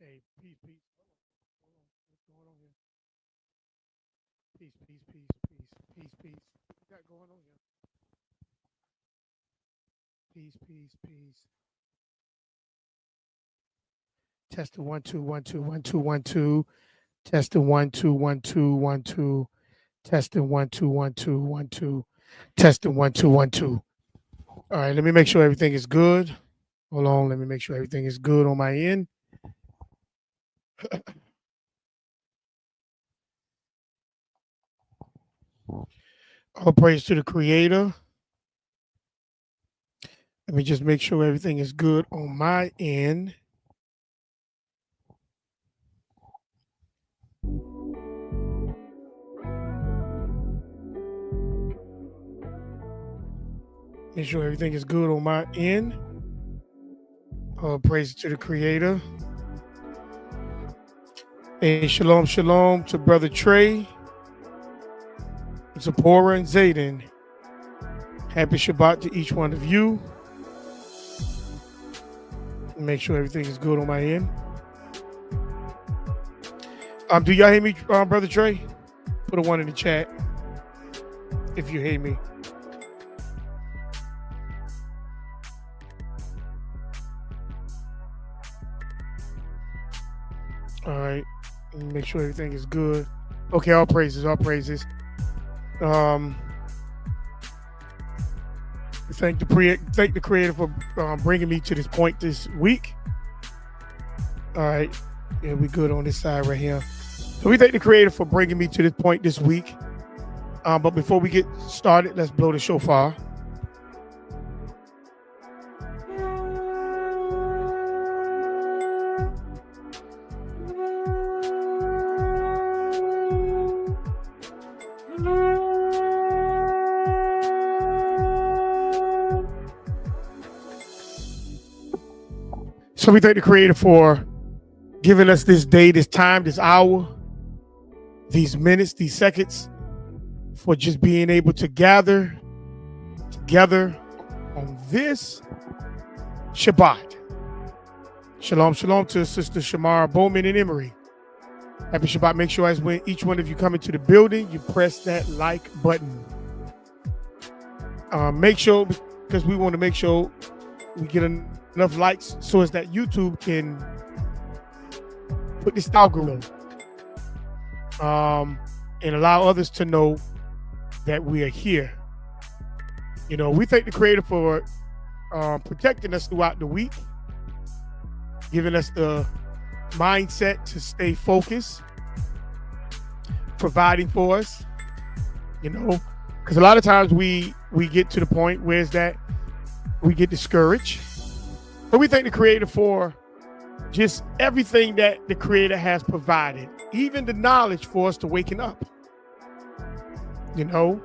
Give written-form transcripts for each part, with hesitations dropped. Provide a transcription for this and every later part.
Hey, peace, peace. Hold on. What's going on here? Peace, peace, peace, peace, peace, peace. What we got going on here? Peace, peace, peace. Testing 1 2 1 2 1 2 1 2. Testing 1 2 1 2 1 2. Testing 1 2 1 2 1 2. Testing 1 2 1 2. All right, let me make sure everything is good. Hold on, let me make sure everything is good on my end. All praise to the Creator. Let me just make sure everything is good on my end. Make sure everything is good on my end. All praise to the Creator. Hey, shalom, shalom to Brother Trey, Zipporah, and Zayden. Happy Shabbat to each one of you. Make sure everything is good on my end. Do y'all hear me, Brother Trey? Put a 1 in the chat if you hear me. All right. Make sure everything is good. Okay, all praises, all praises. Thank the Creator for bringing me to this point this week. All right, yeah, we good on this side right here. So we thank the Creator for bringing me to this point this week. But before we get started, let's blow the shofar. So we thank the Creator for giving us this day, this time, this hour, these minutes, these seconds, for just being able to gather together on this Shabbat. Shalom, shalom to Sister Shamara Bowman and Emery. Happy Shabbat. Make sure as when each one of you come into the building, you press that like button. Make sure, because we want to make sure we get enough likes so as that YouTube can put this algorithm and allow others to know that we are here. You know, we thank the Creator for protecting us throughout the week, giving us the mindset to stay focused, providing for us, you know, because a lot of times we get to the point where is that we get discouraged. But we thank the Creator for just everything that the Creator has provided, even the knowledge for us to waking up, you know.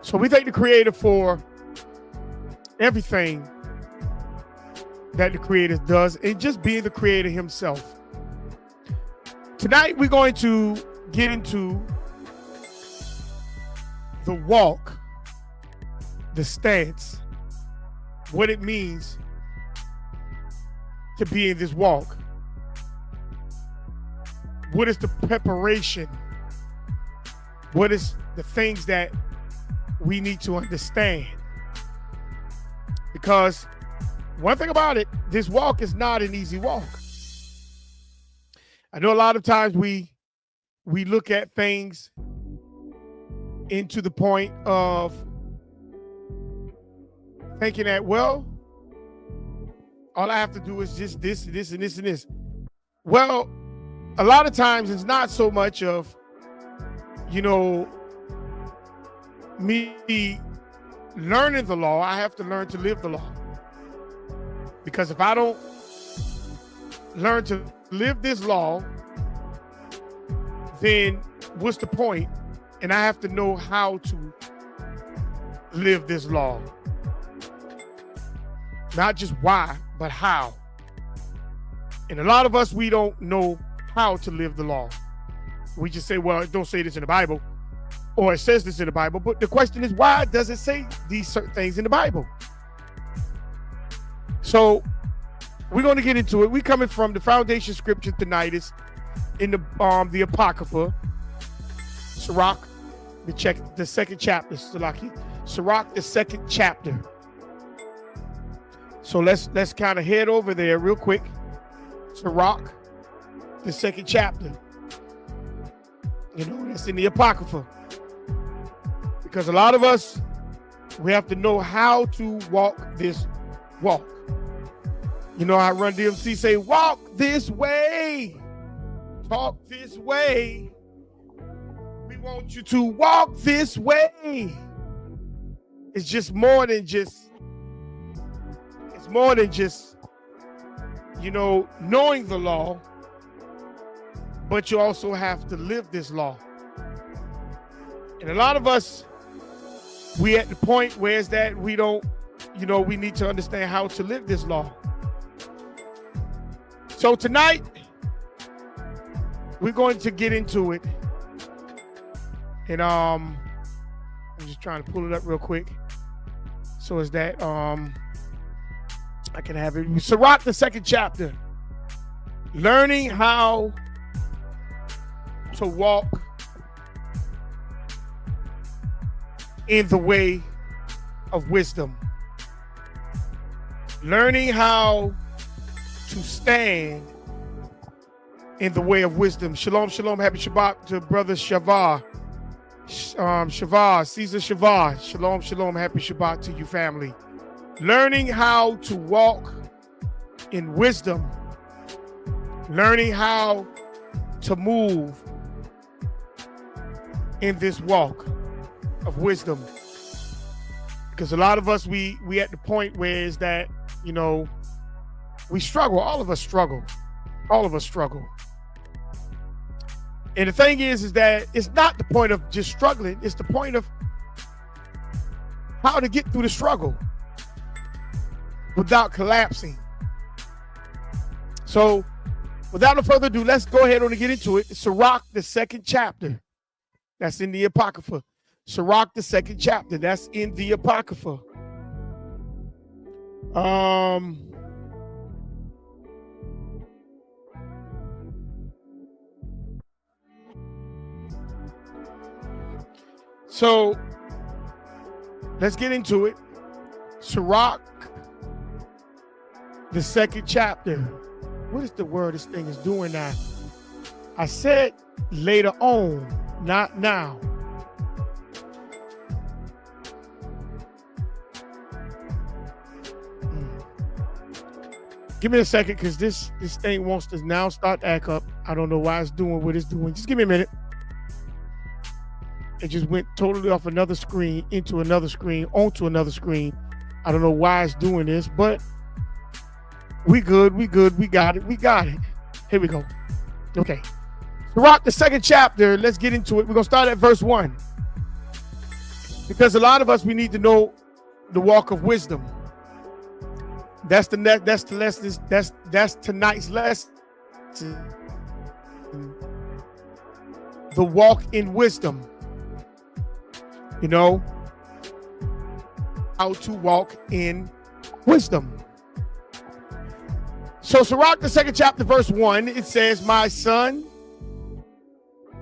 So we thank the Creator for everything that the Creator does and just being the Creator himself. Tonight, we're going to get into the walk, the stance, what it means to be in this walk. What is the preparation? What is the things that we need to understand? Because one thing about it, this walk is not an easy walk. I know a lot of times we look at things into the point of thinking that, well, all I have to do is just this, and this, and this, and this. Well, a lot of times it's not so much of, you know, me learning the law. I have to learn to live the law. Because if I don't learn to live this law, then what's the point? And I have to know how to live this law. Not just why, but how. And a lot of us, we don't know how to live the law. We just say, well, it don't say this in the Bible, or it says this in the Bible. But the question is, why does it say these certain things in the Bible? So we're going to get into it. We're coming from the foundation scripture tonight is in the Apocrypha, Sirach, the second chapter, Sirach, the second chapter. So let's kind of head over there real quick. Sirach, the second chapter. You know, that's in the Apocrypha. Because a lot of us, we have to know how to walk this walk. You know how Run DMC say, walk this way, talk this way. We want you to walk this way. It's just more than just, you know, knowing the law, but you also have to live this law. And a lot of us, we at the point where is that we don't, you know, we need to understand how to live this law. So tonight, we're going to get into it. And I'm just trying to pull it up real quick. So is that I can have it. Sirach, the second chapter. Learning how to walk in the way of wisdom. Learning how to stand in the way of wisdom. Shalom, shalom, happy Shabbat to brother Shavar. Caesar Shavar. Shalom, shalom, happy Shabbat to you, family. Learning how to walk in wisdom. Learning how to move in this walk of wisdom. Because a lot of us, we at the point where is that, you know, we struggle. All of us struggle. All of us struggle. And the thing is that it's not the point of just struggling. It's the point of how to get through the struggle without collapsing. So without no further ado, let's go ahead and get into it. Sirach, the second chapter. That's in the Apocrypha. Sirach, the second chapter. That's in the Apocrypha. So let's get into it. Sirach, the second chapter. What is the word this thing is doing now? I said later on, not now. Give me a second, because this thing wants to now start to act up. I don't know why it's doing what it's doing. Just give me a minute. It just went totally off another screen, into another screen, onto another screen. I don't know why it's doing this, but we good, we got it. Here we go. Okay. Sirach, the second chapter, let's get into it. We're going to start at verse 1. Because a lot of us, we need to know the walk of wisdom. That's tonight's lesson. The walk in wisdom. You know, how to walk in wisdom. So Sirach, the second chapter, verse 1, it says, my son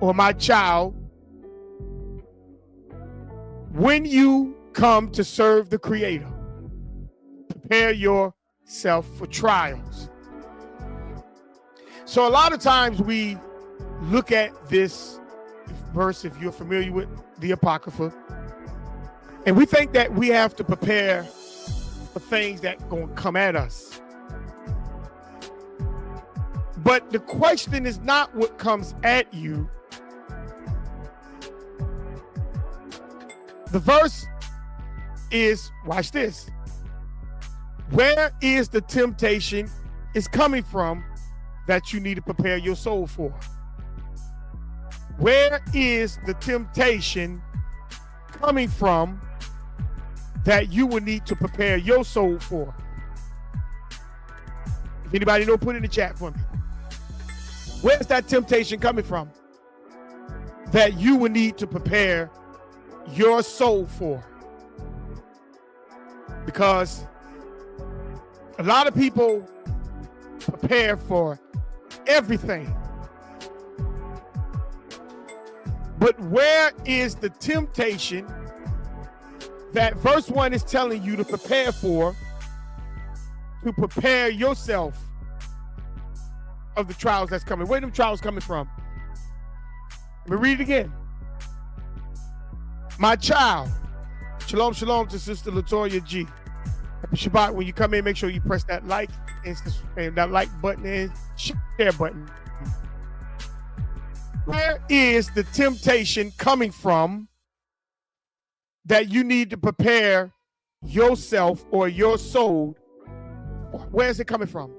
or my child, when you come to serve the Creator, prepare yourself for trials. So a lot of times we look at this verse, if you're familiar with the Apocrypha, and we think that we have to prepare for things that are going to come at us. But the question is not what comes at you. The verse is, watch this, where is the temptation is coming from that you need to prepare your soul for? Where is the temptation coming from that you will need to prepare your soul for? If anybody know, put it in the chat for me. Where's that temptation coming from that you will need to prepare your soul for? Because a lot of people prepare for everything. But where is the temptation that verse 1 is telling you to prepare for, to prepare yourself of the trials that's coming? Where are them trials coming from? Let me read it again. My child, shalom, shalom to Sister Latoya G. Happy Shabbat. When you come in, make sure you press that like and that like button and share button. Where is the temptation coming from that you need to prepare yourself or your soul? Where is it coming from?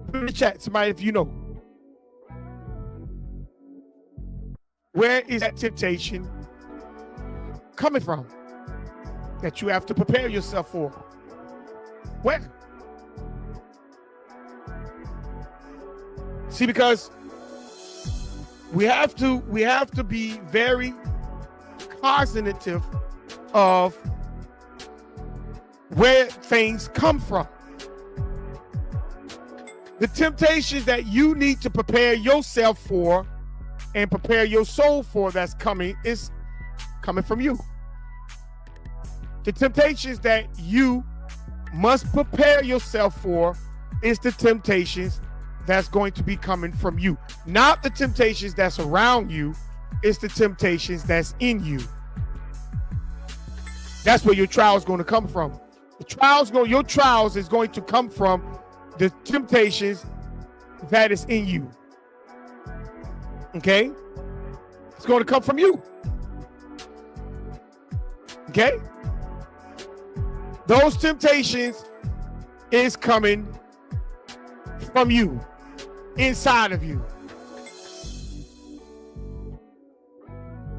Put in the chat, somebody, if you know. Where is that temptation coming from that you have to prepare yourself for? Where? See, because we have to be very cognizant of where things come from. The temptations that you need to prepare yourself for and prepare your soul for that's coming is coming from you. The temptations that you must prepare yourself for is the temptations that's going to be coming from you. Not the temptations that's around you, it's the temptations that's in you. That's where your trial is going to come from. Your trials is going to come from the temptations that is in you. Okay? It's going to come from you. Okay? Those temptations is coming from you, inside of you.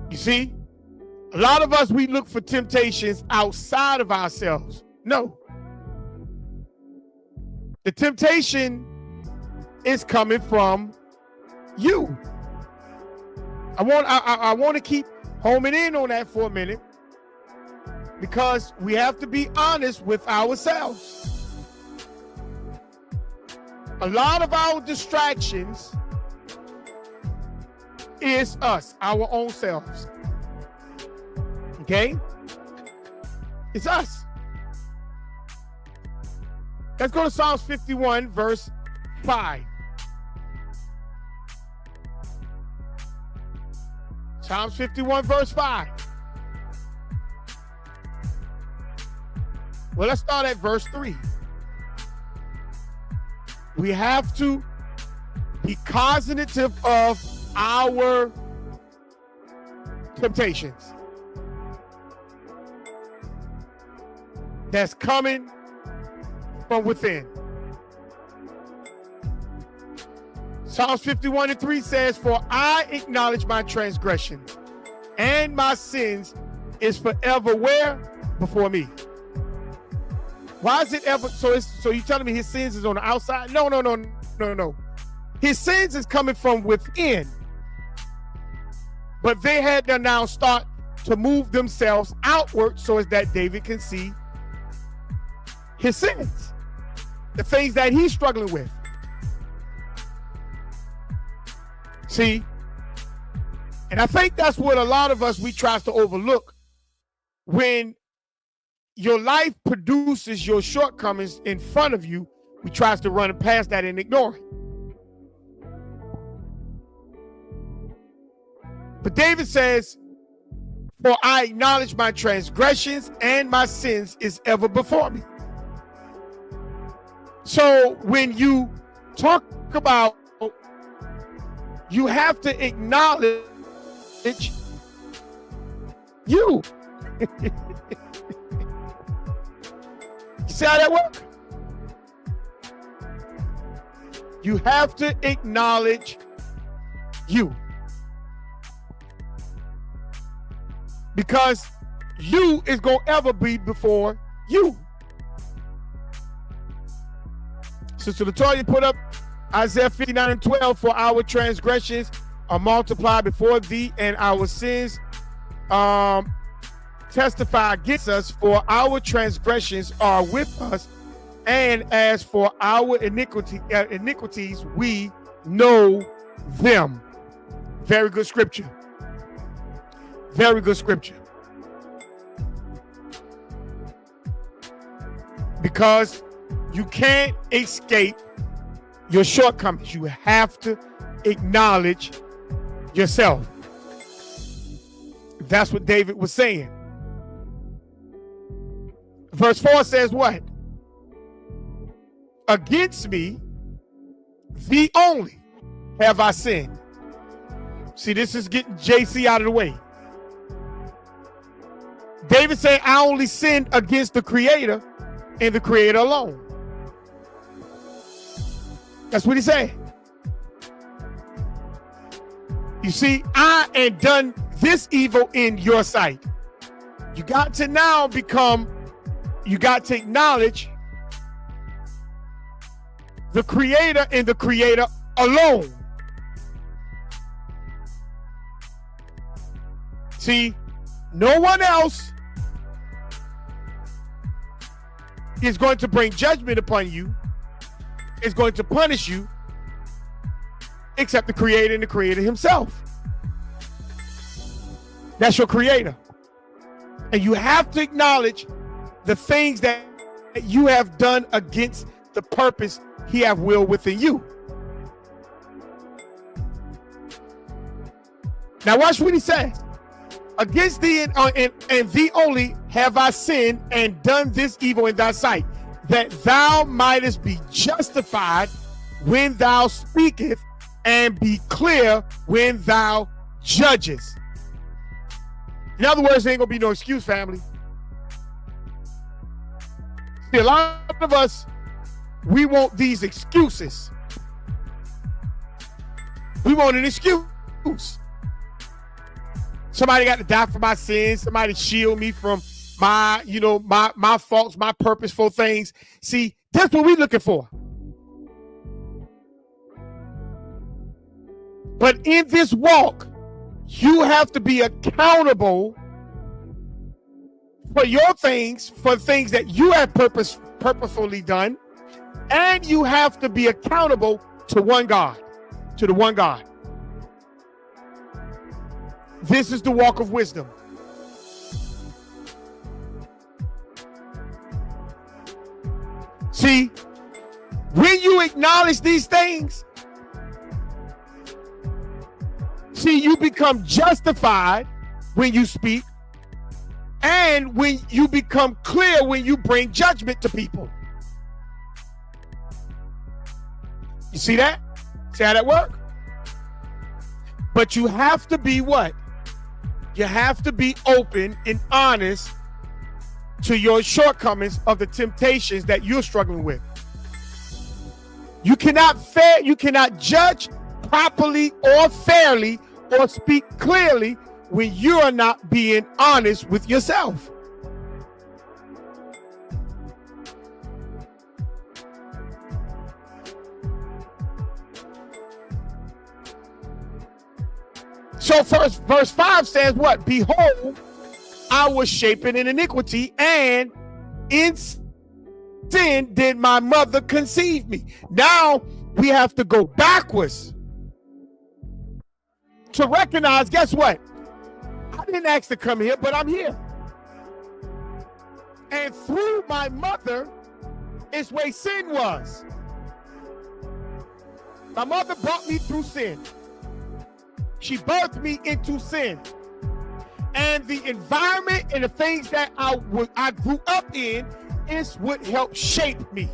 You see? A lot of us, we look for temptations outside of ourselves. No. The temptation is coming from you. I want to keep homing in on that for a minute, because we have to be honest with ourselves. A lot of our distractions is us, our own selves. Okay? It's us. Let's go to Psalms 51, verse 5. Psalms 51, verse 5. Well, let's start at verse 3. We have to be cognizant of our temptations that's coming from within. Psalms 51:3 says, "For I acknowledge my transgressions, and my sins is forever where? Before me." Why is it ever? So you telling me his sins is on the outside? No. His sins is coming from within. But they had to now start to move themselves outward so as that David can see his sins, the things that he's struggling with. See? And I think that's what a lot of us, we try to overlook. When your life produces your shortcomings in front of you, we try to run past that and ignore it. But David says, "For I acknowledge my transgressions, and my sins is ever before me." So when you talk about, you have to acknowledge you. You see how that works? You have to acknowledge you. Because you is going to ever be before you. Sister Latoya put up Isaiah 59:12, "For our transgressions are multiplied before thee, and our sins testify against us, for our transgressions are with us, And as for our iniquities, we know them. Very good scripture. Very good scripture. Because you can't escape your shortcomings. You have to acknowledge yourself. That's what David was saying. Verse 4 says what? Against me, thee only, have I sinned. See, this is getting JC out of the way. David said, I only sinned against the Creator and the Creator alone. That's what he said. You see, I had done this evil in your sight. You got to now you got to acknowledge the Creator and the Creator alone. See, no one else is going to bring judgment upon you, is going to punish you, except the Creator and the Creator himself. That's your Creator. And you have to acknowledge the things that you have done against the purpose he have will within you. Now watch what he says. Against thee and thee only have I sinned and done this evil in thy sight, that thou mightest be justified when thou speakest, and be clear when thou judgest. In other words, there ain't gonna be no excuse, family. See, a lot of us, we want these excuses. We want an excuse. Somebody got to die for my sins. Somebody shield me from my, my faults, my purposeful things. See, that's what we're looking for. But in this walk, you have to be accountable for your things, for things that you have purposefully done. And you have to be accountable to one God, to the one God. This is the walk of wisdom. See, when you acknowledge these things, see, you become justified when you speak, and when you become clear when you bring judgment to people. You see that? See how that works? But you have to be what? You have to be open and honest to your shortcomings of the temptations that you're struggling with. You cannot judge properly or fairly or speak clearly when you are not being honest with yourself. So verse 5 says what? Behold, I was shapen in iniquity, and in sin did my mother conceive me. Now we have to go backwards to recognize, guess what? I didn't ask to come here, but I'm here. And through my mother is where sin was. My mother brought me through sin. She birthed me into sin. And the environment and the things that I grew up in is what helped shape me.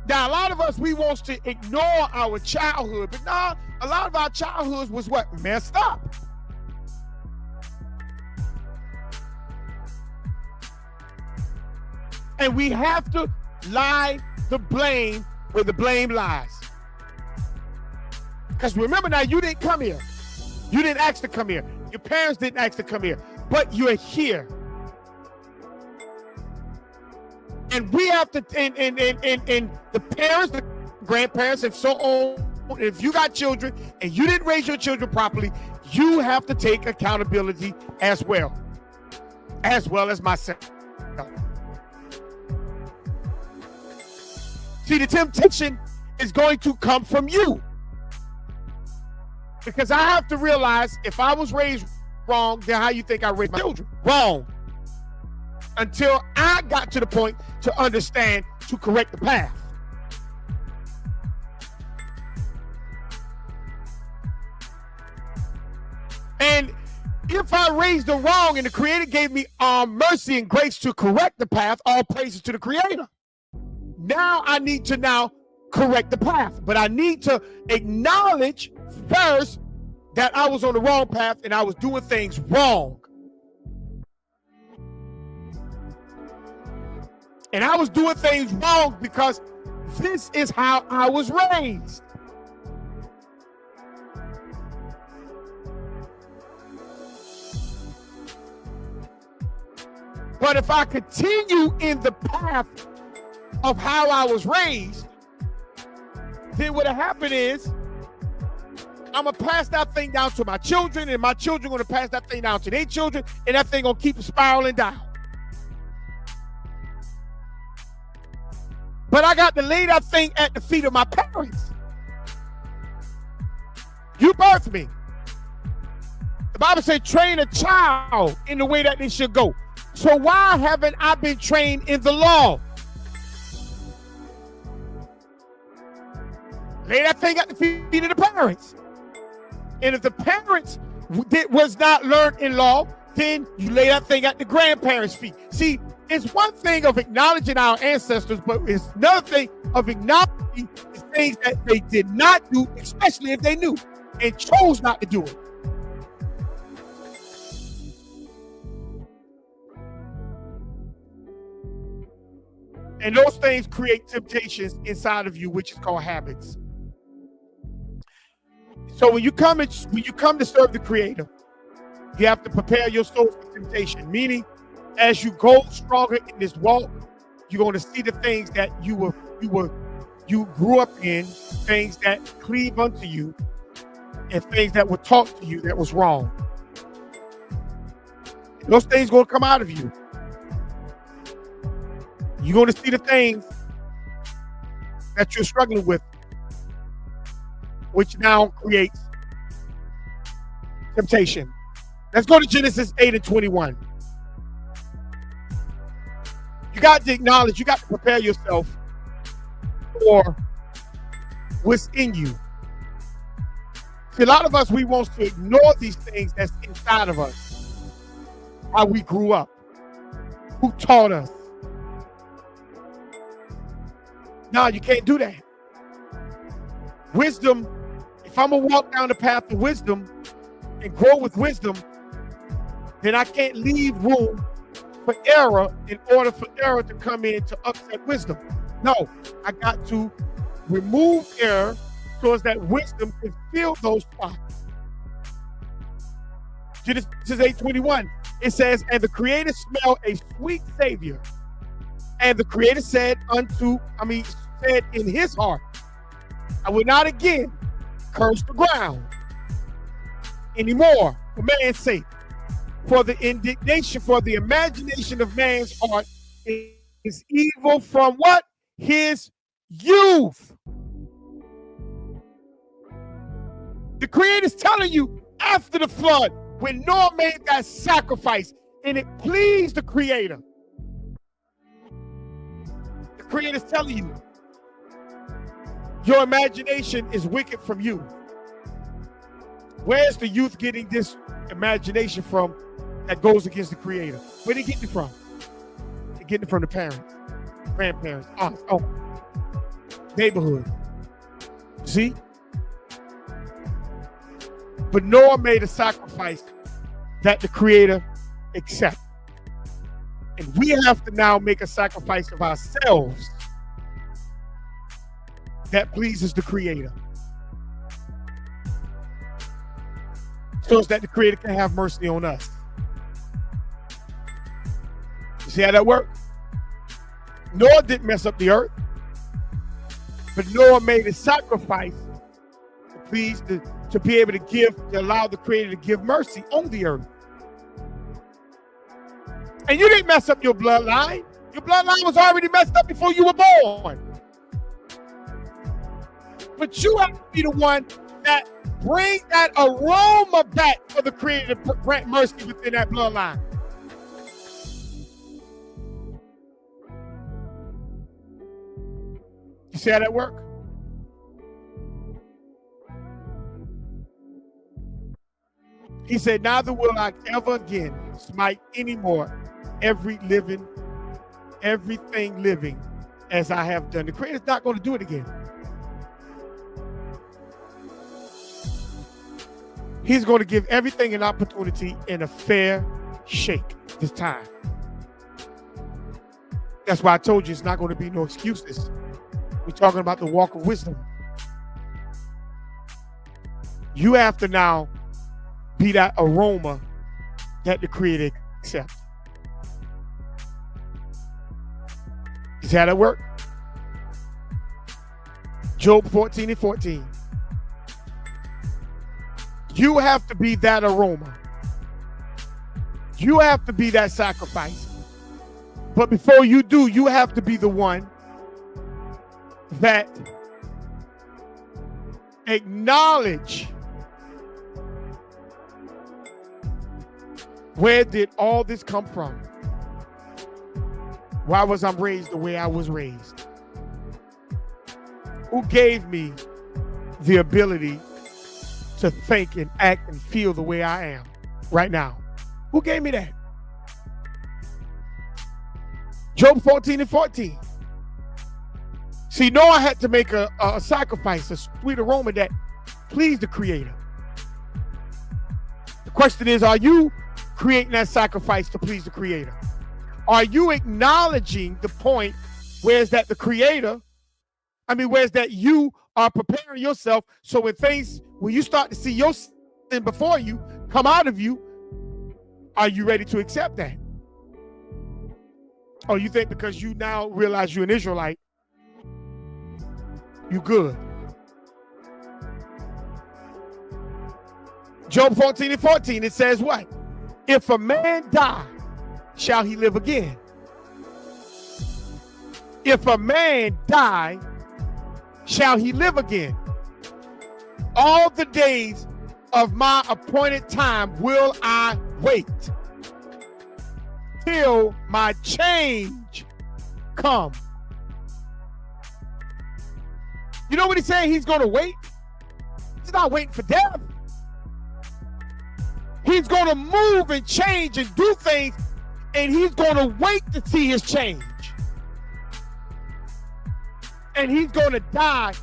Now, a lot of us, we want to ignore our childhood, but no, a lot of our childhoods was what? Messed up. And we have to lie the blame where the blame lies. Because remember now, you didn't come here. You didn't ask to come here. Your parents didn't ask to come here, but you're here. And we have to, and the parents, the grandparents, and so on, if you got children and you didn't raise your children properly, you have to take accountability as well. as well as myself. See, the temptation is going to come from you. Because I have to realize if I was raised wrong, then how you think I raised my children? Wrong. Until I got to the point to understand to correct the path. And if I raised them wrong and the Creator gave me mercy and grace to correct the path, all praises to the Creator. Now I need to correct the path. But I need to acknowledge first that I was on the wrong path and I was doing things wrong. And I was doing things wrong because this is how I was raised. But if I continue in the path of how I was raised, then what'll happen is I'm going to pass that thing down to my children, and my children going to pass that thing down to their children, and that thing going to keep spiraling down. But I got to lay that thing at the feet of my parents. You birthed me. The Bible says train a child in the way that they should go. So why haven't I been trained in the law? Lay that thing at the feet of the parents. And if the parents was not learned in law, then you lay that thing at the grandparents' feet. See, it's one thing of acknowledging our ancestors, but it's another thing of acknowledging the things that they did not do, especially if they knew and chose not to do it. And those things create temptations inside of you, which is called habits. So when you come to serve the Creator, you have to prepare your soul for temptation. Meaning, as you go stronger in this walk, you're going to see the things that you grew up in, things that cleave unto you, and things that were taught to you that was wrong. And those things going to come out of you. You're going to see the things that you're struggling with, which now creates temptation. Let's go to Genesis 8:21. You got to acknowledge, you got to prepare yourself for what's in you. See, a lot of us, we want to ignore these things that's inside of us. How we grew up, who taught us. No, you can't do that. Wisdom, if I'm going to walk down the path of wisdom and grow with wisdom, then I can't leave room for error in order for error to come in to upset wisdom. No, I got to remove error so as that wisdom can fill those spots. Genesis 8:21, it says, and the Creator smelled a sweet savior. And the Creator said said in his heart, I will not again curse the ground anymore for man's sake. For the imagination of man's heart is evil from what? His youth. The Creator's telling you after the flood, when Noah made that sacrifice and it pleased the Creator. The Creator's telling you, your imagination is wicked from you. Where's the youth getting this imagination from that goes against the Creator? Where they getting it from? They're getting it from the parents, grandparents, aunts, uncles, neighborhood. See? But Noah made a sacrifice that the Creator accepted. And we have to now make a sacrifice of ourselves that pleases the Creator. So that the Creator can have mercy on us. You see how that works? Noah didn't mess up the earth, but Noah made a sacrifice to be able to allow the Creator to give mercy on the earth. And you didn't mess up your bloodline. Your bloodline was already messed up before you were born. But you have to be the one that brings that aroma back for the Creator to grant mercy within that bloodline. You see how that work? He said, neither will I ever again smite anymore everything living as I have done. The Creator's not going to do it again. He's going to give everything an opportunity in a fair shake this time. That's why I told you it's not going to be no excuses. We're talking about the walk of wisdom. You have to now be that aroma that the Creator accepts. You see how that work? Job 14:14. You have to be that aroma. You have to be that sacrifice. But before you do, you have to be the one that acknowledge, where did all this come from? Why was I raised the way I was raised? Who gave me the ability to think and act and feel the way I am right now? Who gave me that? Job 14:14. See, Noah had to make a sacrifice, a sweet aroma that pleased the Creator. The question is, are you creating that sacrifice to please the Creator? Are you acknowledging the point where's that the Creator, where's that you are preparing yourself so when you start to see your sin before you come out of you, are you ready to accept that? Or you think because you now realize you're an Israelite, you good? Job 14:14, it says what? If a man die, shall he live again? If a man die, shall he live again? All the days of my appointed time will I wait till my change come. You know what he's saying? He's going to wait. He's not waiting for death. He's going to move and change and do things, and he's going to wait to see his change. And he's going to die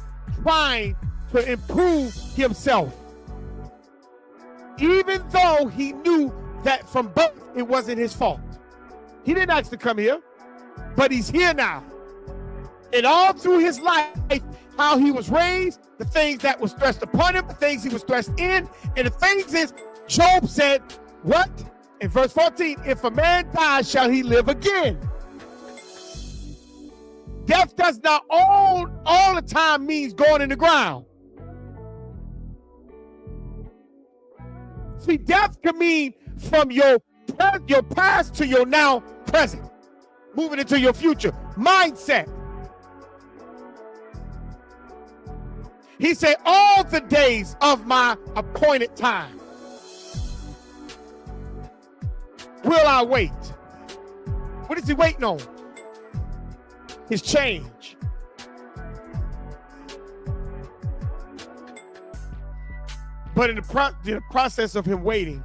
trying to improve himself. Even though he knew that from birth it wasn't his fault. He didn't ask to come here, but he's here now. And all through his life, how he was raised, the things that was thrust upon him, the things he was thrust in, and the things is, Job said, what? In verse 14, if a man dies, shall he live again? Death does not all the time means going in the ground. See, death can mean from your past to your now present, moving into your future mindset. He said, all the days of my appointed time will I wait. What is he waiting on? His change. But in the process of him waiting,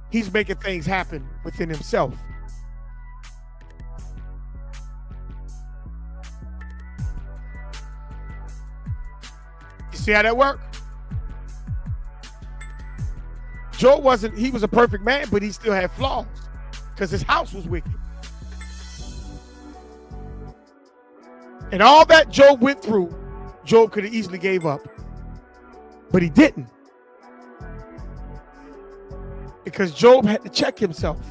he's making things happen within himself. You see how that worked? Job he was a perfect man, but he still had flaws because his house was wicked. And all that Job went through, Job could have easily gave up. But he didn't. Because Job had to check himself.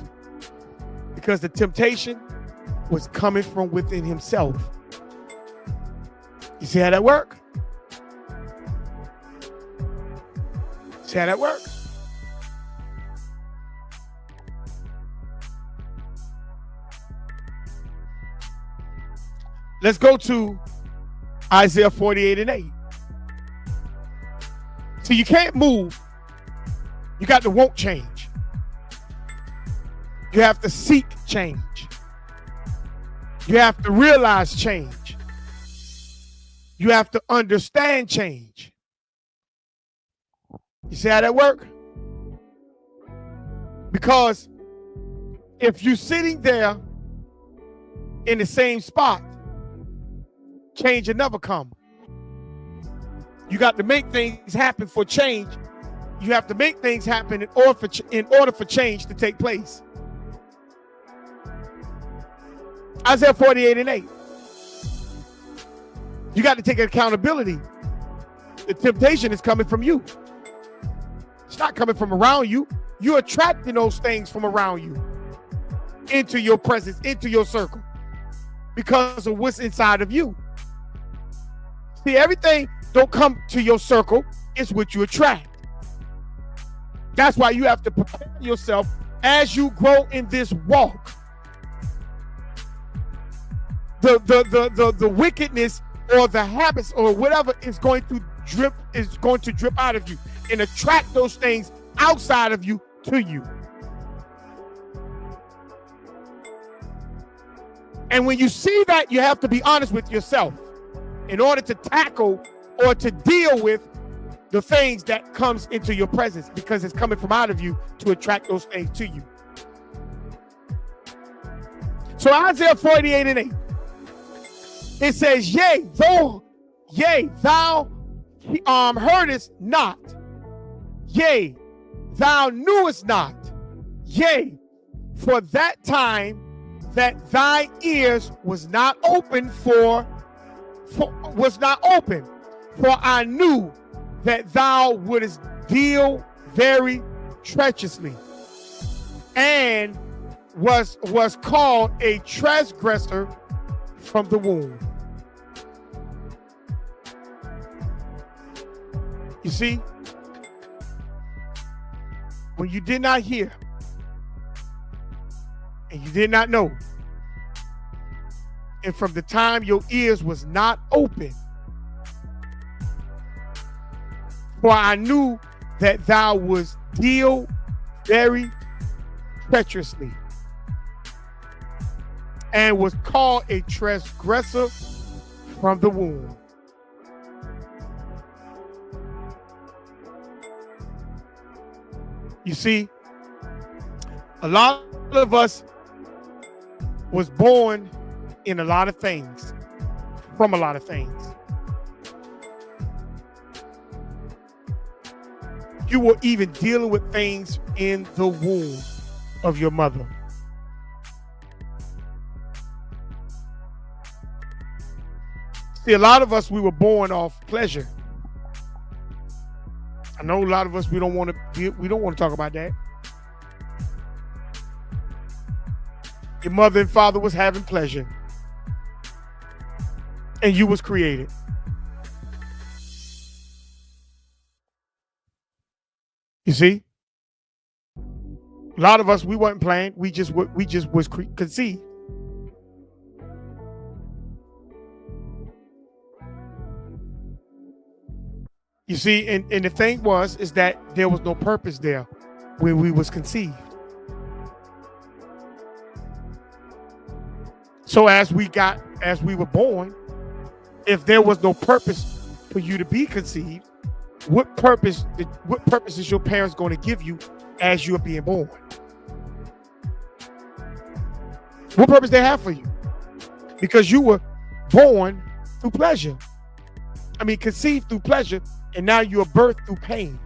Because the temptation was coming from within himself. You see how that works? See how that works? Let's go to Isaiah 48:8. So you can't move. You got to want change. You have to seek change. You have to realize change. You have to understand change. You see how that works? Because if you're sitting there in the same spot, change will never come. You got to make things happen for change. You have to make things happen in order for change to take place. Isaiah 48:8. You got to take accountability. The temptation is coming from you. It's not coming from around you. You're attracting those things from around you into your presence, into your circle, because of what's inside of you. See, everything don't come to your circle. It's what you attract. That's why you have to prepare yourself as you grow in this walk. The wickedness or the habits or whatever is going to drip out of you and attract those things outside of you to you. And when you see that, you have to be honest with yourself in order to tackle or to deal with the things that comes into your presence, because it's coming from out of you to attract those things to you. So Isaiah 48:8, it says, yea, thou heardest not, yea, thou knewest not, yea, for that time that thy ears was not open for I knew that thou wouldest deal very treacherously, and was called a transgressor from the womb. You see, when you did not hear and you did not know, and from the time your ears was not open, for I knew that thou wouldst deal very treacherously, and was called a transgressor from the womb. You see, a lot of us was born in a lot of things, from a lot of things. You were even dealing with things in the womb of your mother. See, a lot of us, we were born off pleasure. I know a lot of us, we don't want to talk about that. Your mother and father was having pleasure, and you was created. You see, a lot of us, we weren't planned. We just was conceived. You see, and the thing is that there was no purpose there when we was conceived. So as we were born, if there was no purpose for you to be conceived, what purpose is your parents going to give you as you're being born? What purpose they have for you? Because you were born through pleasure. Conceived through pleasure, and now you're birthed through pain.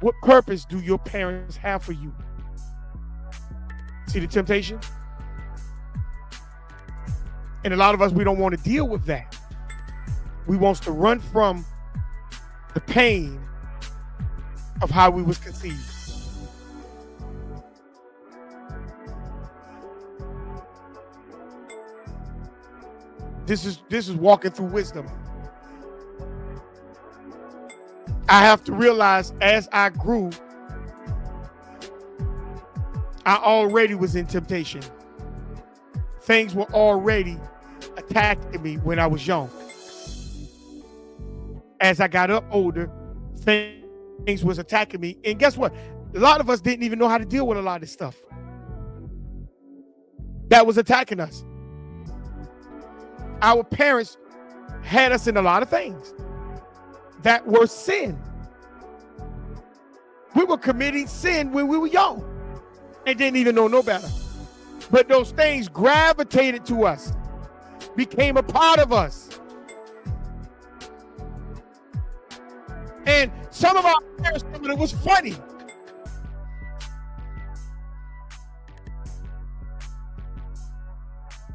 What purpose do your parents have for you? See the temptation? And a lot of us, we don't want to deal with that. We want to run from the pain of how we was conceived. This is walking through wisdom. I have to realize as I grew, I already was in temptation. Things were already attacking me when I was young. As I got up older, things was attacking me. And guess what? A lot of us didn't even know how to deal with a lot of stuff that was attacking us. Our parents had us in a lot of things that were sin. We were committing sin when we were young and didn't even know no better. But those things gravitated to us, became a part of us. And some of our parents thought it was funny.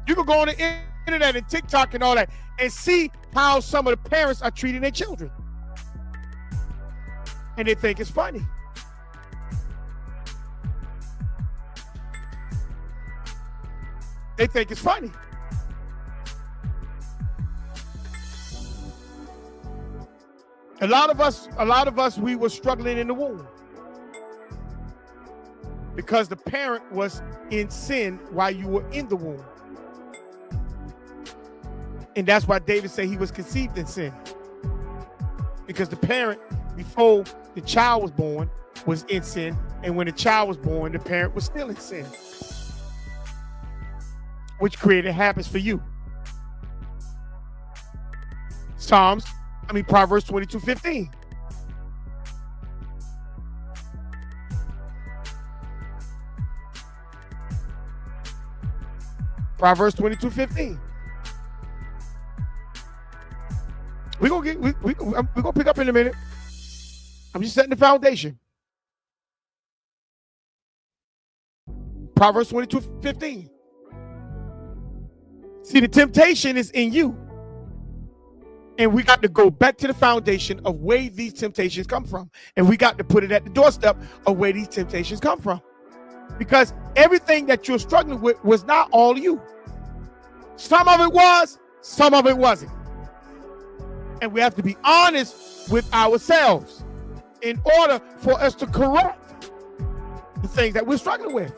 You can go on the internet and TikTok and all that and see how some of the parents are treating their children. And they think it's funny. They think it's funny. A lot of us, we were struggling in the womb because the parent was in sin while you were in the womb. And that's why David said he was conceived in sin. Because the parent, before the child was born, was in sin. And when the child was born, the parent was still in sin, which created habits for you. Proverbs 22:15. Proverbs 22:15. We're gonna pick up in a minute. I'm just setting the foundation. Proverbs 22:15. See, the temptation is in you. And we got to go back to the foundation of where these temptations come from. And we got to put it at the doorstep of where these temptations come from. Because everything that you're struggling with was not all you. Some of it was, some of it wasn't. And we have to be honest with ourselves in order for us to correct the things that we're struggling with.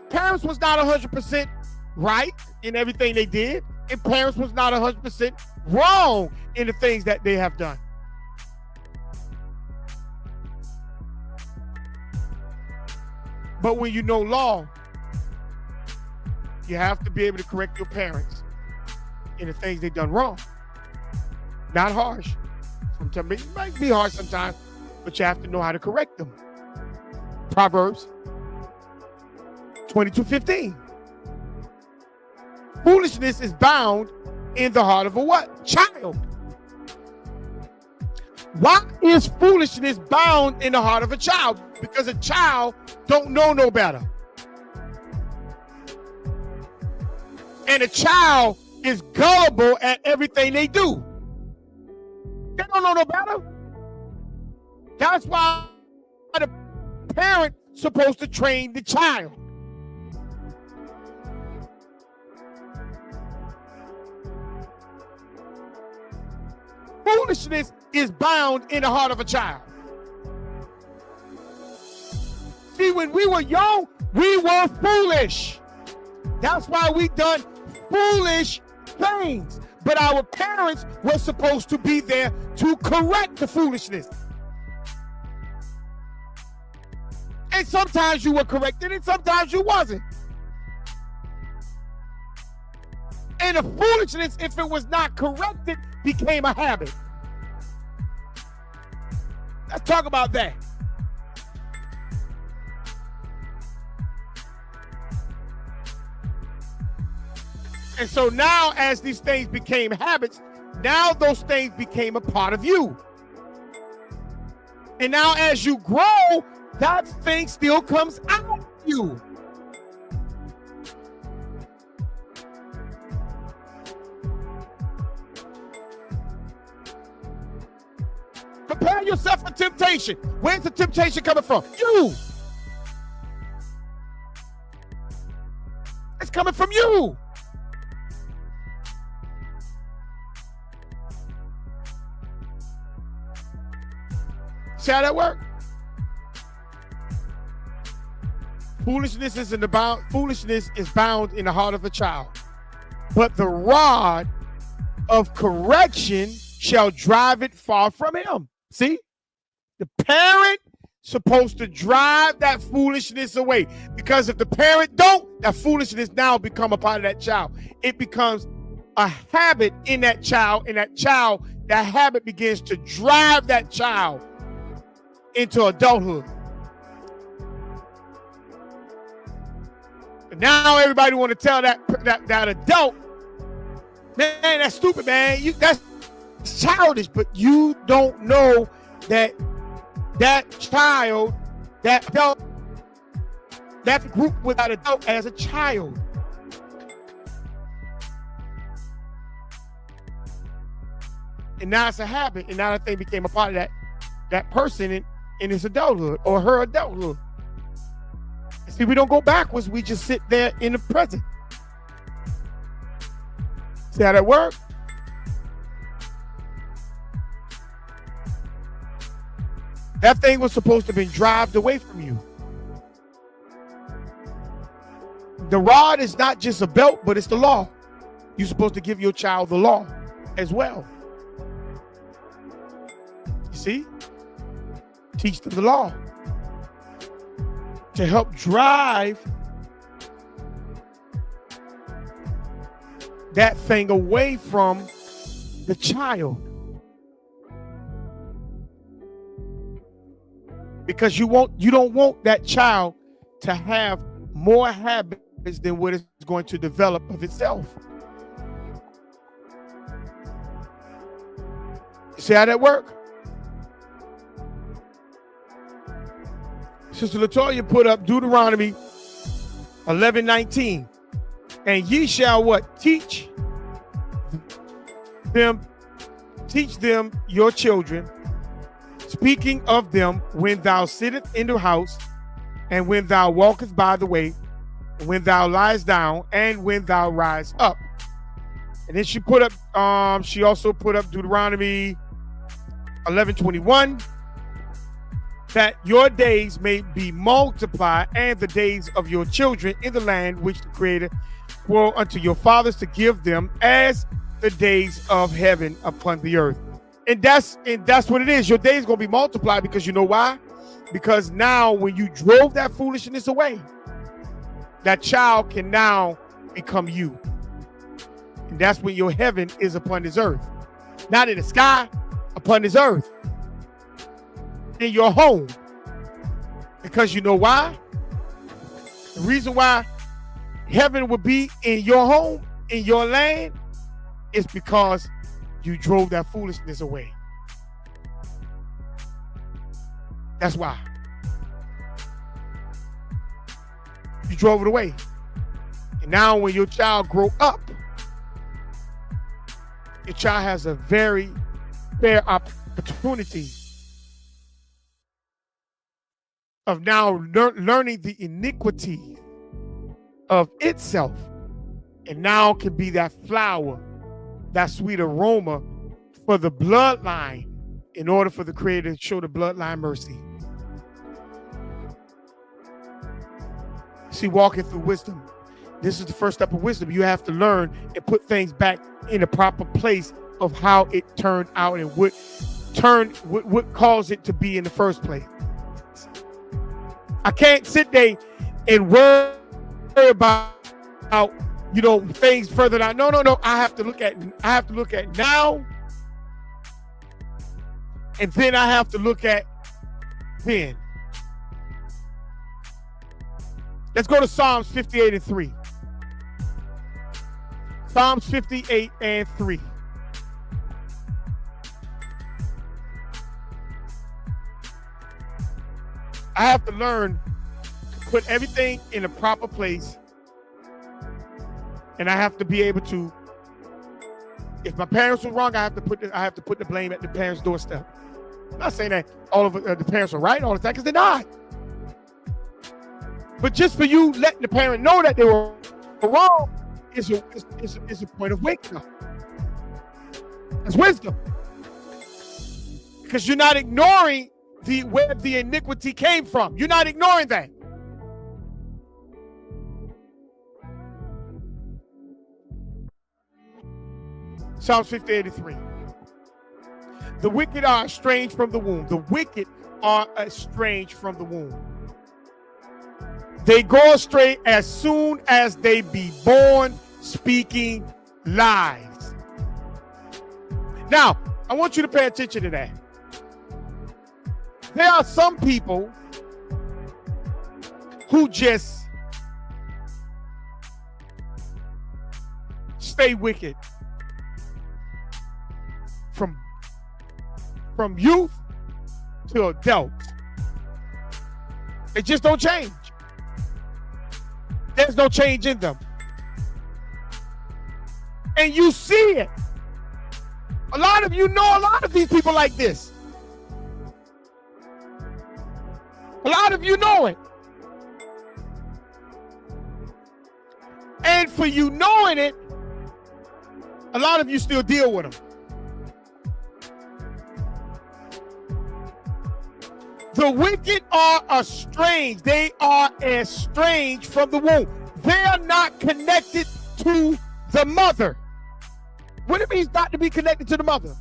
Parents was not 100% right in everything they did, and parents was not 100% wrong in the things that they have done. But when you know law, you have to be able to correct your parents in the things they've done wrong. Not harsh. Sometimes it might be harsh sometimes, but you have to know how to correct them. Proverbs 22:15. Foolishness is bound in the heart of a what? Child. Why is foolishness bound in the heart of a child? Because a child don't know no better. And a child is gullible at everything they do. They don't know no better. That's why the parent is supposed to train the child. Foolishness is bound in the heart of a child. See, when we were young, we were foolish. That's why we done foolish things. But our parents were supposed to be there to correct the foolishness. And sometimes you were corrected and sometimes you wasn't. And the foolishness, if it was not corrected, became a habit. Let's talk about that. And so now, as these things became habits, now those things became a part of you. And now as you grow, that thing still comes out of you. Prepare yourself for temptation. Where's the temptation coming from? You. It's coming from you. See how that works? Foolishness is bound in the heart of a child, but the rod of correction shall drive it far from him. See, the parent supposed to drive that foolishness away, because if the parent don't, that foolishness now become a part of that child. It becomes a habit in that child, that habit begins to drive that child into adulthood. And now everybody want to tell that adult, man, that's stupid, man. That's childish, but you don't know that child, that adult, that group with that adult as a child. And now it's a habit, and now that thing became a part of that person in his adulthood or her adulthood. See, we don't go backwards, we just sit there in the present. See how that works? That thing was supposed to have been driven away from you. The rod is not just a belt, but it's the law. You're supposed to give your child the law as well. You see? Teach them the law to help drive that thing away from the child. Because you don't want that child to have more habits than what it's going to develop of itself. You see how that works? Sister Latoya put up Deuteronomy 11:19. And ye shall what? Teach them your children, speaking of them when thou sittest in the house, and when thou walkest by the way, when thou liest down, and when thou rise up. And then she also put up Deuteronomy 11:21. That your days may be multiplied, and the days of your children in the land which the Creator swore unto your fathers to give them, as the days of heaven upon the earth. And that's what it is. Your days gonna be multiplied, because you know why? Because now when you drove that foolishness away, that child can now become you. And that's when your heaven is upon this earth. Not in the sky, upon this earth. In your home. Because you know why? The reason why heaven would be in your home, in your land, is because you drove that foolishness away. That's why. You drove it away. And now when your child grow up, your child has a very fair opportunity of now learning the iniquity of itself, and now can be that flower, that sweet aroma for the bloodline, in order for the Creator to show the bloodline mercy. See, walking through wisdom, this is the first step of wisdom. You have to learn and put things back in the proper place of how it turned out and what caused it to be in the first place. I can't sit there and worry about things further down. No. I have to look at now, and then I have to look at then. Let's go to Psalms 58:3. Psalms 58:3. I have to learn to put everything in a proper place, and I have to be able to. If my parents were wrong, I have to put the blame at the parents' doorstep. I'm not saying that all of the parents are right all the time, because they're not. But just for you letting the parent know that they were wrong is a point of waking up. That's wisdom, because you're not ignoring where the iniquity came from. You're not ignoring that. Psalms 50:83. The wicked are estranged from the womb. The wicked are estranged from the womb. They go astray as soon as they be born, speaking lies. Now, I want you to pay attention to that. There are some people who just stay wicked from youth to adult. They just don't change. There's no change in them. And you see it. A lot of you know a lot of these people like this. A lot of you know it. And for you knowing it, a lot of you still deal with them. The wicked are estranged. They are estranged from the womb. They are not connected to the mother. What it means not to be connected to the mother?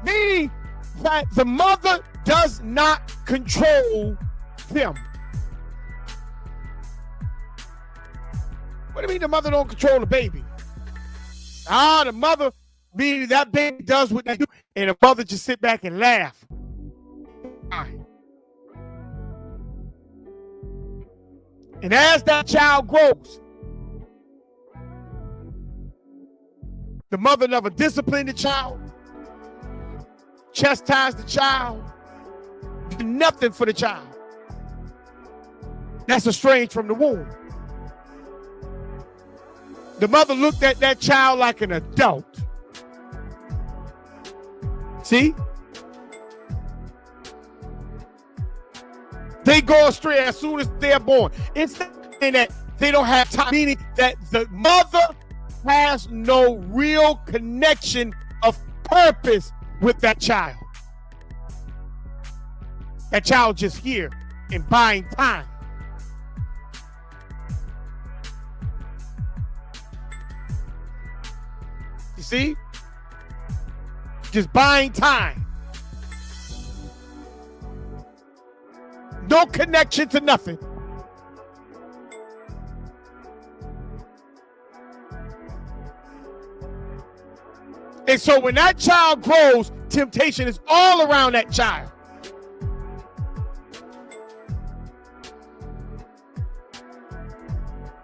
Meaning that the mother does not control them. What do you mean the mother don't control the baby? The mother, meaning that baby does what they do, and the mother just sit back and laugh. And as that child grows, the mother never disciplined the child, chastised the child, did nothing for the child. That's estranged from the womb. The mother looked at that child like an adult. See? They go astray as soon as they're born. It's not that they don't have time, meaning that the mother has no real connection of purpose with that child. That child just here and buying time. You see? Just buying time. No connection to nothing. And so when that child grows, temptation is all around that child.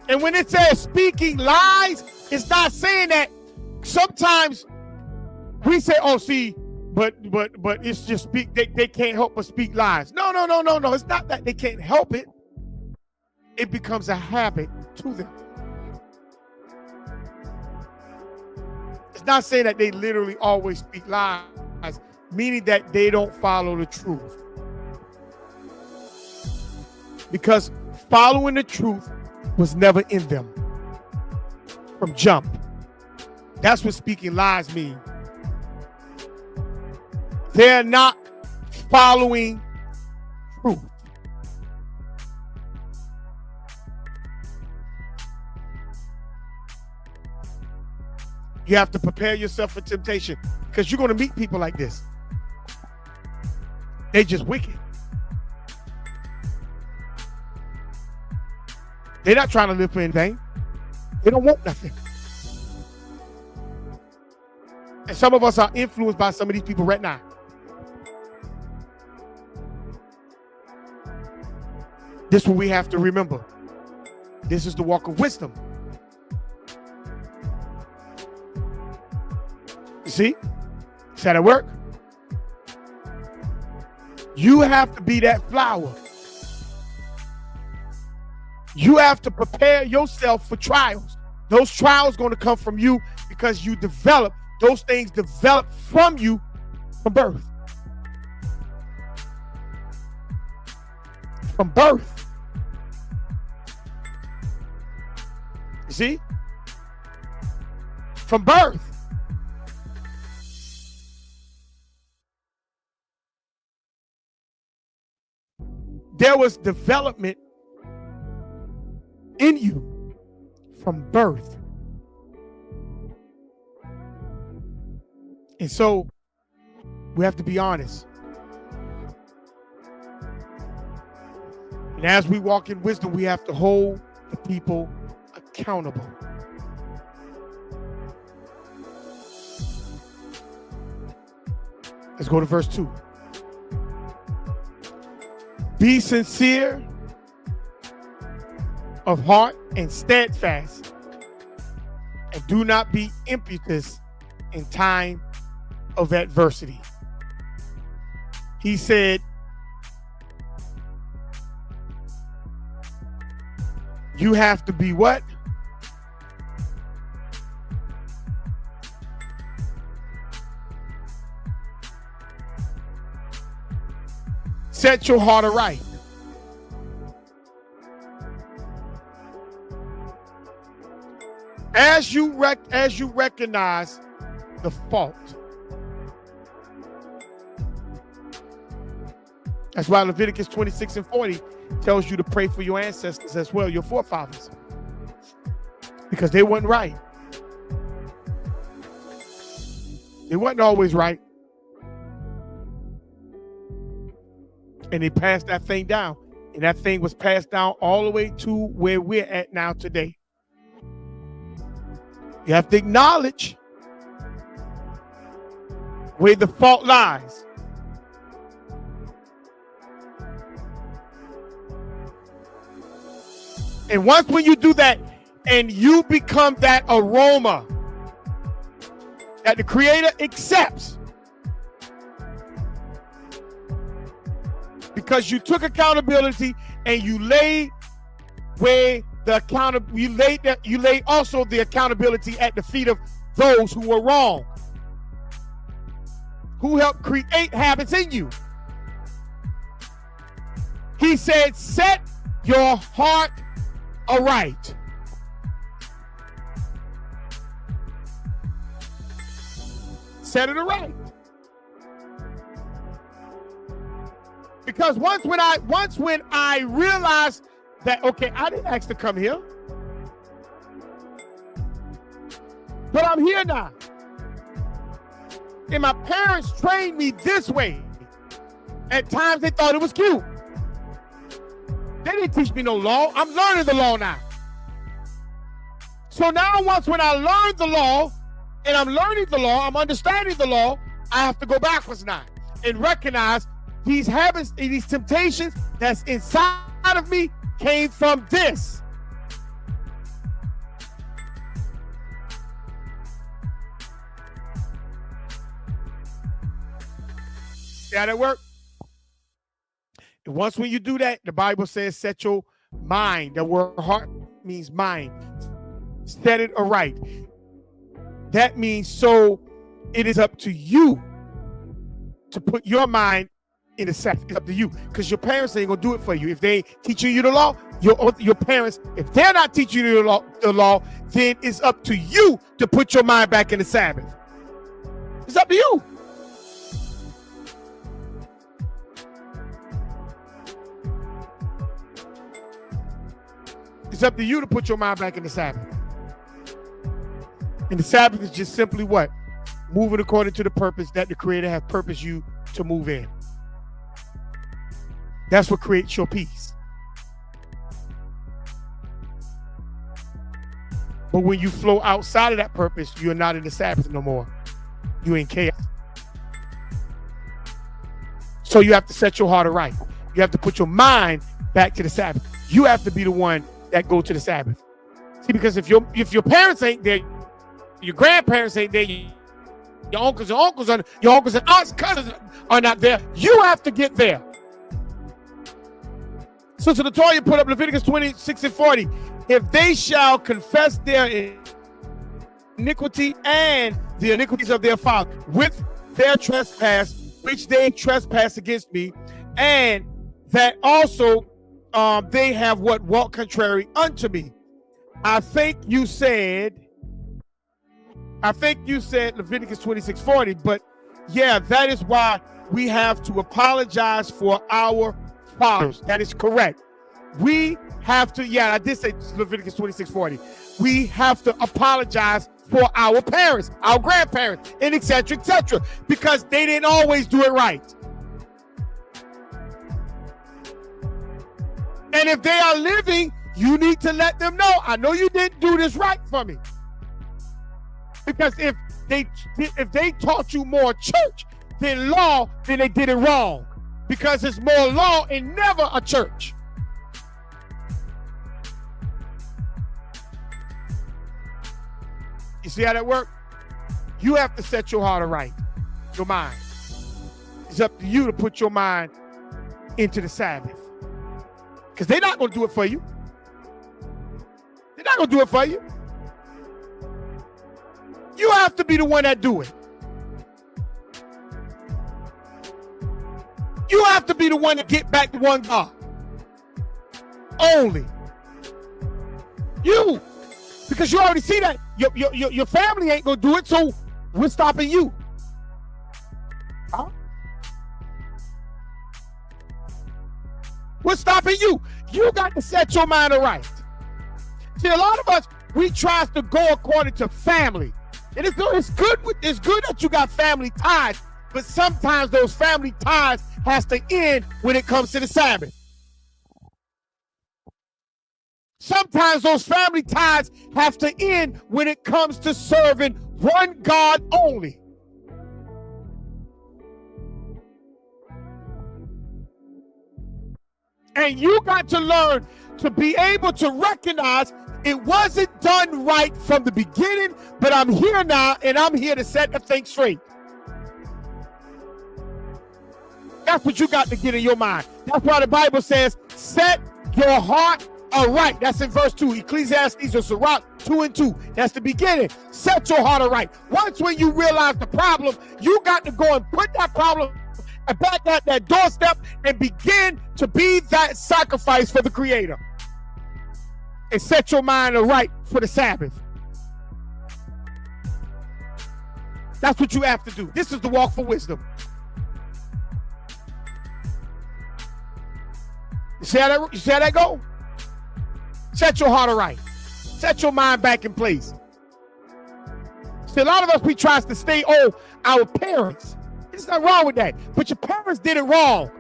And when it says speaking lies, it's not saying that. Sometimes we say, oh, see, but it's just speak, they can't help but speak lies. No. It's not that they can't help it. It becomes a habit to them. It's not saying that they literally always speak lies, meaning that they don't follow the truth. Because following the truth was never in them from jump. That's what speaking lies mean. They're not following truth. You have to prepare yourself for temptation because you're going to meet people like this. They just wicked. They're not trying to live for anything. They don't want nothing. And some of us are influenced by some of these people right now. This is what we have to remember. This is the walk of wisdom. You see? Is that at work? You have to be that flower. You have to prepare yourself for trials. Those trials are going to come from you because you develop. Those things develop from you from birth. From birth. You see? From birth. There was development in you from birth. And so we have to be honest. And as we walk in wisdom, we have to hold the people accountable. Let's go to verse 2. Be sincere of heart and steadfast, and do not be impetuous in time of adversity. He said, you have to be what? Set your heart aright. As you recognize the fault. That's why Leviticus 26 and 40 tells you to pray for your ancestors as well, your forefathers, because they weren't right. They weren't always right. And they passed that thing down. And that thing was passed down all the way to where we're at now today. You have to acknowledge where the fault lies. And once when you do that and you become that aroma that the Creator accepts, because you took accountability and you laid where you laid also the accountability at the feet of those who were wrong, who helped create habits in you. He said, set your heart aright. Set it aright. Because once when I realized that, okay, I didn't ask to come here, but I'm here now. And my parents trained me this way. At times they thought it was cute. They didn't teach me no law. I'm learning the law now. So now when I learned the law, and I'm learning the law, I'm understanding the law, I have to go backwards now and recognize these habits, these temptations that's inside of me came from this. See how that work? And once when you do that, the Bible says set your mind. The word heart means mind. Set it aright. That means so it is up to you to put your mind in the sack. It's up to you, because your parents ain't gonna do it for you. If they ain't teaching you the law, your parents, if they're not teaching you the law, then it's up to you to put your mind back in the Sabbath. It's up to you. It's up to you to put your mind back in the Sabbath. And the Sabbath is just simply what? Moving according to the purpose that the Creator has purposed you to move in. That's what creates your peace. But when you flow outside of that purpose, you're not in the Sabbath no more. You're in chaos. So you have to set your heart aright. You have to put your mind back to the Sabbath. You have to be the one that go to the Sabbath. See, because if your parents ain't there, your grandparents ain't there, your uncles and aunts, cousins are not there, you have to get there. Sister Latoya put up Leviticus 26 and 40. If they shall confess their iniquity and the iniquities of their father with their trespass, which they trespass against me, and that also they have what walk contrary unto me. I think you said Leviticus 26:40, but yeah, that is why we have to apologize for our fathers. That is correct. We have to, yeah, I did say Leviticus 26:40. We have to apologize for our parents, our grandparents, and etc., because they didn't always do it right. And if they are living, you need to let them know, I know you didn't do this right for me. Because if they taught you more church than law, then they did it wrong. Because it's more law and never a church. You see how that works? You have to set your heart right, your mind. It's up to you to put your mind into the Sabbath. Because they're not going to do it for you. They're not going to do it for you. You have to be the one that do it. You have to be the one to get back to one God. Only. You. Because you already see that your family ain't going to do it, so we're stopping you. Huh? We're stopping you. You got to set your mind right. See, a lot of us, we try to go according to family. And it's good that you got family ties, but sometimes those family ties has to end when it comes to the Sabbath. Sometimes those family ties have to end when it comes to serving one God only. And you got to learn to be able to recognize it wasn't done right from the beginning, but I'm here now and I'm here to set the thing straight. That's what you got to get in your mind. That's why the Bible says, set your heart aright. That's in verse 2. Ecclesiastes or Sirach 2:2. That's the beginning. Set your heart aright. Once when you realize the problem, you got to go and put that problem back at that doorstep and begin to be that sacrifice for the Creator. And set your mind aright for the Sabbath. That's what you have to do. This is the walk for wisdom. You see how that go? Set your heart aright. Set your mind back in place. See, a lot of us, we try to stay on our parents. There's nothing wrong with that. But your parents did it wrong.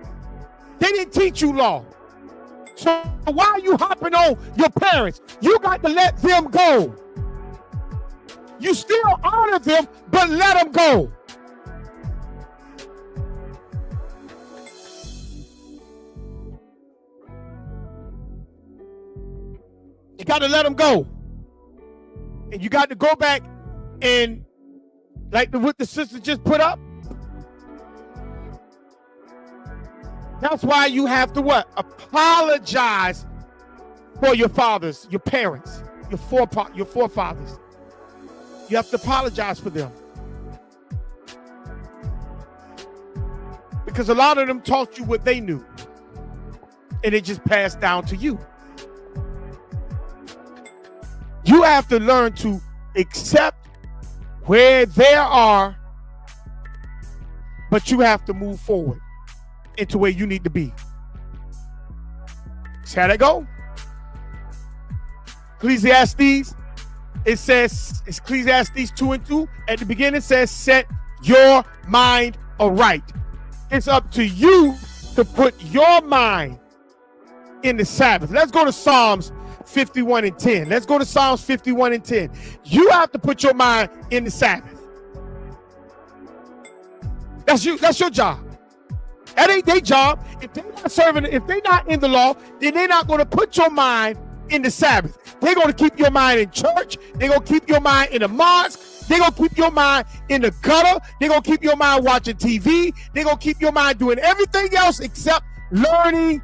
They didn't teach you law. So why are you hopping on your parents? You got to let them go. You still honor them, but let them go. You got to let them go. And you got to go back and, like what the sister just put up, that's why you have to what? Apologize for your fathers, your parents, your forefathers. You have to apologize for them. Because a lot of them taught you what they knew. And it just passed down to you. You have to learn to accept where they are, but you have to move forward into where you need to be. See how that go? Ecclesiastes, it says, Ecclesiastes 2:2, at the beginning it says, set your mind aright. It's up to you to put your mind in the Sabbath. Let's go to Psalms 51:10. Let's go to Psalms 51:10. You have to put your mind in the Sabbath. That's your job. That ain't their job. If they're not serving, if they're not in the law, then they're not going to put your mind in the Sabbath. They're going to keep your mind in church. They're going to keep your mind in the mosque. They're going to keep your mind in the gutter. They're going to keep your mind watching TV. They're going to keep your mind doing everything else except learning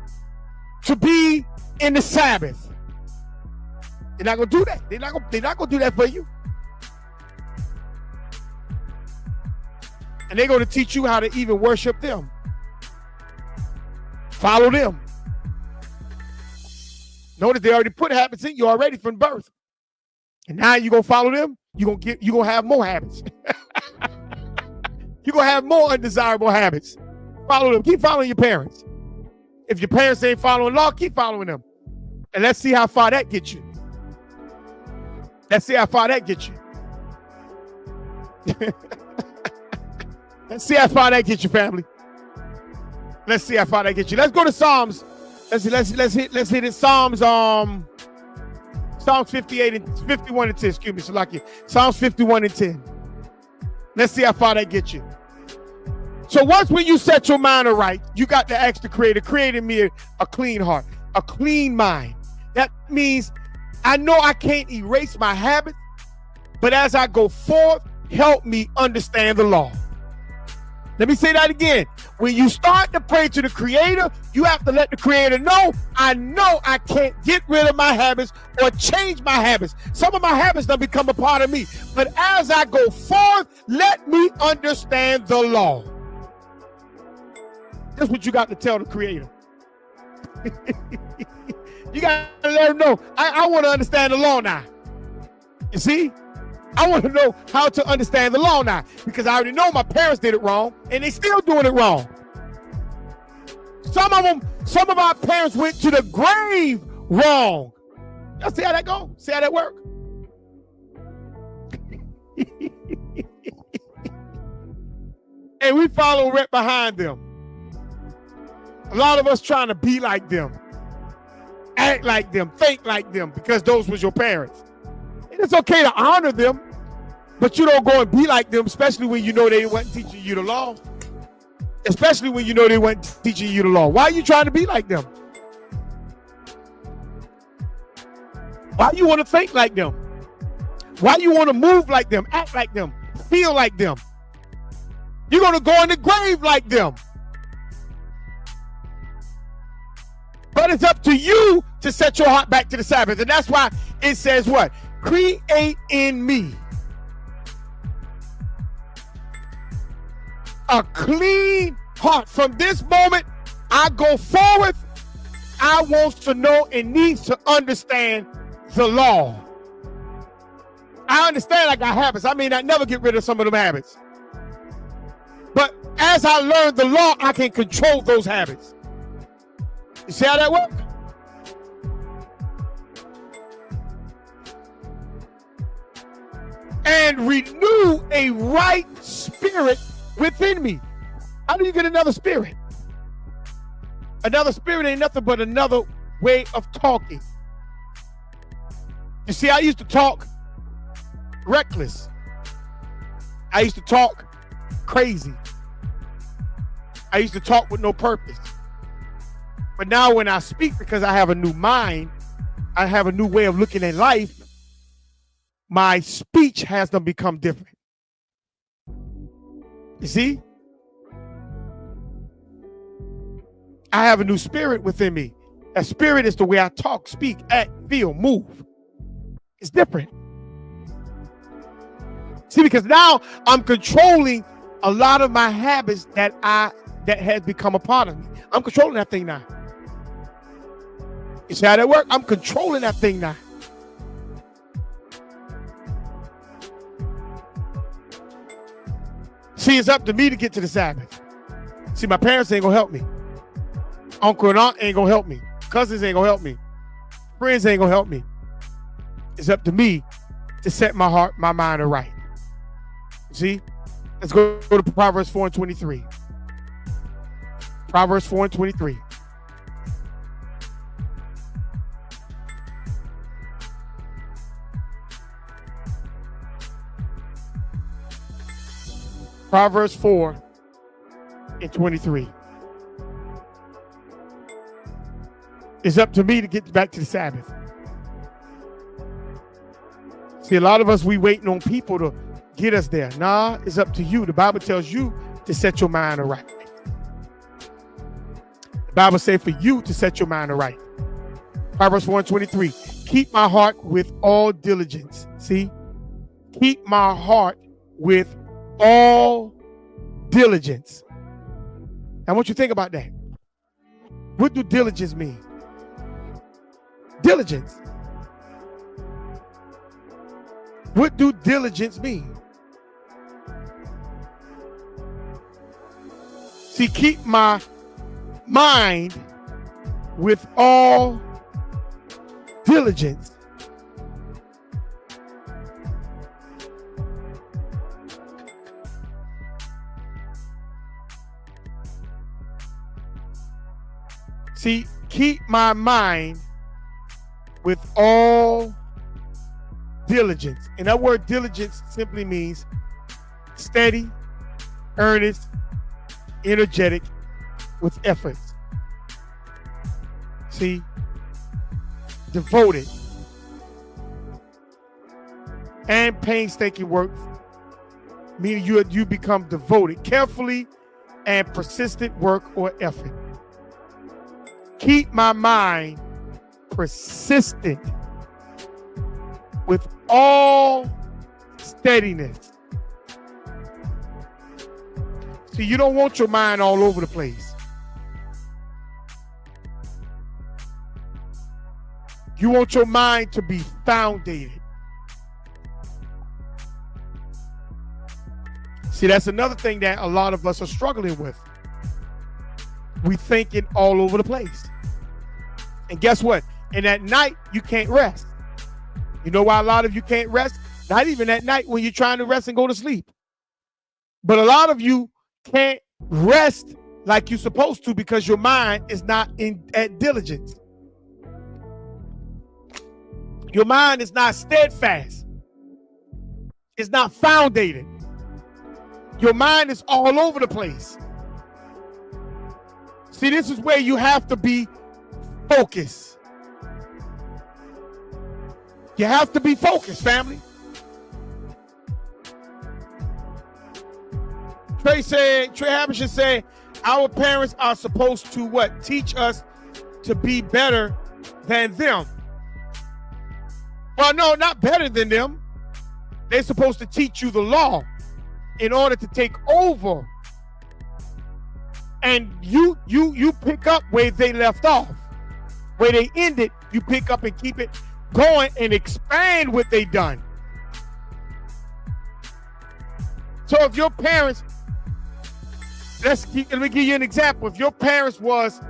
to be in the Sabbath. They're not going to do that. They're not going to do that for you. And they're going to teach you how to even worship them. Follow them. Notice they already put habits in you already from birth. And now you're going to follow them. You're going to have more habits. You're going to have more undesirable habits. Follow them. Keep following your parents. If your parents ain't following law, keep following them. And let's see how far that gets you. Let's see how far that gets you. Let's see how far that gets you, family. Let's see how far that gets you. Let's go to Psalms. Let's hit it. Psalms 58 and 51 and 10. Excuse me, Salaki. Psalms 51 and 10. Let's see how far that gets you. So once when you set your mind right, you got to ask the Creator, create in me a clean heart, a clean mind. That means I know I can't erase my habits, but as I go forth, help me understand the law. Let me say that again. When you start to pray to the Creator, you have to let the Creator know I can't get rid of my habits or change my habits. Some of my habits don't become a part of me. But as I go forth, let me understand the law. That's what you got to tell the Creator. You got to let him know, I want to understand the law now. You see? I want to know how to understand the law now, because I already know my parents did it wrong and they still doing it wrong. Some of our parents went to the grave wrong. Y'all see how that go? See how that work? And we follow right behind them. A lot of us trying to be like them, act like them, think like them, because those was your parents. And it's okay to honor them, but you don't go and be like them, especially when you know they weren't teaching you the law. Especially when you know they weren't teaching you the law. Why are you trying to be like them? Why you want to think like them? Why you want to move like them, act like them, feel like them? You're going to go in the grave like them. But it's up to you to set your heart back to the Sabbath. And that's why it says what? Create in me a clean heart. From this moment, I go forward. I want to know and needs to understand the law. I understand I got habits. I may not never get rid of some of them habits. But as I learn the law, I can control those habits. You see how that works? And renew a right spirit within me. How do you get another spirit? Another spirit ain't nothing but another way of talking. You see, I used to talk reckless. I used to talk crazy. I used to talk with no purpose. But now when I speak, because I have a new mind, I have a new way of looking at life, my speech has to become different. You see? I have a new spirit within me. That spirit is the way I talk, speak, act, feel, move. It's different. See, because now I'm controlling a lot of my habits that has become a part of me. I'm controlling that thing now. You see how that works? I'm controlling that thing now. See, it's up to me to get to the Sabbath. See, my parents ain't gonna help me. Uncle and aunt ain't gonna help me. Cousins ain't gonna help me. Friends ain't gonna help me. It's up to me to set my heart, my mind right. See? Let's go to Proverbs 4 and 23. Proverbs 4 and 23. Proverbs 4 and 23. It's up to me to get back to the Sabbath. See, a lot of us, we waiting on people to get us there. Nah, it's up to you. The Bible tells you to set your mind right. The Bible says for you to set your mind right. Proverbs 4 and 23. Keep my heart with all diligence. See? Keep my heart with all diligence. Now, what you think about that? What do diligence mean? Diligence. What do diligence mean? See, keep my mind with all diligence. See, keep my mind with all diligence. And that word diligence simply means steady, earnest, energetic, with efforts. See, devoted and painstaking work, meaning you become devoted, carefully and persistent work or effort. Keep my mind persistent with all steadiness. See, you don't want your mind all over the place. You want your mind to be founded. See, that's another thing that a lot of us are struggling with. We thinking all over the place. And guess what? And at night, you can't rest. You know why a lot of you can't rest? Not even at night when you're trying to rest and go to sleep. But a lot of you can't rest like you're supposed to because your mind is not at diligence. Your mind is not steadfast. It's not founded. Your mind is all over the place. See, this is where you have to be focused. You have to be focused, family. Trey Havisham said, our parents are supposed to what? Teach us to be better than them. Well, no, not better than them. They're supposed to teach you the law in order to take over. And you pick up where they left off. Where they ended, you pick up and keep it going and expand what they done. So if your parents, let me give you an example. If your parents was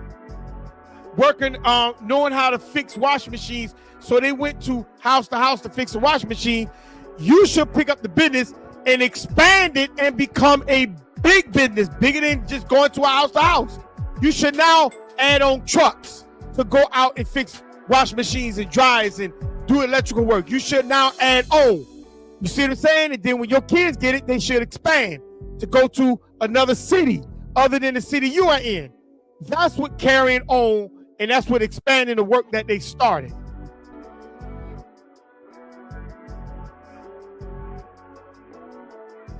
working, knowing how to fix washing machines, so they went to house to fix a washing machine, you should pick up the business and expand it and become a big business, bigger than just going to a house. You should now add on trucks to go out and fix washing machines and dryers and do electrical work. You should now add on. You see what I'm saying? And then when your kids get it, they should expand to go to another city other than the city you are in. That's what carrying on, and that's what expanding the work that they started.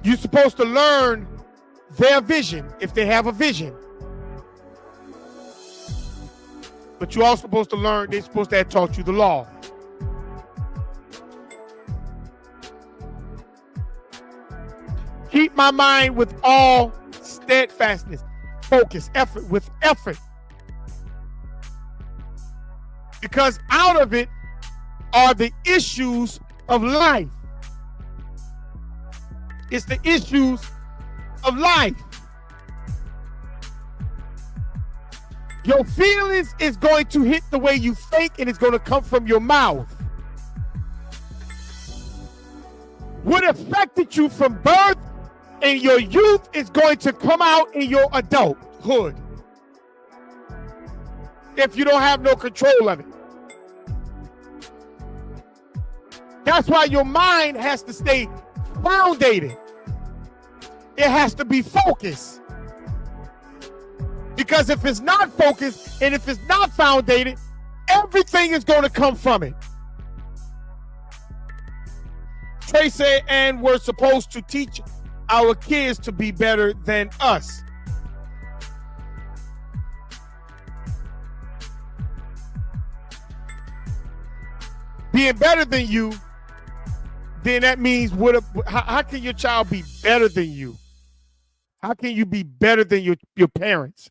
You're supposed to learn their vision if they have a vision. But you're also supposed to learn, they're supposed to have taught you the law. Keep my mind with all steadfastness, focus, effort, with effort. Because out of it are the issues of life. It's the issues of life. Your feelings is going to hit the way you think, and it's going to come from your mouth. What affected you from birth in your youth is going to come out in your adulthood if you don't have no control of it. That's why your mind has to stay founded. It has to be focused. Because if it's not focused and if it's not founded, everything is going to come from it. Trey said, and we're supposed to teach our kids to be better than us. Being better than you, then that means how can your child be better than you? How can you be better than your parents?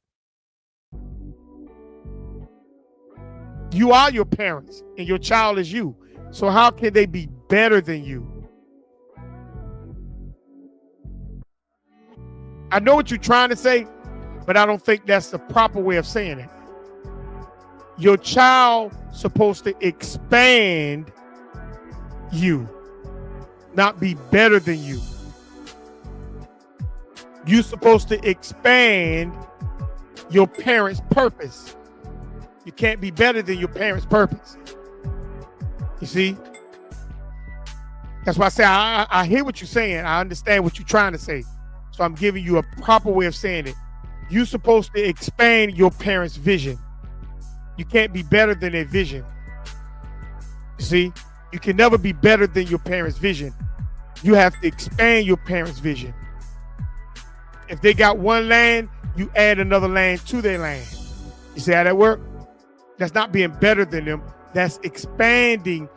You are your parents and your child is you. So how can they be better than you? I know what you're trying to say, but I don't think that's the proper way of saying it. Your child supposed to expand you, not be better than you. You're supposed to expand your parents' purpose. You can't be better than your parents' purpose. You see? That's why I say I hear what you're saying. I understand what you're trying to say. So I'm giving you a proper way of saying it. You're supposed to expand your parents' vision. You can't be better than their vision. You see? You can never be better than your parents' vision. You have to expand your parents' vision. If they got one land, you add another land to their land. You see how that works? That's not being better than them. That's expanding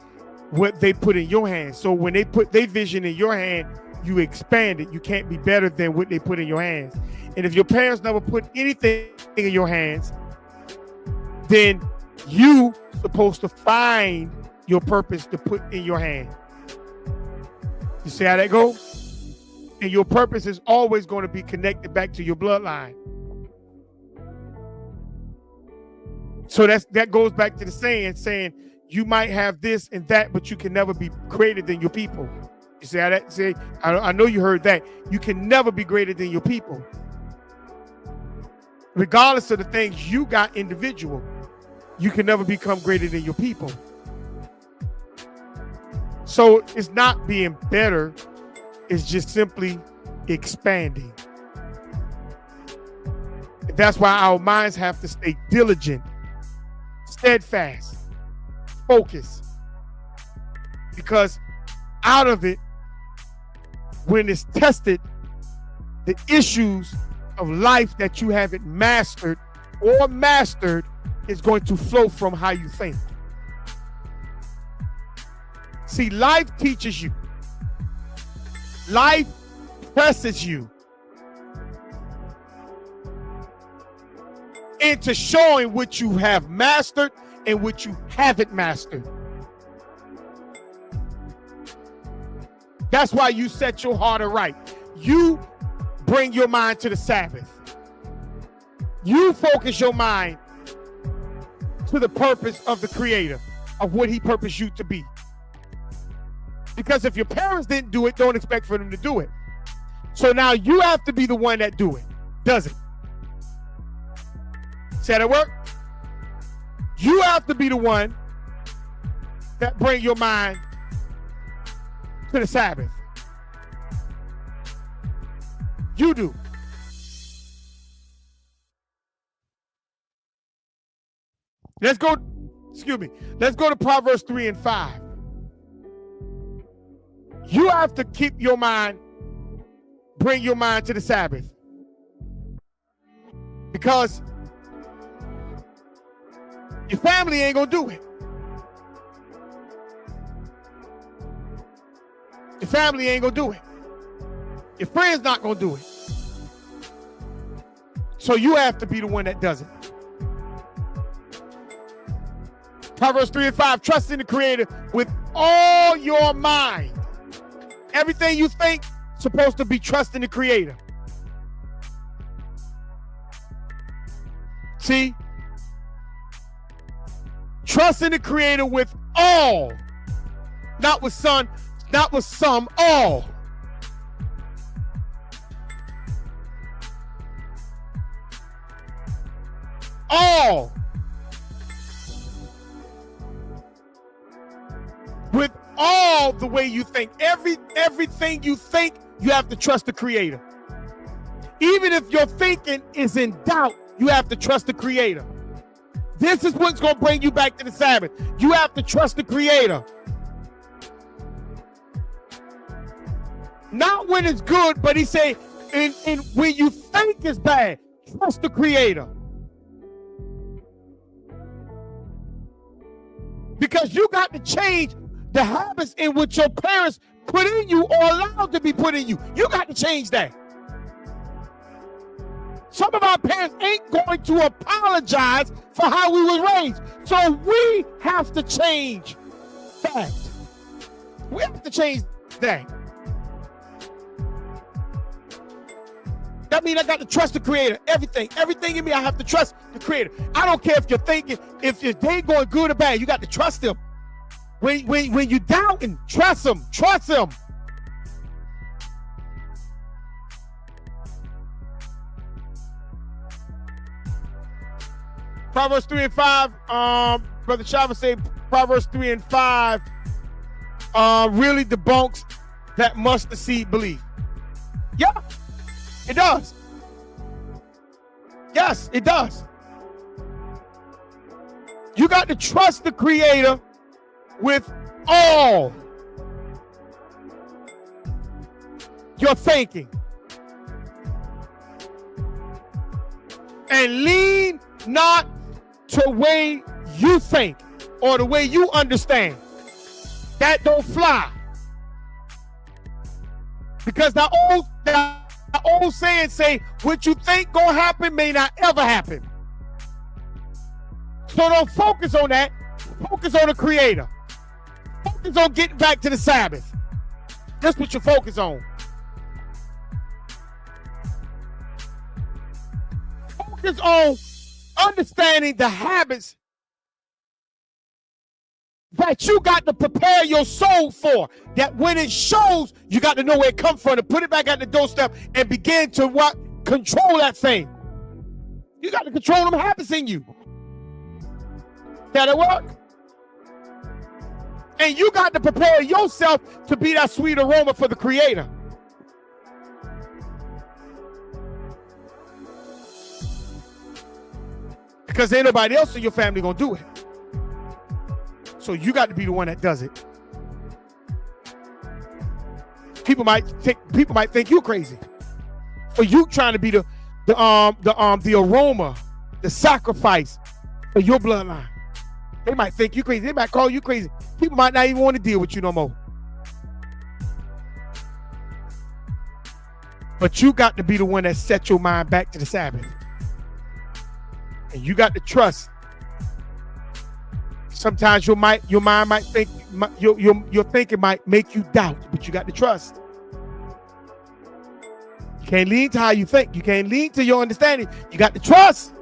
what they put in your hands. So when they put their vision in your hand, you expand it. You can't be better than what they put in your hands. And if your parents never put anything in your hands, then you supposed to find your purpose to put in your hand. You see how that goes? And your purpose is always going to be connected back to your bloodline. So that goes back to the saying you might have this and that, but you can never be greater than your people. You see how that say? I know you heard that. You can never be greater than your people. Regardless of the things you got individual, you can never become greater than your people. So it's not being better. It's just simply expanding. That's why our minds have to stay diligent, steadfast, focused. Because out of it, when it's tested, the issues of life that you haven't mastered is going to flow from how you think. See, life teaches you. Life presses you into showing what you have mastered and what you haven't mastered. That's why you set your heart aright. You bring your mind to the Sabbath. You focus your mind to the purpose of the Creator, of what He purposed you to be. Because if your parents didn't do it, don't expect for them to do it. So now you have to be the one that do it. Does it? See how that work? You have to be the one that bring your mind to the Sabbath. You do. Let's go to Proverbs 3 and 5. You have to keep your mind, bring your mind to the Sabbath. Because your family ain't gonna do it. Your family ain't gonna do it. Your friends not gonna do it. So you have to be the one that does it. Proverbs 3 and 5, trust in the Creator with all your mind. Everything you think supposed to be trust in the Creator. See? Trust in the Creator with all. Not with some, all. All. With all the way you think. Everything you think, you have to trust the Creator. Even if your thinking is in doubt, you have to trust the Creator. This is what's going to bring you back to the Sabbath. You have to trust the Creator. Not when it's good, but he say, when you think it's bad, trust the Creator. Because you got to change the habits in which your parents put in you or allowed to be put in you. You got to change that. Some of our parents ain't going to apologize for how we was raised. So we have to change that. We have to change that. That means I got to trust the Creator. Everything in me, I have to trust the Creator. I don't care if you're thinking, if your day going good or bad, you got to trust Him. When you doubting, trust Him. Trust Him. Proverbs 3 and 5. Brother Chavez say Proverbs 3 and 5 really debunks that mustard seed belief. Yeah, it does. Yes, it does. You got to trust the Creator with all your thinking. And lean not to the way you think or the way you understand. That don't fly. Because the old saying say, what you think gonna happen may not ever happen. So don't focus on that. Focus on the Creator. Focus on getting back to the Sabbath. That's what you focus on. Focus on understanding the habits that you got to prepare your soul for. That when it shows, you got to know where it comes from, to put it back at the doorstep and begin to what? Control that thing. You got to control them habits in you. That'll work. And you got to prepare yourself to be that sweet aroma for the Creator. Because ain't nobody else in your family gonna do it. So you got to be the one that does it. People might think you crazy, or you trying to be the aroma, the sacrifice for your bloodline. They might think you crazy. They might call you crazy. People might not even want to deal with you no more. But you got to be the one that set your mind back to the Sabbath. And you got to trust. Sometimes your mind might think, your thinking might make you doubt, but you got to trust. You can't lean to how you think. You can't lean to your understanding. You got to trust.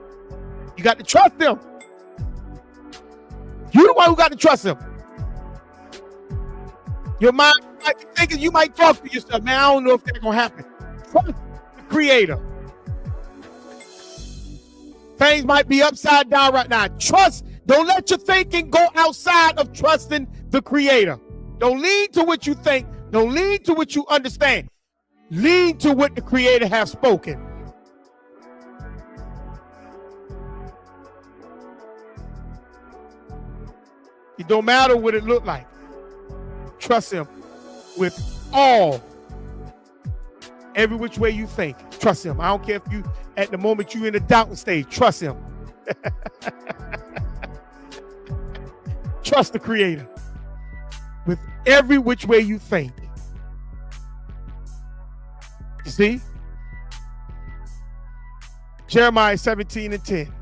You got to trust Him. You're the one who got to trust Him. Your mind might be thinking, you might talk to yourself, man, I don't know if that's going to happen. Trust the Creator. Things might be upside down right now. Trust. Don't let your thinking go outside of trusting the Creator. Don't lean to what you think. Don't lean to what you understand. Lean to what the Creator has spoken. It don't matter what it look like. Trust Him with all. Every which way you think. Trust Him. I don't care if you, at the moment you're in the doubting stage, trust Him. Trust the Creator with every which way you think. You see? Jeremiah 17 and 10.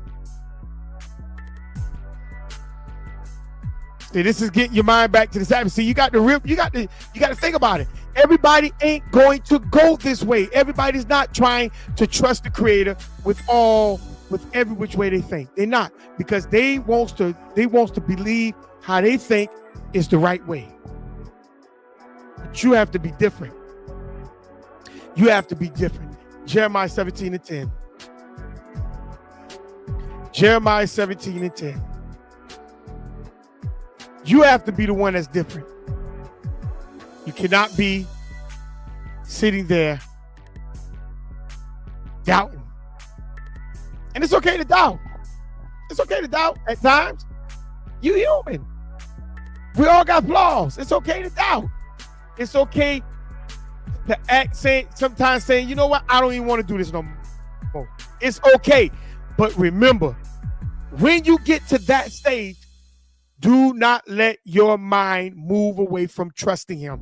See, this is getting your mind back to the Sabbath. See, you got to think about it. Everybody ain't going to go this way. Everybody's not trying to trust the Creator with every which way they think. They're not, because they wants to believe how they think is the right way. But you have to be different. You have to be different. Jeremiah 17 and 10. Jeremiah 17 and 10. You have to be the one that's different. You cannot be sitting there doubting. And it's okay to doubt. It's okay to doubt at times. You're human. We all got flaws. It's okay to doubt. It's okay to act, sometimes saying, you know what, I don't even want to do this no more. It's okay. But remember, when you get to that stage, do not let your mind move away from trusting Him.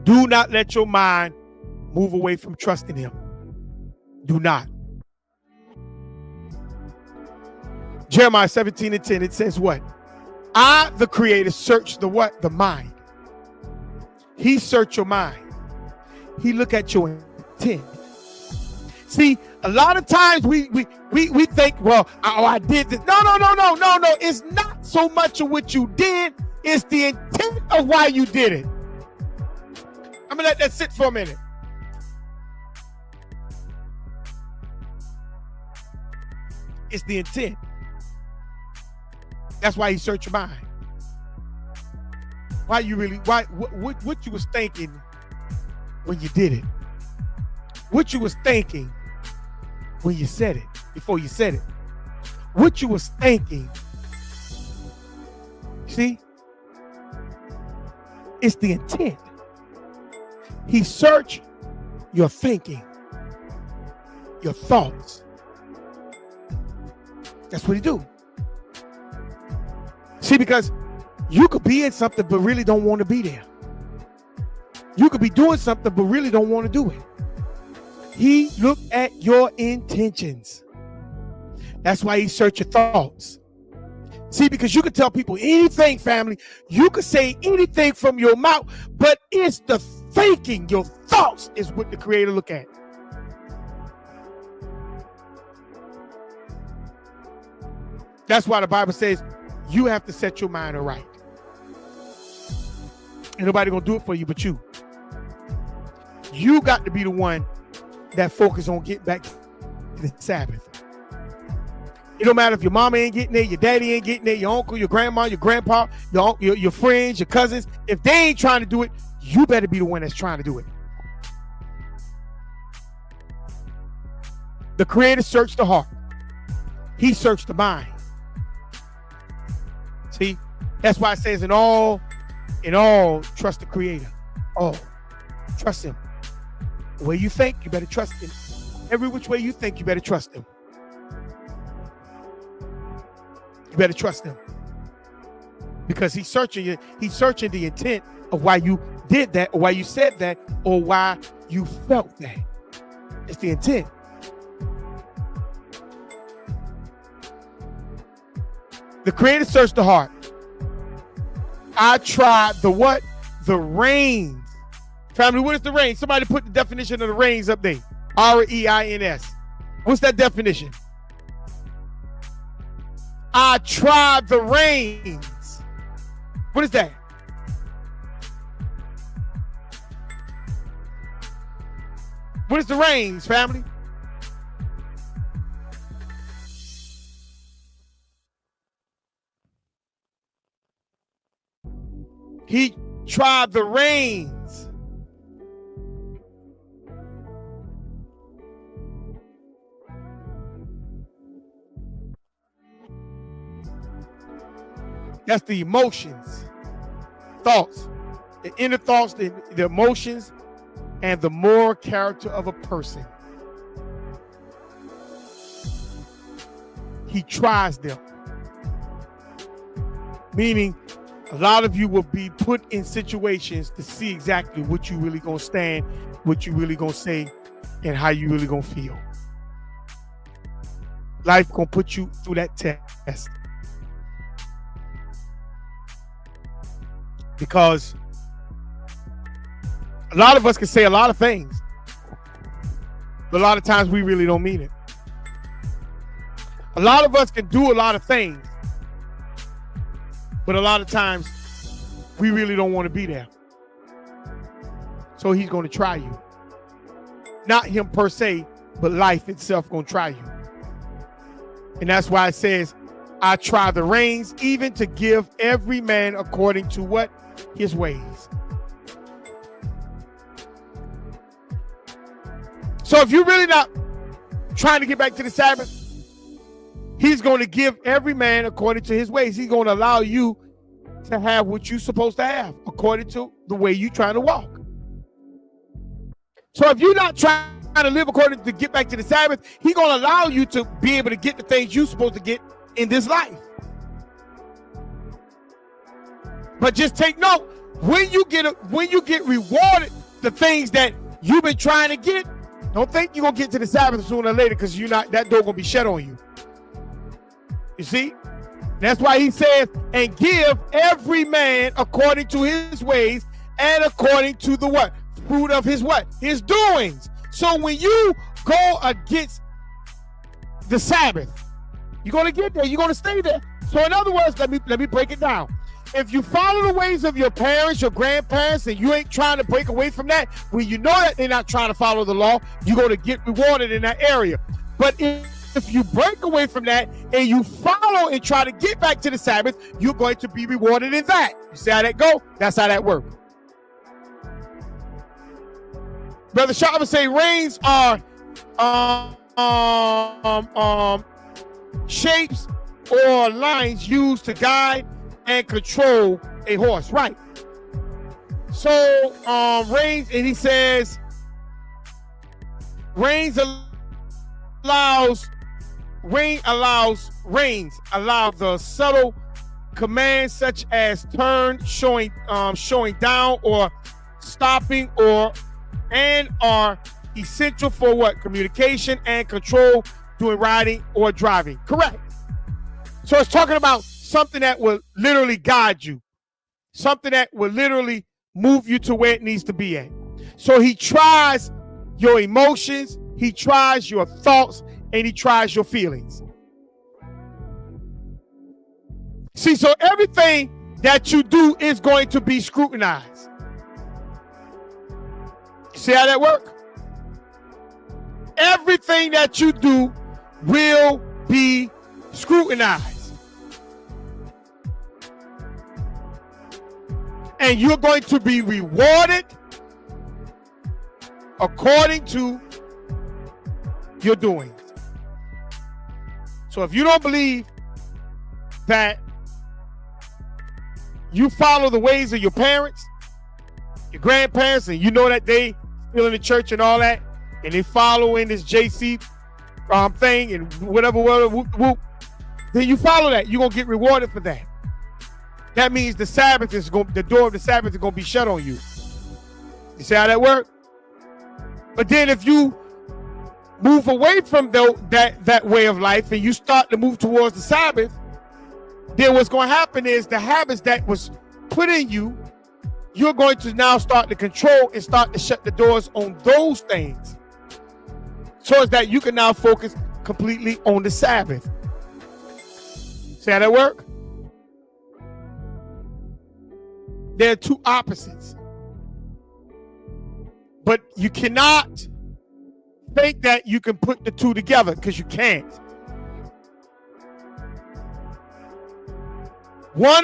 Do not let your mind move away from trusting Him. Do not. Jeremiah 17 and 10, it says what? I, the Creator, search the what? The mind. He search your mind. He look at your intent. See, a lot of times we think, well, I did this. No. It's not so much of what you did. It's the intent of why you did it. I'm gonna let that sit for a minute. It's the intent. That's why he searched your mind. What you was thinking when you did it? What you was thinking when you said it, before you said it? What you was thinking? See? It's the intent. He searched your thinking, your thoughts. That's what he do. See, because you could be in something but really don't want to be there. You could be doing something but really don't want to do it. He looked at your intentions. That's why he searched your thoughts. See, because you could tell people anything, family. You could say anything from your mouth, but it's the thinking, your thoughts is what the Creator look at. That's why the Bible says you have to set your mind right. Ain't nobody gonna do it for you but you. You got to be the one that focus on getting back to the Sabbath. It don't matter if your mama ain't getting there, your daddy ain't getting there, your uncle, your grandma, your grandpa, your friends, your cousins. If they ain't trying to do it, you better be the one that's trying to do it. The Creator searched the heart. He searched the mind. See, that's why it says in all, trust the Creator. Oh, trust him. The way you think, you better trust him. Every which way you think, you better trust him. You better trust him. Because he's searching you. He's searching the intent of why you did that, or why you said that, or why you felt that. It's the intent. The Creator searched the heart. I tried the what? The reins. Family, what is the reins? Somebody put the definition of the reins up there. R-E-I-N-S. What's that definition? I tried the reins. What is that? What is the reins, family? He tried the reins. That's the emotions, thoughts, the inner thoughts, the emotions, and the moral character of a person. He tries them. Meaning, a lot of you will be put in situations to see exactly what you really gonna stand, what you really gonna say, and how you really gonna feel. Life gonna put you through that test. Because a lot of us can say a lot of things, but a lot of times we really don't mean it. A lot of us can do a lot of things, but a lot of times we really don't want to be there. So he's going to try you. Not him per se, but life itself going to try you. And that's why it says, I try the reins, even to give every man according to what? His ways. So if you're really not trying to get back to the Sabbath, he's going to give every man according to his ways. He's going to allow you to have what you're supposed to have according to the way you're trying to walk. So if you're not trying to live according to get back to the Sabbath, he's going to allow you to be able to get the things you're supposed to get in this life. But just take note, when you get rewarded the things that you've been trying to get, don't think you're gonna get to the Sabbath sooner or later, because that door gonna be shut on you. You see? That's why he says, and give every man according to his ways, and according to the what? Fruit of his what? His doings. So when you go against the Sabbath, you're going to get there. You're going to stay there. So in other words, let me break it down. If you follow the ways of your parents, your grandparents, and you ain't trying to break away from that, when you know that they're not trying to follow the law, you're going to get rewarded in that area. But if you break away from that and you follow and try to get back to the Sabbath, you're going to be rewarded in that. You see how that go? That's how that works. Brother Shaw would say reins are shapes or lines used to guide and control a horse, right? So reins, and he says reins allow the subtle commands such as turn, showing down, or stopping, and are essential for what? Communication and control during riding or driving. Correct. So it's talking about something that will literally guide you, something that will literally move you to where it needs to be at. So he tries your emotions, he tries your thoughts, and he tries your feelings. See, so everything that you do is going to be scrutinized. See how that works? Everything that you do will be scrutinized. And you're going to be rewarded according to your doings. So if you don't believe that you follow the ways of your parents, your grandparents, and you know that they still in the church and all that, and they follow in this JC thing and whatever, then you follow that. You're going to get rewarded for that. That means the Sabbath is going, the door of the Sabbath is going to be shut on you. You see how that works? But then if you move away from that way of life and you start to move towards the Sabbath, then what's going to happen is the habits that was put in you, you're going to now start to control and start to shut the doors on those things, so that you can now focus completely on the Sabbath. See how that work? There are two opposites. But you cannot think that you can put the two together, because you can't. One,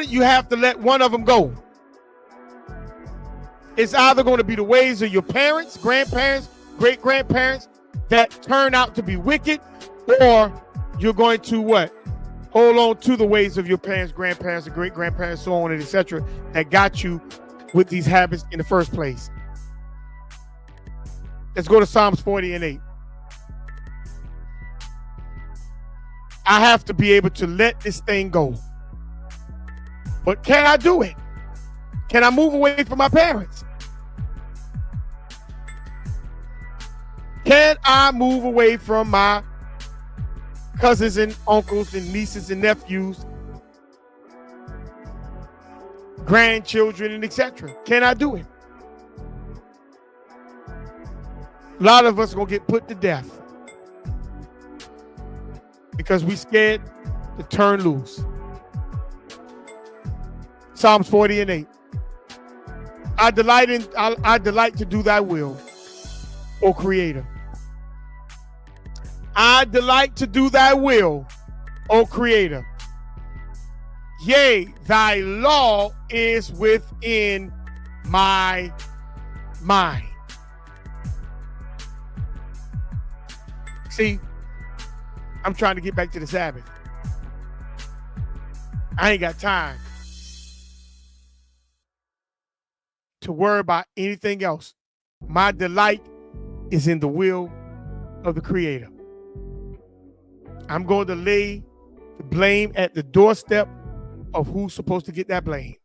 you have to let one of them go. It's either going to be the ways of your parents, grandparents, great-grandparents that turn out to be wicked, or you're going to what? Hold on to the ways of your parents, grandparents, and great-grandparents, so on and etc., that got you with these habits in the first place. Let's go to Psalms 40 and 8. I have to be able to let this thing go. But can I do it? Can I move away from my parents? Can I move away from my cousins and uncles and nieces and nephews, grandchildren, and etc.? Can I do it? A lot of us are going to get put to death because we scared to turn loose. Psalms 40 and 8. I delight to do thy will, O Creator. I delight to do thy will, O Creator. Yea, thy law is within my mind. See, I'm trying to get back to the Sabbath. I ain't got time to worry about anything else. My delight is in the will of the Creator. I'm going to lay the blame at the doorstep of who's supposed to get that blame.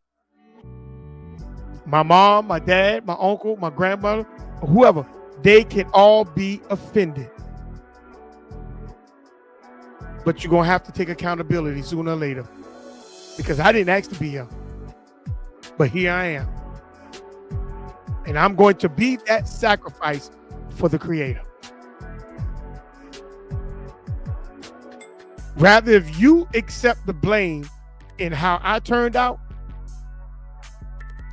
My mom, my dad, my uncle, my grandmother, or whoever, they can all be offended. But you're going to have to take accountability sooner or later, because I didn't ask to be here, but here I am. And I'm going to be that sacrifice for the Creator. Rather, if you accept the blame in how I turned out,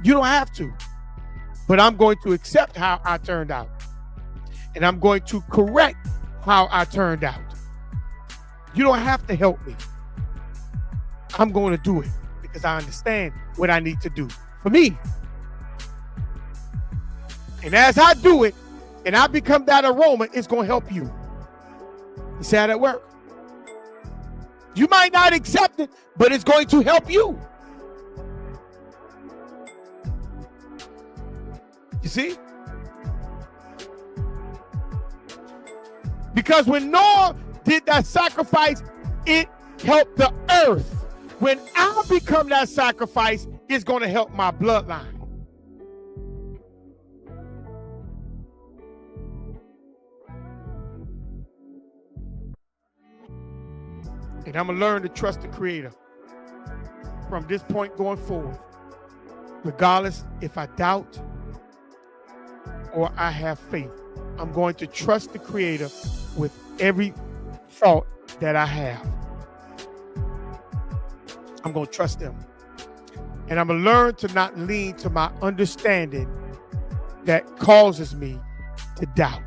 you don't have to. But I'm going to accept how I turned out. And I'm going to correct how I turned out. You don't have to help me. I'm going to do it because I understand what I need to do for me. And as I do it, and I become that aroma, it's going to help you. You see how that works? You might not accept it, but it's going to help you. You see? Because when Noah did that sacrifice, it helped the earth. When I become that sacrifice, it's going to help my bloodline. And I'm going to learn to trust the Creator from this point going forward. Regardless if I doubt or I have faith, I'm going to trust the Creator with every thought that I have. I'm going to trust Him. And I'm going to learn to not lean to my understanding that causes me to doubt.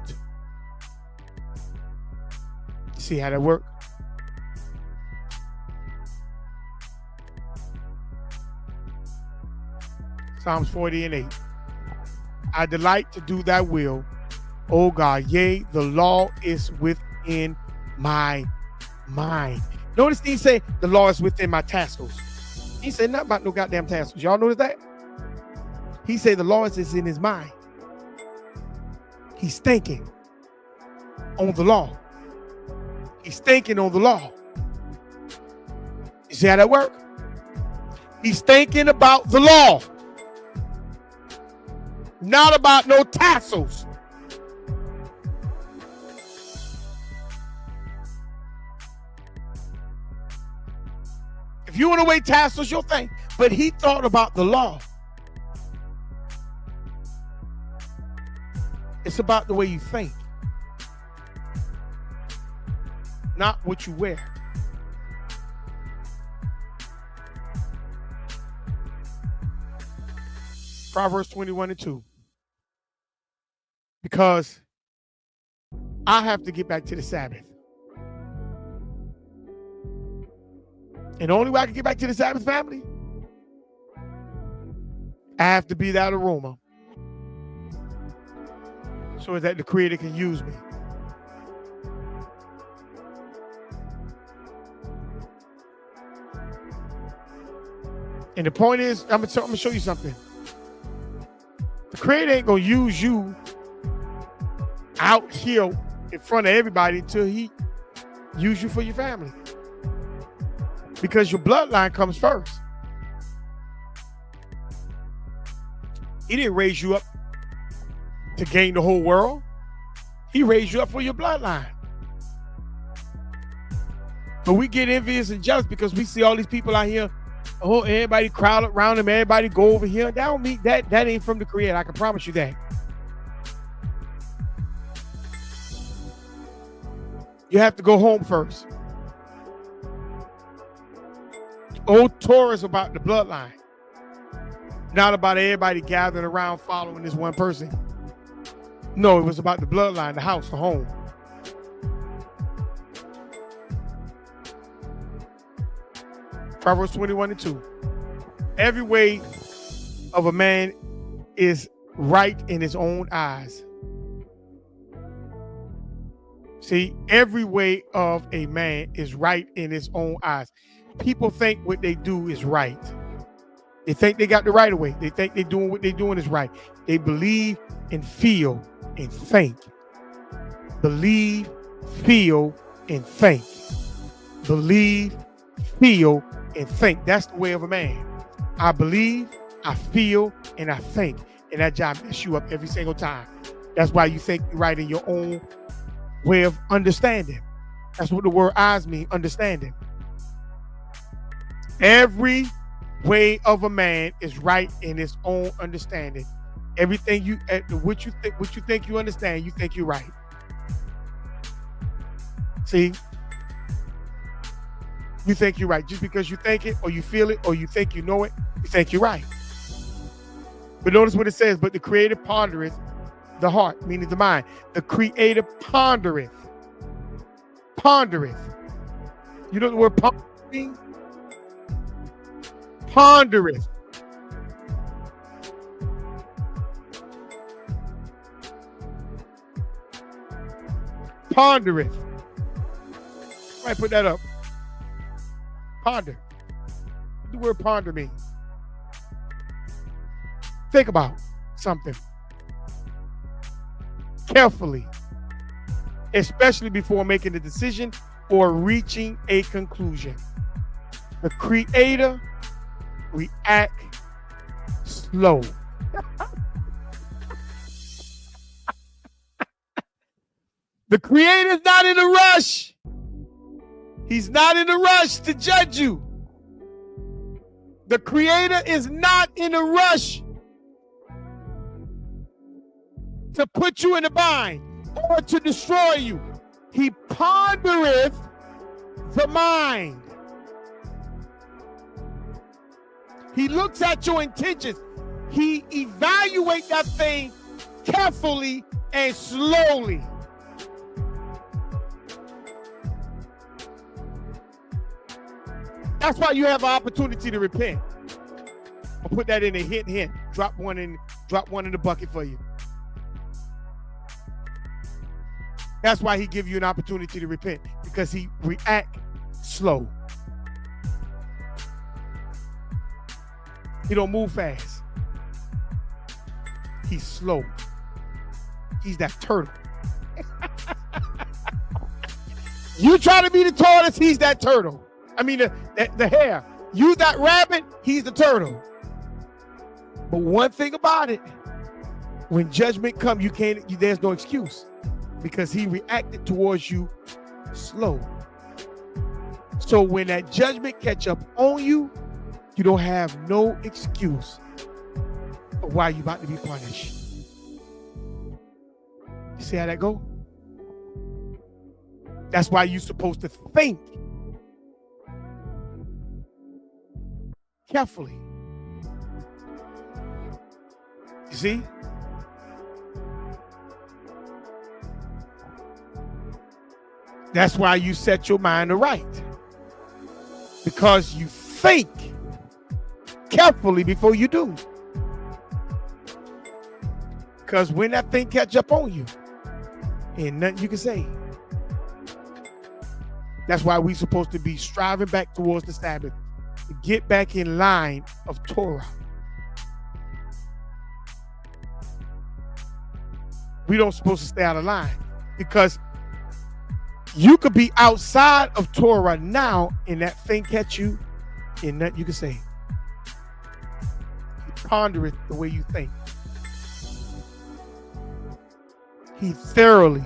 See how that works? Psalms 40:8. I delight to do thy will, O God. Yea, the law is within my mind. Notice he say the law is within my tassels. He said nothing about no goddamn tassels. Y'all notice that? He said the law is in his mind. He's thinking on the law. He's thinking on the law. You see how that works? He's thinking about the law. Not about no tassels. If you want to wear tassels, you'll think. But he thought about the law. It's about the way you think, not what you wear. Proverbs 21:2. Because I have to get back to the Sabbath. And the only way I can get back to the Sabbath, family, I have to be that aroma so that the Creator can use me. And the point is, I'm gonna show you something. The Creator ain't gonna use you out here in front of everybody until He use you for your family. Because your bloodline comes first. He didn't raise you up to gain the whole world. He raised you up for your bloodline. But we get envious and jealous because we see all these people out here. Oh, everybody crowd around them. Everybody go over here. That don't mean that ain't from the Creator. I can promise you that. You have to go home first. Old Torah is about the bloodline, not about everybody gathering around following this one person. No, it was about the bloodline, the house, the home. Proverbs 21:2. Every way of a man is right in his own eyes. See, every way of a man is right in his own eyes. People think what they do is right. They think they got the right of way. They think they're doing what they're doing is right. They believe and feel and think. Believe, feel, and think. Believe, feel, and think. That's the way of a man. I believe, I feel, and I think. And that job messes you up every single time. That's why you think you're right in your own way of understanding. That's what the word eyes mean, understanding. Every way of a man is right in his own understanding. Everything what you think you understand, you think you're right. See? You think you're right. Just because you think it or you feel it or you think you know it, you think you're right. But notice what it says, but the Creator pondereth the heart, meaning the mind. The Creator pondereth. Pondereth. You know the word ponder means? Pondereth. Pondereth. Right, put that up. Ponder. What the word ponder means? Think about something carefully, especially before making a decision or reaching a conclusion. The Creator react slow. The Creator is not in a rush. He's not in a rush to judge you. The Creator is not in a rush to put you in a bind or to destroy you. He pondereth the mind. He looks at your intentions. He evaluates that thing carefully and slowly. That's why you have an opportunity to repent. I'll put that in a hint. Drop one in the bucket for you. That's why he give you an opportunity to repent, because he react slow. He don't move fast. He's slow. He's that turtle. You try to be the tortoise, he's that turtle. I mean the hare. You that rabbit, he's the turtle. But one thing about it, when judgment comes, there's no excuse, because he reacted towards you slow. So when that judgment catch up on you, you don't have no excuse of why you about to be punished. You see how that go? That's why you're supposed to think carefully. You see? That's why you set your mind to right. Because you think carefully before you do. Because when that thing catch up on you, ain't nothing you can say. That's why we're supposed to be striving back towards the Sabbath, to get back in line of Torah. We don't supposed to stay out of line, because you could be outside of Torah now and that thing catch you, and nothing you can say. He pondereth the way you think. He thoroughly,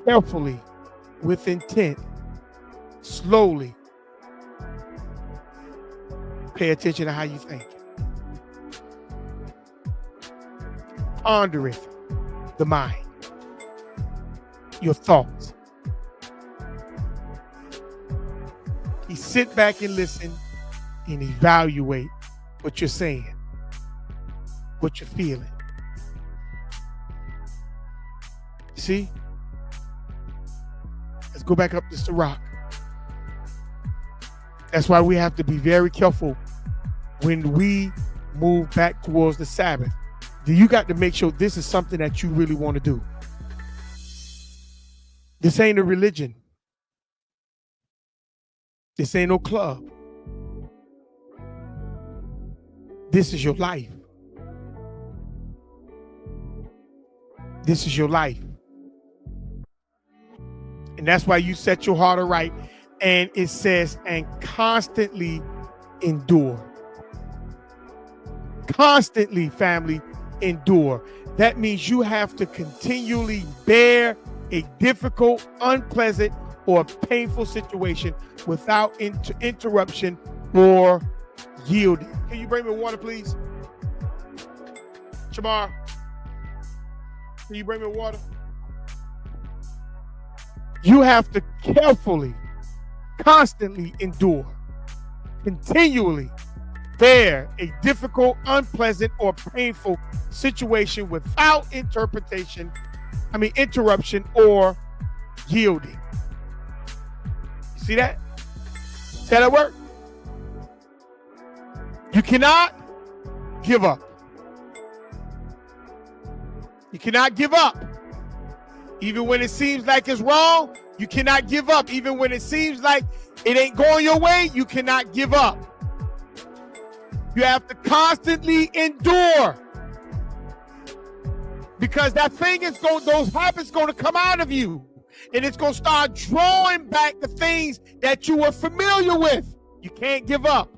carefully, with intent, slowly pay attention to how you think. Pondereth the mind, your thoughts. He sit back and listen and evaluate what you're saying, what you're feeling. See? Let's go back up to Sirach. That's why we have to be very careful when we move back towards the Sabbath. You got to make sure this is something that you really want to do. This ain't a religion. This ain't no club. This is your life. This is your life. And that's why you set your heart aright. And it says, and constantly endure. Constantly, family, endure. That means you have to continually bear a difficult, unpleasant, or painful situation without interruption or yielding. Can you bring me water, please? Shamar, can you bring me water? You have to carefully, constantly endure, continually bear a difficult, unpleasant, or painful situation without interruption or yielding. You see that? See how that work? You cannot give up. You cannot give up. Even when it seems like it's wrong, you cannot give up. Even when it seems like it ain't going your way, you cannot give up. You have to constantly endure. Because that thing is going, those habits going to come out of you. And it's going to start drawing back the things that you were familiar with. You can't give up.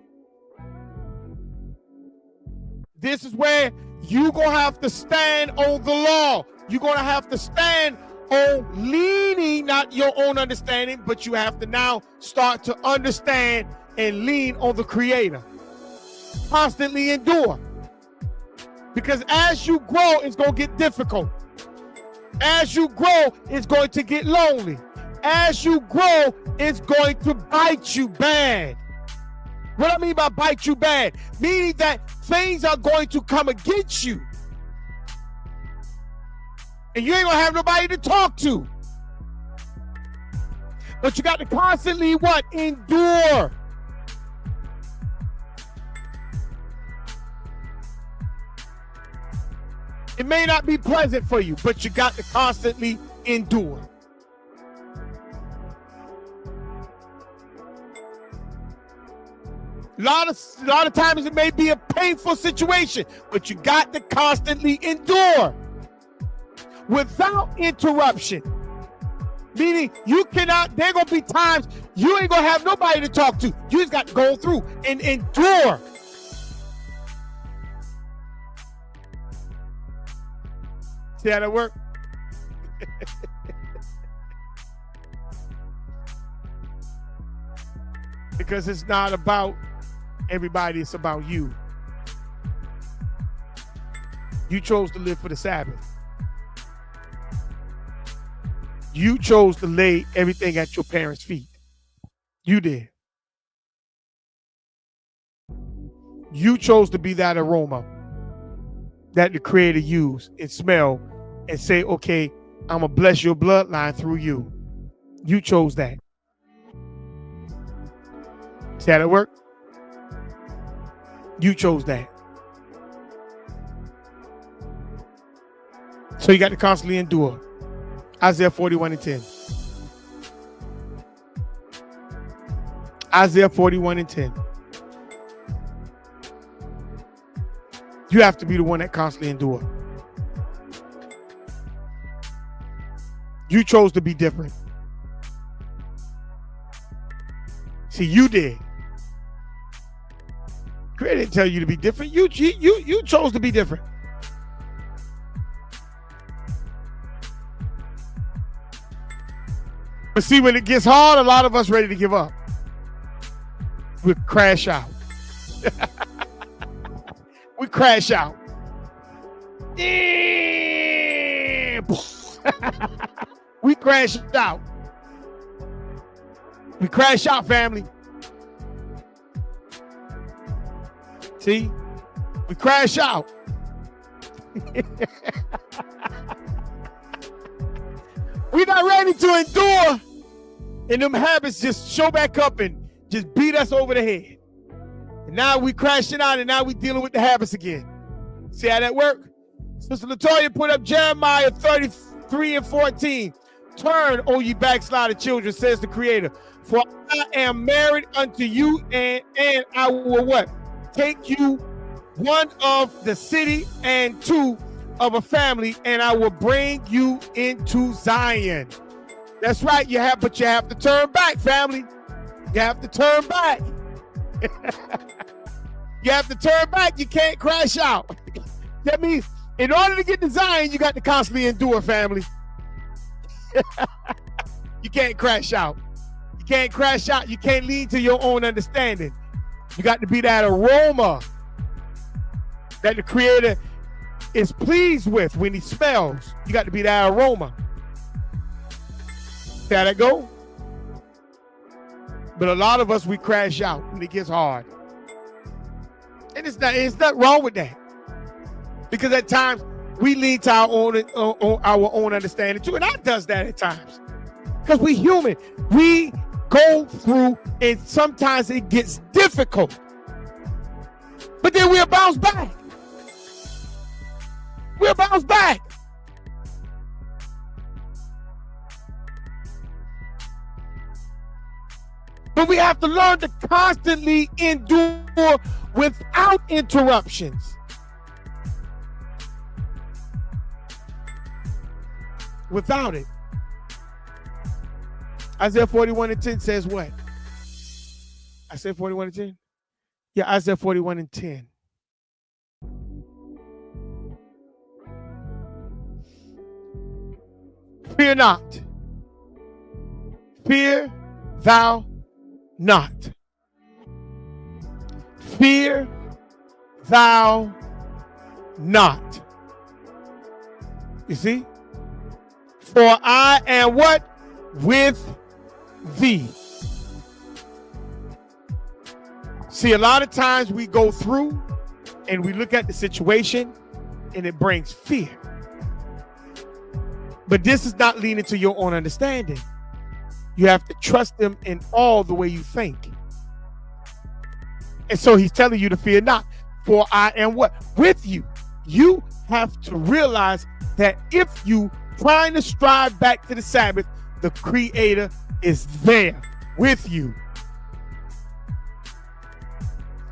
This is where you're going to have to stand on the law. You're going to have to stand on leaning, not your own understanding, but you have to now start to understand and lean on the Creator. Constantly endure. Because as you grow, it's going to get difficult. As you grow, it's going to get lonely. As you grow, it's going to bite you bad. What I mean by bite you bad? Meaning that things are going to come against you. And you ain't going to have nobody to talk to. But you got to constantly what? Endure. It may not be pleasant for you, but you got to constantly endure. A lot of times it may be a painful situation, but you got to constantly endure without interruption. Meaning you cannot, there gonna be times you ain't gonna have nobody to talk to. You just got to go through and endure. See how that work? Because it's not about everybody, it's about you. You chose to live for the Sabbath. You chose to lay everything at your parents' feet. You did. You chose to be that aroma that the Creator used and smell and say, okay, I'm going to bless your bloodline through you. You chose that. See how that work? You chose that. So you got to constantly endure. Isaiah 41:10. Isaiah 41:10. You have to be the one that constantly endure. You chose to be different. See, you did. Creator didn't tell you to be different. You chose to be different. But see, when it gets hard, a lot of us ready to give up. We crash out. We crash out. We crash out. We crash out, family. See? We crash out. We're not ready to endure. And them habits just show back up and just beat us over the head. And now we crashing out and now we dealing with the habits again. See how that work? Sister Latoya put up Jeremiah 33:14. Turn, O ye backslided children, says the Creator. For I am married unto you, and I will what? Take you one of the city and two of a family, and I will bring you into Zion. That's right, but you have to turn back, family. You have to turn back. You have to turn back. You can't crash out. That means in order to get to Zion, you got to constantly endure, family. You can't crash out. You can't crash out. You can't lean to your own understanding. You got to be that aroma that the Creator is pleased with, when he smells. You got to be that aroma. See how that go? But a lot of us, we crash out when it gets hard. And it's nothing wrong with that. Because at times, we lean to our own understanding too. And I does that at times. Because we human. We go through, and sometimes it gets difficult. But then we'll bounce back. We'll bounce back. But we have to learn to constantly endure without interruptions. Without it. Isaiah 41:10 says what? Isaiah 41:10? Yeah, Isaiah 41:10. Fear not. Fear thou not. Fear thou not. You see? For I am what? With thee. See, a lot of times we go through and we look at the situation and it brings fear. But this is not leaning to your own understanding. You have to trust him in all the way you think. And so he's telling you to fear not, for I am what? With you. You have to realize that if you trying to strive back to the Sabbath, the Creator is there with you.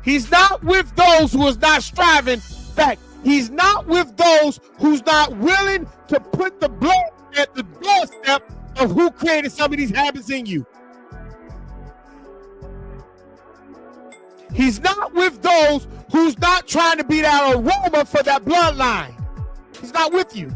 He's not with those who is not striving back. He's not with those who's not willing to put the blood at the doorstep of who created some of these habits in you. He's not with those who's not trying to be that aroma for that bloodline. He's not with you.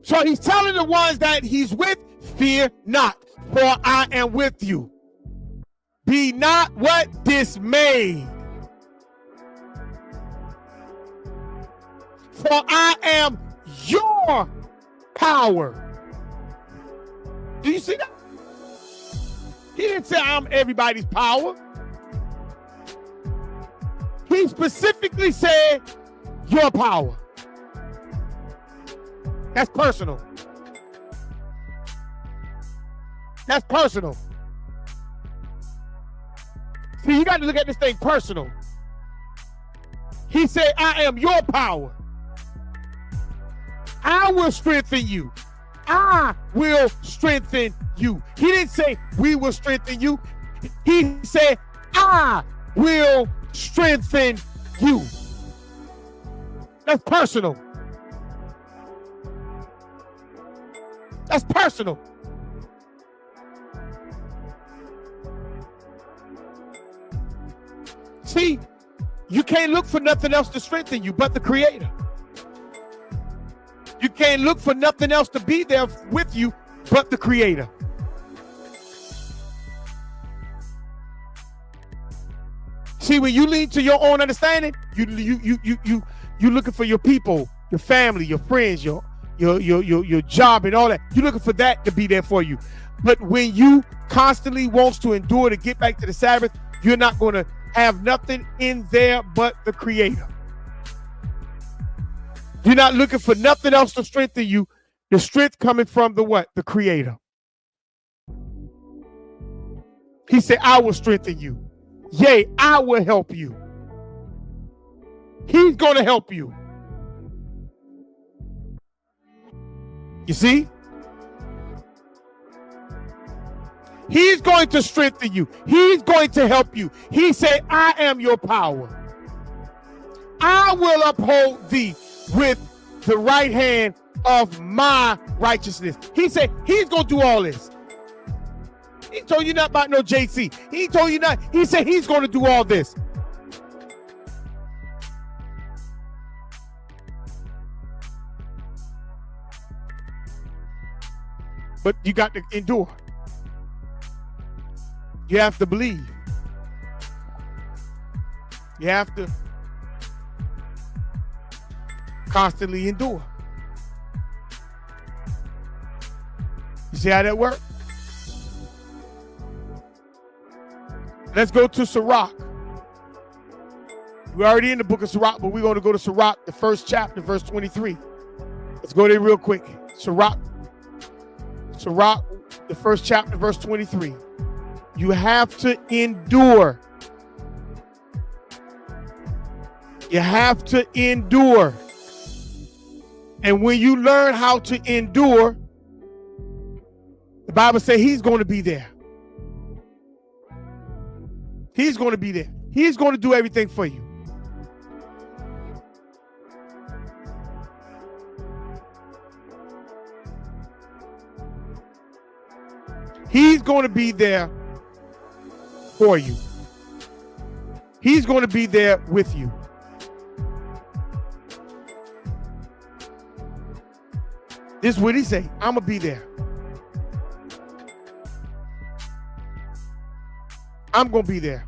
So he's telling the ones that he's with, fear not, for I am with you. Be not what? Dismayed. For I am your power. Do you see that? He didn't say I'm everybody's power. He specifically said your power. That's personal. That's personal. See, you got to look at this thing personal. He said, I am your power. I will strengthen you. I will strengthen you. He didn't say we will strengthen you. He said, I will strengthen you. That's personal. That's personal. See, you can't look for nothing else to strengthen you but the Creator. You can't look for nothing else to be there with you but the Creator. See, when you lean to your own understanding, you looking for your people, your family, your friends, your job and all that. You're looking for that to be there for you. But when you constantly wants to endure to get back to the Sabbath, you're not going to have nothing in there but the Creator. You're not looking for nothing else to strengthen you. The strength coming from the what? The Creator. He said, I will strengthen you. Yea, I will help you. He's going to help you. You see? He's going to strengthen you. He's going to help you. He said, I am your power. I will uphold thee with the right hand of my righteousness. He said, he's going to do all this. He told you not about no JC. He told you not. He said he's going to do all this. But you got to endure. You have to believe. You have to constantly endure. You see how that works? Let's go to Sirach. We're already in the book of Sirach, but we're going to go to Sirach, the first chapter, verse 23. Let's go there real quick. Sirach, the first chapter, verse 23. You have to endure. You have to endure. And when you learn how to endure, the Bible says he's going to be there. He's going to be there. He's going to do everything for you. He's going to be there for you. He's going to be there with you. This is what he say. I'm going to be there. I'm going to be there.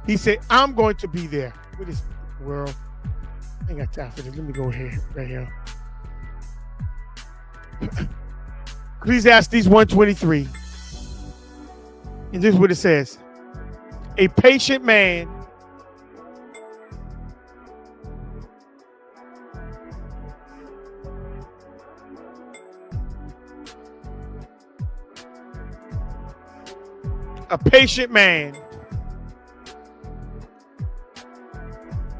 He said, I'm going to be there. What is the world? I ain't got time for this. Let me go here, right here. Ecclesiastes 1:23. And this is what it says. A patient man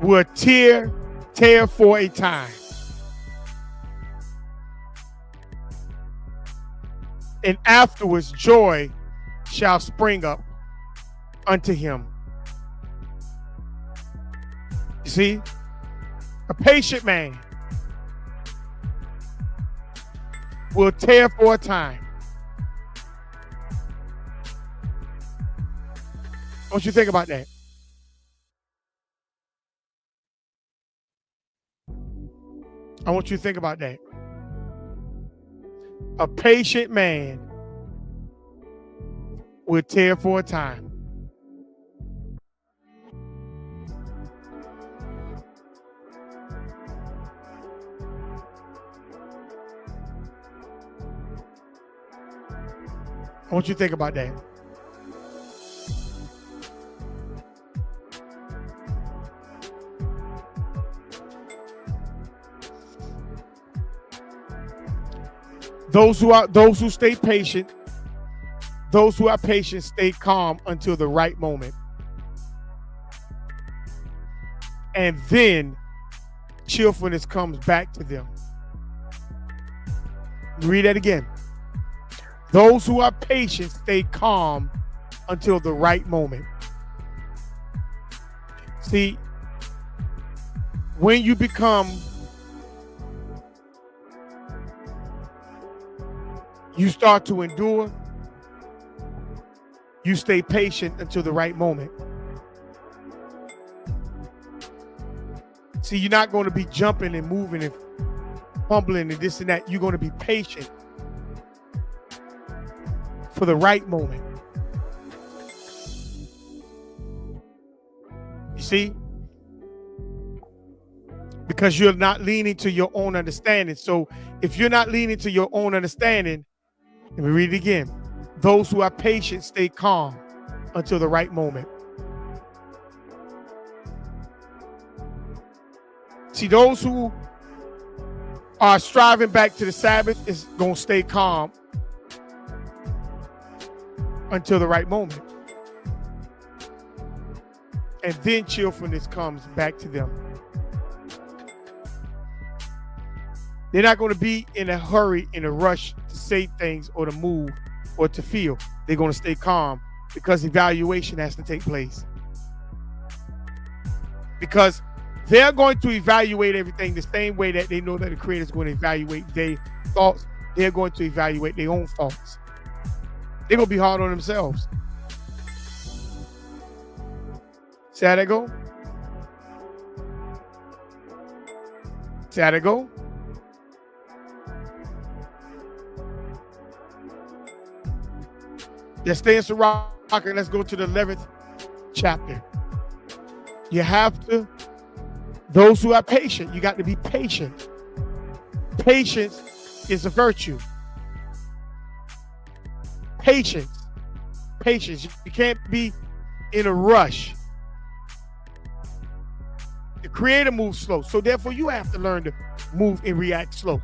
will tear for a time, and afterwards joy shall spring up unto him. You see, a patient man will tear for a time. I want you to think about that. I want you to think about that. A patient man will tear for a time. I want you to think about that. Those who stay patient, those who are patient stay calm until the right moment. And then cheerfulness comes back to them. Read that again. Those who are patient stay calm until the right moment. See, when you start to endure, you stay patient until the right moment. See, you're not going to be jumping and moving and fumbling and this and that. You're going to be patient for the right moment. You see? Because you're not leaning to your own understanding. So if you're not leaning to your own understanding, let me read it again. Those who are patient stay calm until the right moment. See, those who are striving back to the Sabbath is going to stay calm until the right moment. And then cheerfulness comes back to them. They're not going to be in a hurry, in a rush to say things or to move or to feel. They're going to stay calm because evaluation has to take place. Because they're going to evaluate everything the same way that they know that the Creator is going to evaluate their thoughts. They're going to evaluate their own thoughts. They're going to be hard on themselves. See how that go? See how that go? Let's stay in Sirach and let's go to the 11th chapter. You have to, those who are patient, you got to be patient. Patience is a virtue. Patience. Patience. You can't be in a rush. The Creator moves slow, so therefore you have to learn to move and react slow.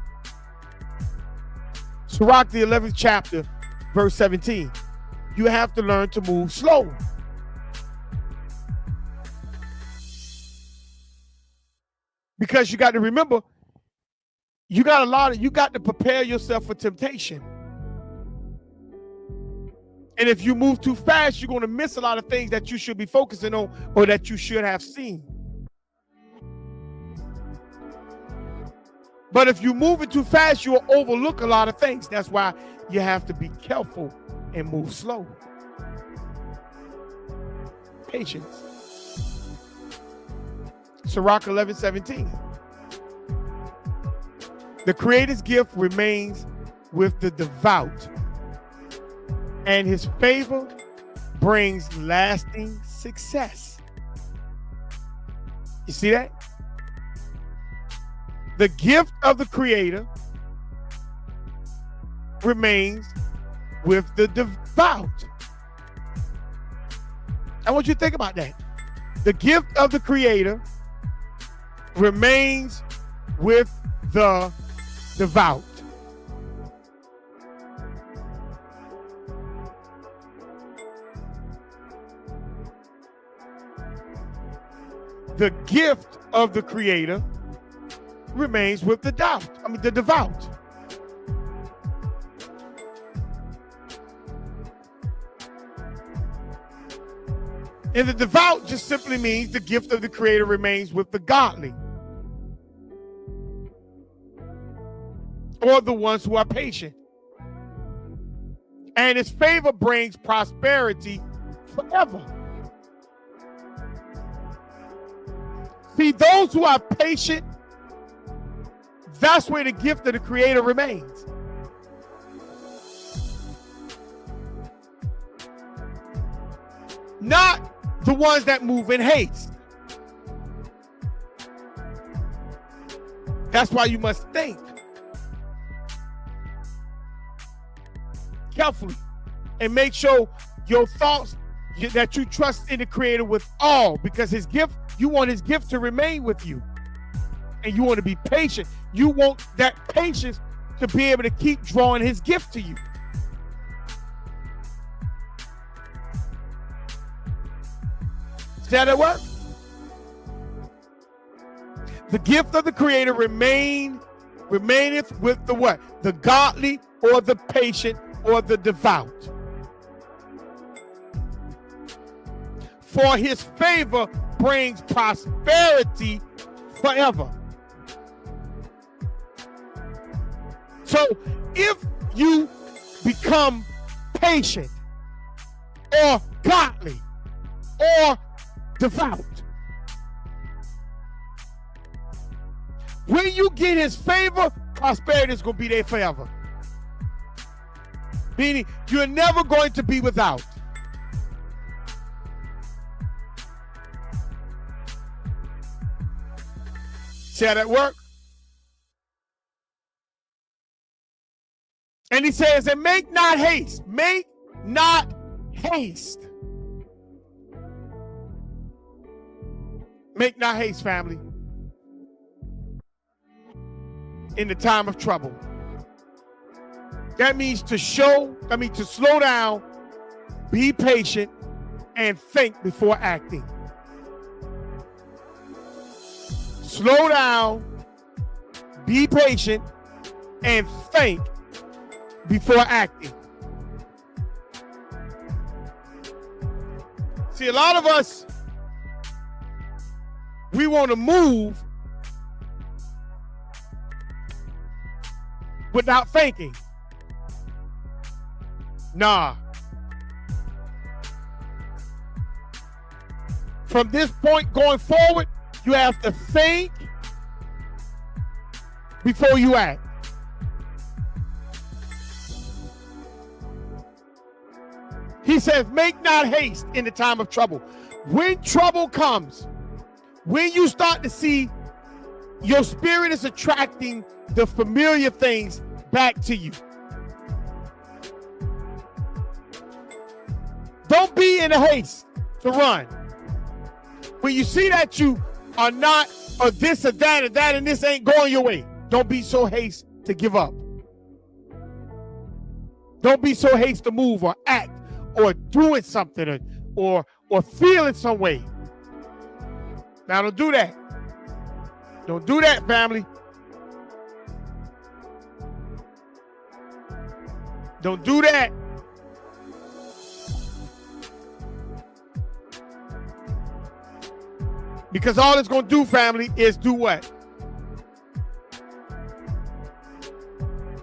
Sirach, the 11th chapter, verse 17. You have to learn to move slow. Because you got to remember, you got to prepare yourself for temptation. And if you move too fast, you're going to miss a lot of things that you should be focusing on or that you should have seen. But if you're moving too fast, you'll overlook a lot of things. That's why you have to be careful and move slow. Patience. Sirach 11:17. The Creator's gift remains with the devout, and his favor brings lasting success. You see that? The gift of the Creator remains with the devout. I want you to think about that. The gift of the Creator remains with the devout. The gift of the Creator remains with the devout. And the devout just simply means the gift of the Creator remains with the godly, or the ones who are patient. And his favor brings prosperity forever. See, those who are patient, that's where the gift of the Creator remains. Not the ones that move in haste. That's why you must think carefully and make sure your thoughts, that you trust in the Creator with all, because his gift, you want his gift to remain with you. And you want to be patient. You want that patience to be able to keep drawing his gift to you. Does that work? The gift of the Creator remaineth with the what? The godly, or the patient, or the devout. For his favor brings prosperity forever. So if you become patient, or godly, or devout, when you get his favor, prosperity is going to be there forever. Meaning you're never going to be without. See how that works? And he says, and make not haste. Make not haste. Make not haste, family. In the time of trouble. That means to slow down, be patient, and think before acting. Slow down, be patient, and think before acting. See, a lot of us, we want to move without thinking. Nah. from this point going forward, you have to think before you act. He says, make not haste in the time of trouble. When trouble comes, when you start to see your spirit is attracting the familiar things back to you, don't be in a haste to run. When you see that you are not, or this or that, and this ain't going your way, don't be so haste to give up. Don't be so haste to move or act or doing something or feel in some way. Now don't do that. Don't do that, family. Don't do that. Because all it's going to do, family, is do what?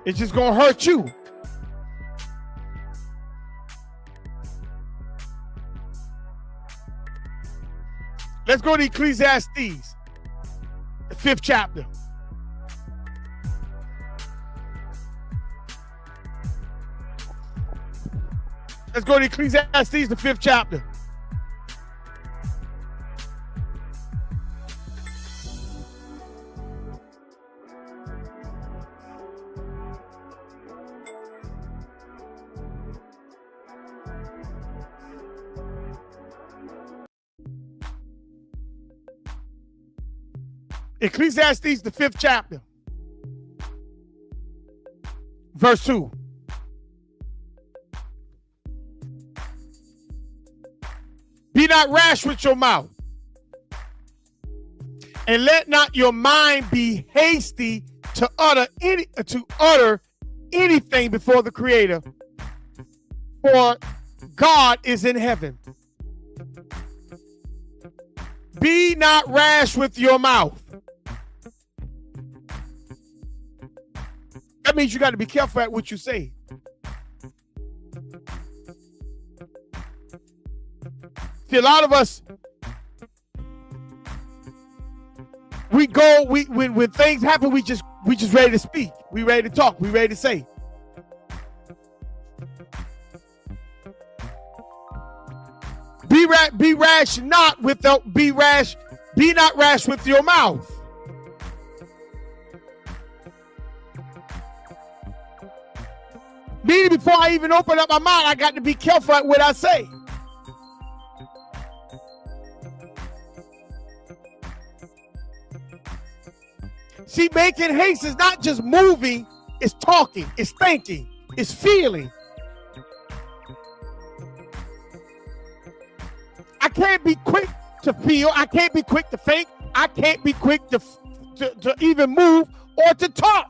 It's just going to hurt you. Let's go to Ecclesiastes, the 5th chapter. Let's go to Ecclesiastes, the 5th chapter. Ecclesiastes, the 5th chapter, verse 2. Be not rash with your mouth, and let not your mind be hasty to utter anything before the Creator, for God is in heaven. Be not rash with your mouth. That means you got to be careful at what you say. See, a lot of us, when things happen, we just ready to speak. We ready to talk. We ready to say. Be not rash with your mouth. Meaning, before I even open up my mouth, I got to be careful at what I say. See, making haste is not just moving, it's talking, it's thinking, it's feeling. I can't be quick to feel, I can't be quick to think, I can't be quick to even move or to talk.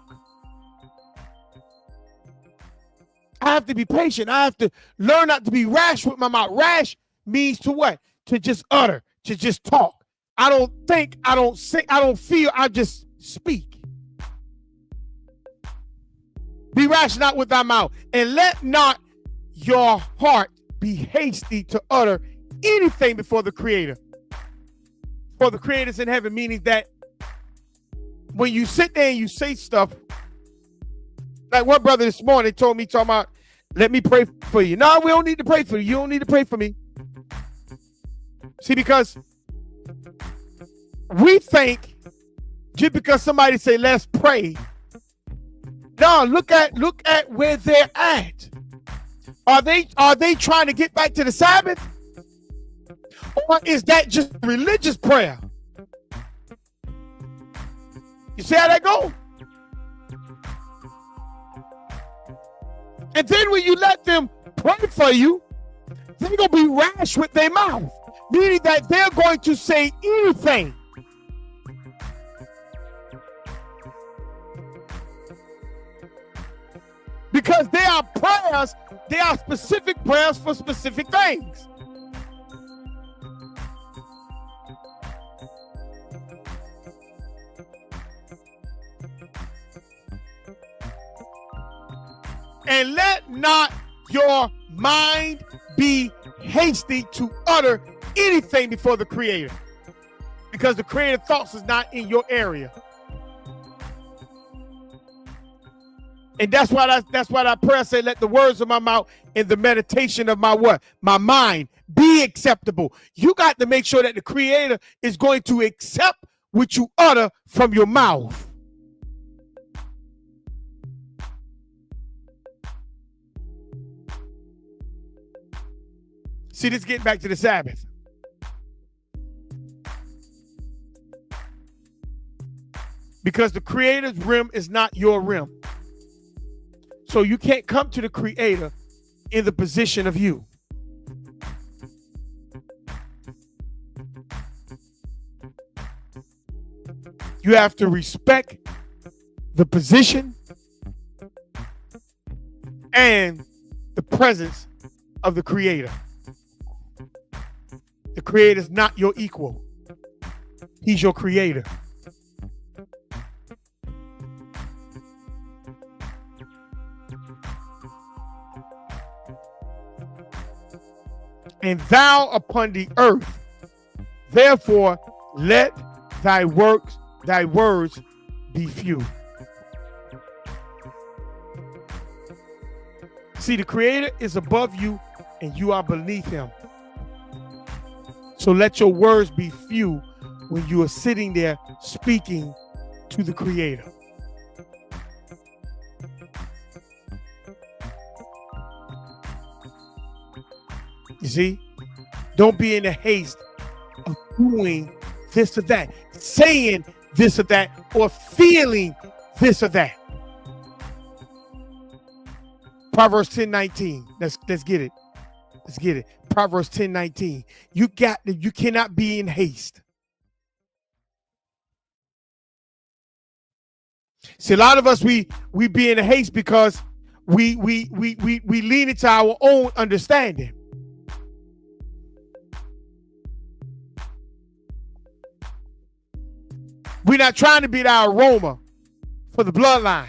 I have to be patient. I have to learn not to be rash with my mouth. Rash means to what? To just utter, to just talk. I don't think, I don't say, I don't feel, I just speak. Be rash not with thy mouth, and let not your heart be hasty to utter anything before the Creator. For the Creator's in heaven, meaning that when you sit there and you say stuff, like one brother this morning told me, talking about, let me pray for you. No, we don't need to pray for you. You don't need to pray for me. See, because we think just because somebody say, let's pray. No, look at where they're at. Are they trying to get back to the Sabbath? Or is that just religious prayer? You see how that go? And then when you let them pray for you, they're going to be rash with their mouth, meaning that they're going to say anything. Because they are prayers, they are specific prayers for specific things. And let not your mind be hasty to utter anything before the Creator, because the Creator's thoughts is not in your area. And that's why that prayer said, let the words of my mouth and the meditation of my what? My mind be acceptable. You got to make sure that the Creator is going to accept what you utter from your mouth. See, this getting back to the Sabbath. Because the Creator's rim is not your rim. So you can't come to the Creator in the position of you. You have to respect the position and the presence of the Creator. The Creator is not your equal. He's your Creator. And thou upon the earth, therefore let thy words be few. See, the Creator is above you and you are beneath him. So let your words be few when you are sitting there speaking to the Creator. You see, don't be in the haste of doing this or that, saying this or that, or feeling this or that. Proverbs 10:19. Let's get it. Let's get it. Proverbs 10:19. You cannot be in haste. See, a lot of us we be in a haste because we lean into our own understanding. We're not trying to be the aroma for the bloodline.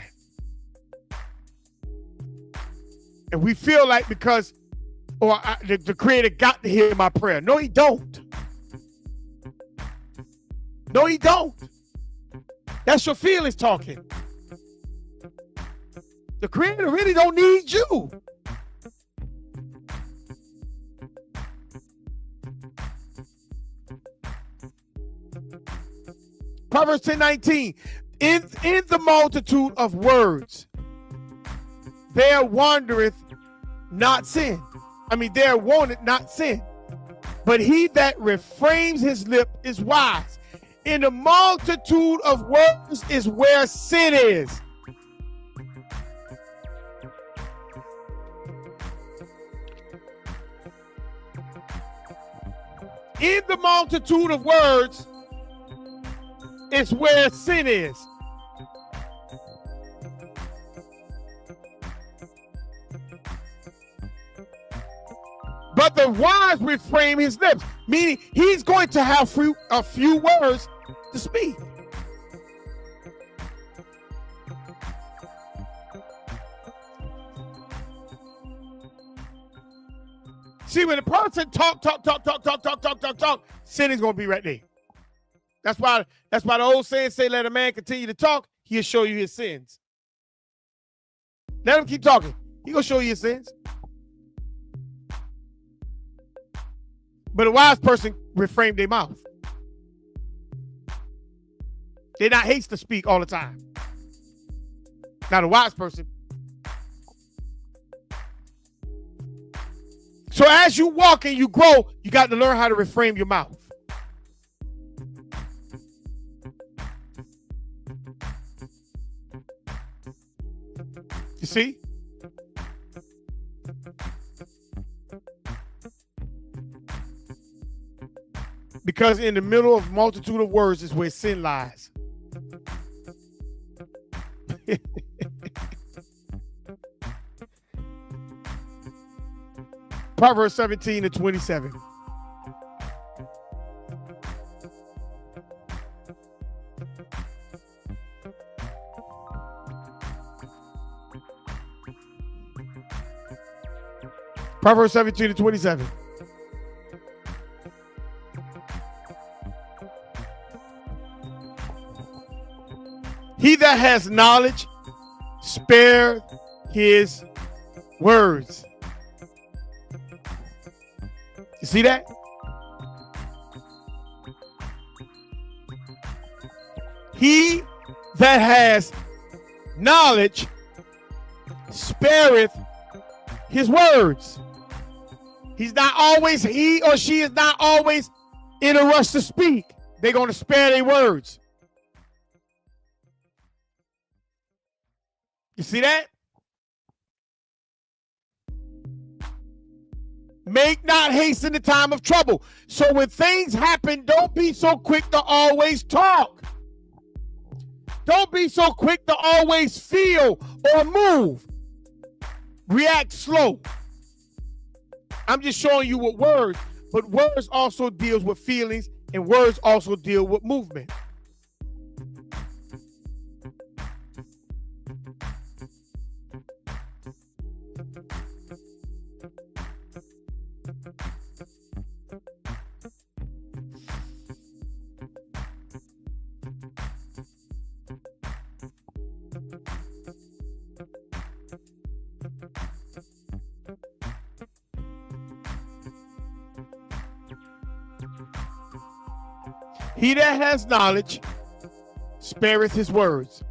And we feel like because the Creator got to hear my prayer. No, he don't. No, he don't. That's your feelings talking. The Creator really don't need you. Proverbs 10:19. In the multitude of words, there wandereth not sin. There wanted not sin. But he that refrains his lip is wise. In the multitude of words is where sin is. In the multitude of words is where sin is. But the wise refrain his lips, meaning he's going to have a few words to speak. See, when the person talk, sin is going to be right there. That's why the old saying say, let a man continue to talk, he'll show you his sins. Let him keep talking. He's going to show you his sins. But a wise person refrain their mouth. They're not hasty to speak all the time. Not a wise person. So as you walk and you grow, you got to learn how to refrain your mouth. You see? Because in the middle of multitude of words is where sin lies. Proverbs 17:27. Proverbs 17:27. that has knowledge spare his words. You see that? He that has knowledge spareth his words. He or she is not always in a rush to speak. They're going to spare their words. You see that? Make not haste in the time of trouble. So when things happen, don't be so quick to always talk. Don't be so quick to always feel or move. React slow. I'm just showing you what words, but words also deals with feelings, and words also deal with movement. He that has knowledge spareth his words,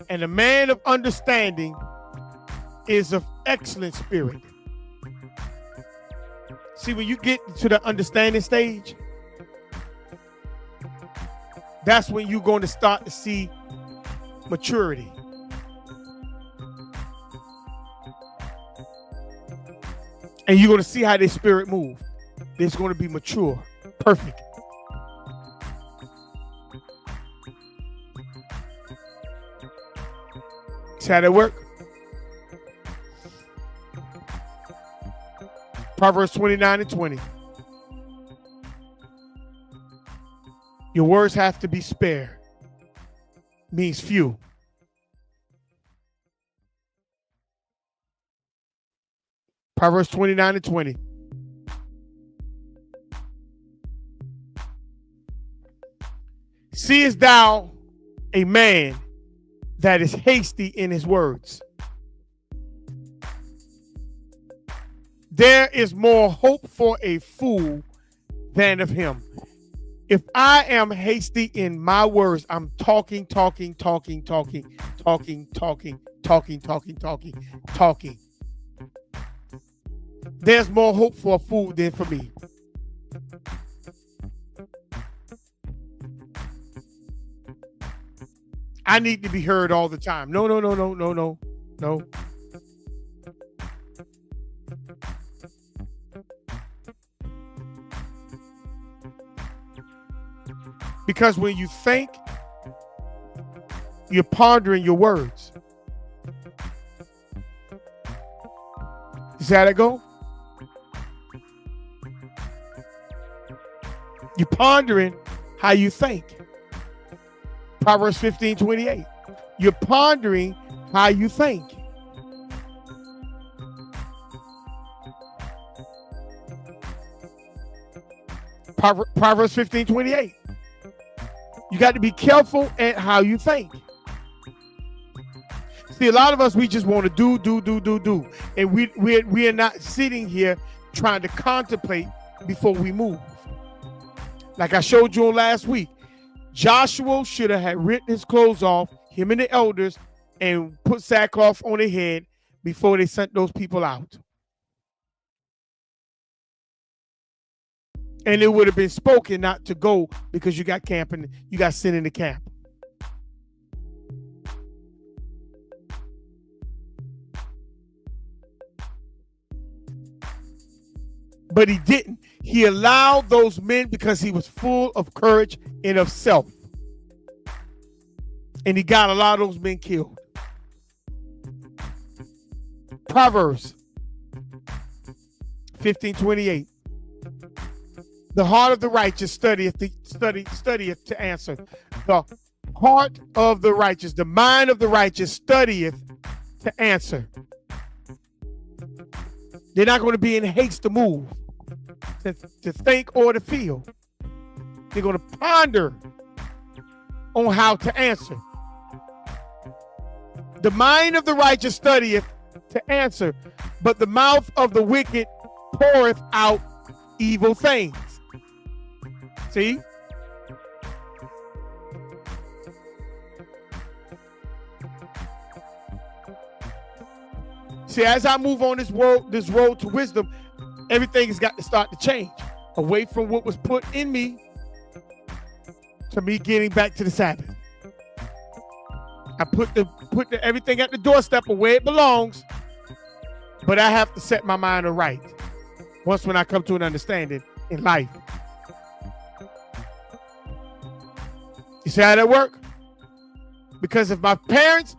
and a man of understanding is of excellent spirit. See, when you get to the understanding stage, that's when you're going to start to see maturity. And you're going to see how their spirit move. It's going to be mature, perfect. See how that work? Proverbs 29 and 20. Your words have to be spare. Means few. Proverbs 29 and 20. Seest thou a man that is hasty in his words? There is more hope for a fool than of him. If I am hasty in my words, I'm talking. There's more hope for a fool than for me. I need to be heard all the time. No. Because when you think, you're pondering your words. You see how that go? You're pondering how you think. Proverbs 15:28. You're pondering how you think. Proverbs 15:28. You got to be careful at how you think. See, a lot of us, we just want to do. And we are not sitting here trying to contemplate before we move. Like I showed you last week, Joshua should have had ripped his clothes off, him and the elders, and put sackcloth on their head before they sent those people out. And it would have been spoken not to go because you got camping, you got sin in the camp. But he didn't. He allowed those men because he was full of courage and of self. And he got a lot of those men killed. Proverbs 15:28. The heart of the righteous studieth to answer. The heart of the righteous, the mind of the righteous studieth to answer. They're not going to be in haste to move, to think or to feel. They're going to ponder on how to answer. The mind of the righteous studieth to answer, but the mouth of the wicked poureth out evil things. See? See, as I move on this road to wisdom, everything has got to start to change. Away from what was put in me to me getting back to the Sabbath. I put everything at the doorstep of where it belongs, but I have to set my mind right. Once when I come to an understanding in life. You see how that work? Because if my parents,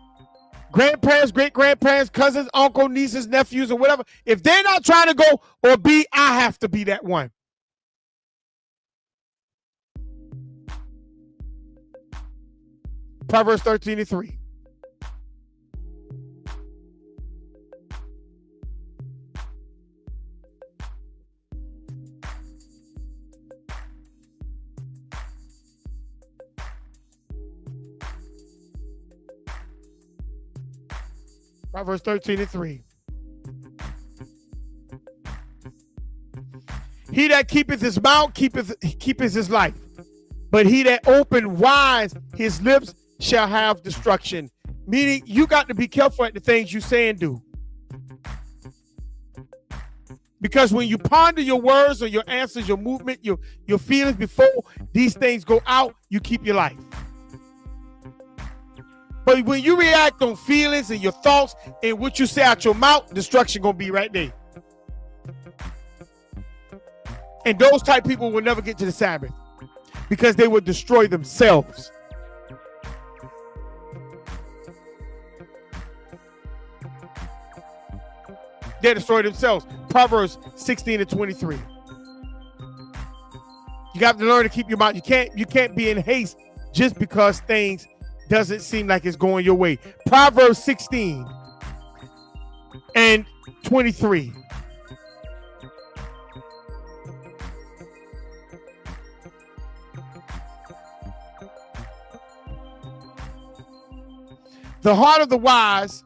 grandparents, great-grandparents, cousins, uncle, nieces, nephews, or whatever, if they're not trying to go or be, I have to be that one. Proverbs 13:3. Proverbs 13:3. He that keepeth his mouth keepeth his life, but he that open wise his lips shall have destruction. Meaning you got to be careful at the things you say and do. Because when you ponder your words or your answers, your movement, your feelings before these things go out, you keep your life. But when you react on feelings and your thoughts and what you say out your mouth, destruction gonna be right there. And those type of people will never get to the Sabbath because they will destroy themselves. They destroy themselves. Proverbs 16:23. You got to learn to keep your mouth. You can't be in haste just because things doesn't seem like it's going your way. Proverbs 16:23. The heart of the wise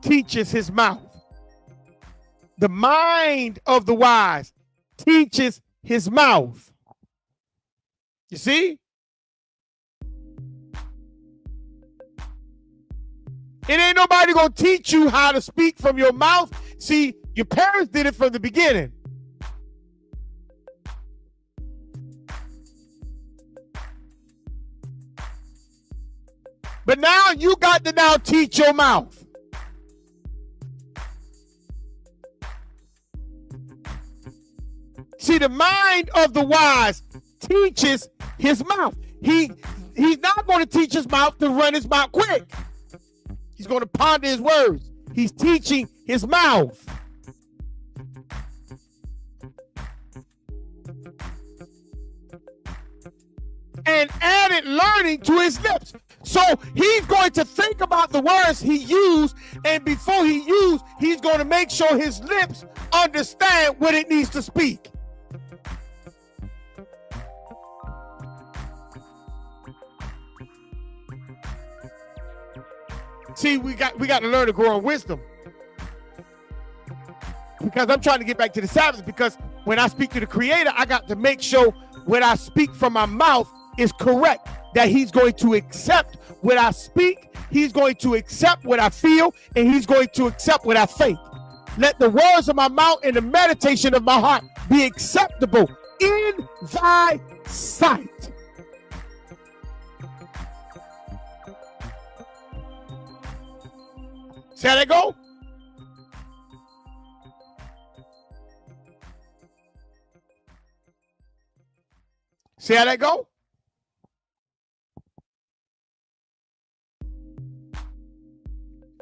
teaches his mouth. The mind of the wise teaches his mouth. You see? It ain't nobody gonna teach you how to speak from your mouth. See, your parents did it from the beginning. But now you got to now teach your mouth. See, the mind of the wise teaches his mouth. He's not going to teach his mouth to run his mouth quick. He's going to ponder his words. He's teaching his mouth. And added learning to his lips. So he's going to think about the words he used, and before he used, he's going to make sure his lips understand what it needs to speak. See, we got to learn to grow in wisdom. Because I'm trying to get back to the Sabbath, because when I speak to the Creator, I got to make sure what I speak from my mouth is correct, that he's going to accept what I speak, he's going to accept what I feel, and he's going to accept what I think. Let the words of my mouth and the meditation of my heart be acceptable in thy sight. See how that go? See how that go?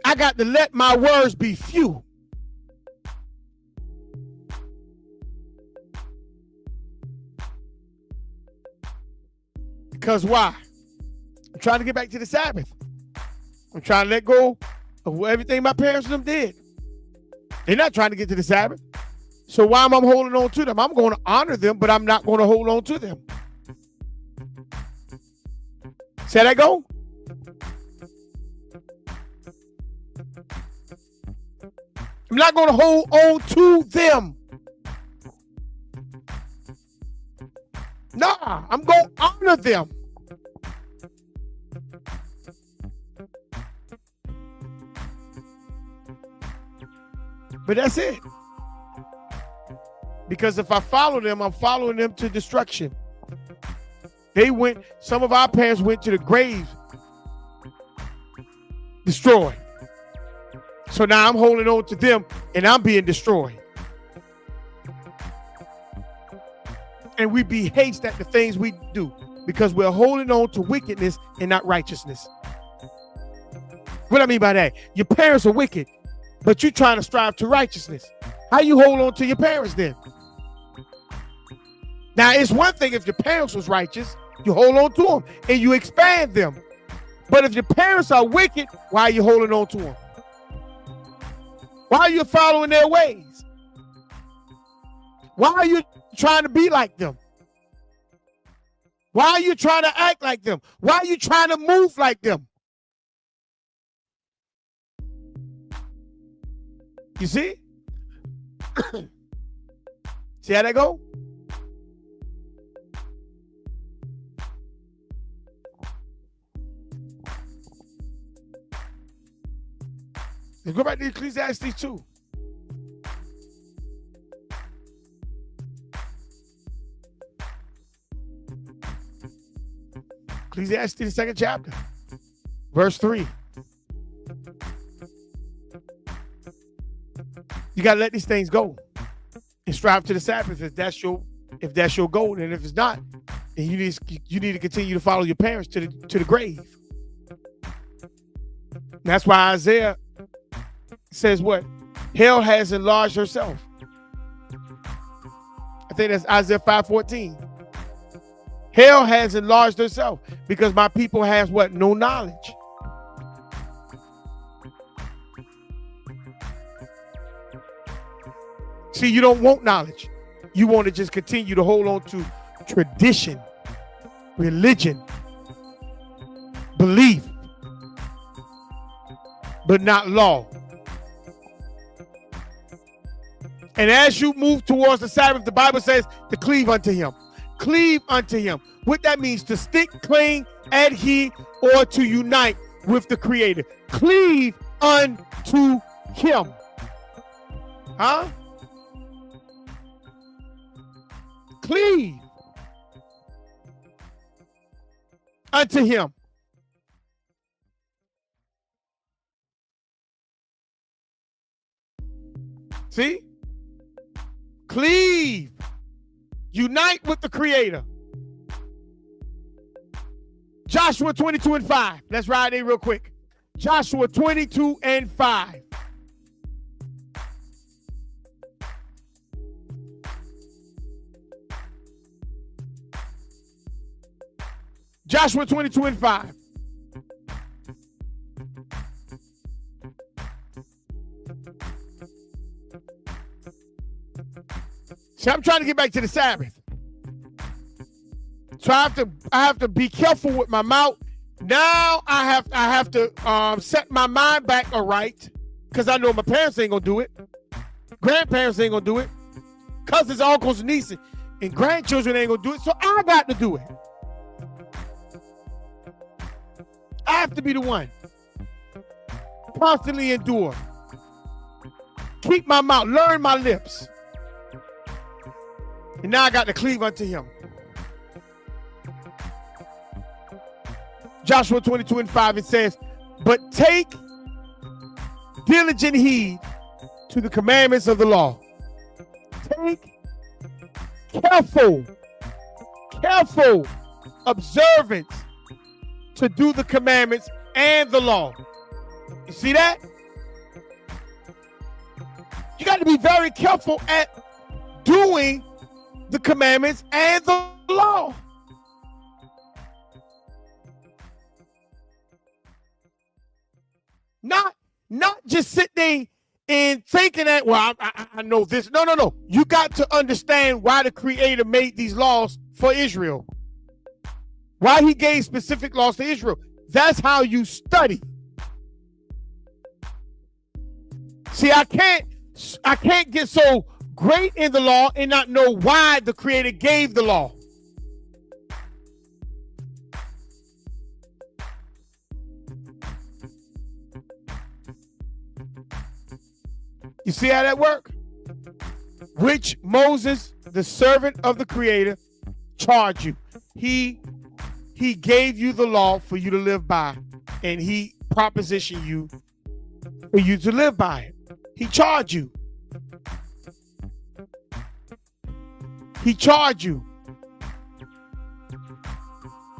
I got to let my words be few. Because why? I'm trying to get back to the Sabbath. I'm trying to let go of everything my parents and them did. They're not trying to get to the Sabbath. So why am I holding on to them? I'm going to honor them, but I'm not going to hold on to them. See how that go? I'm not going to hold on to them. Nah, I'm going to honor them. But that's it. Because if I follow them, I'm following them to destruction. Some of our parents went to the grave destroyed. So now I'm holding on to them and I'm being destroyed. And we be hasty at the things we do because we're holding on to wickedness and not righteousness. What I mean by that? Your parents are wicked, but you're trying to strive to righteousness. How you hold on to your parents then? Now, it's one thing if your parents was righteous, you hold on to them and you expand them. But if your parents are wicked, why are you holding on to them? Why are you following their ways? Why are you trying to be like them? Why are you trying to act like them? Why are you trying to move like them? You see? See how that go? Let's go back to Ecclesiastes 2. Ecclesiastes, the 2nd chapter, verse 3. You got to let these things go and strive to the Sabbath if that's your goal. And if it's not, then you need to continue to follow your parents to the grave. And that's why Isaiah says what? Hell has enlarged herself. I think that's Isaiah 5:14. Hell has enlarged herself because my people has what? No knowledge. See, you don't want knowledge. You want to just continue to hold on to tradition, religion, belief, but not law. And as you move towards the Sabbath, the Bible says to cleave unto him. Cleave unto him. What that means, to stick, cling, adhere, or to unite with the Creator. Cleave unto him. Huh? Cleave unto him. See? Cleave. Unite with the Creator. Joshua 22:5. Let's ride there real quick. Joshua 22:5. Joshua 22:5. See, I'm trying to get back to the Sabbath. So I have to be careful with my mouth. Now I have to set my mind back aright, because I know my parents ain't gonna do it. Grandparents ain't gonna do it. Cousins, uncles, nieces, and grandchildren ain't gonna do it. So I got to do it. I have to be the one. Constantly endure. Keep my mouth, learn my lips. And now I got to cleave unto him. Joshua 22:5, it says, but take diligent heed to the commandments of the law. Take careful observance to do the commandments and the law. You see that? You got to be very careful at doing the commandments and the law. Not just sit there and thinking that, well, I know this. No. You got to understand why the Creator made these laws for Israel. Why he gave specific laws to Israel. That's how you study. See, I can't I can't get so great in the law and not know why the Creator gave the law. You see how that works? Which Moses, the servant of the Creator, charged you. He gave you the law for you to live by, and he propositioned you for you to live by it. He charged you. He charged you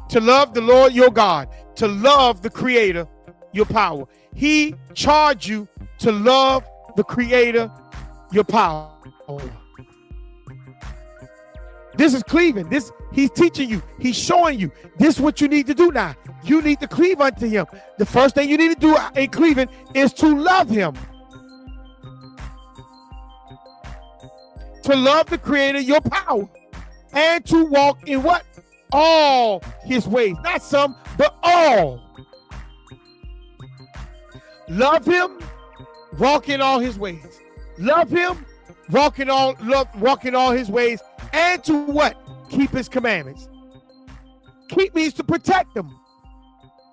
to love the Lord your God, to love the Creator, your power. He charged you to love the Creator, your power. This is cleaving. He's teaching you. He's showing you. This is what you need to do now. You need to cleave unto him. The first thing you need to do in cleaving is to love him. To love the Creator, your power. And to walk in what? All his ways. Not some, but all. Love him, walk in all his ways. Love him, walk in all his ways. And to what? Keep his commandments. Keep means to protect them.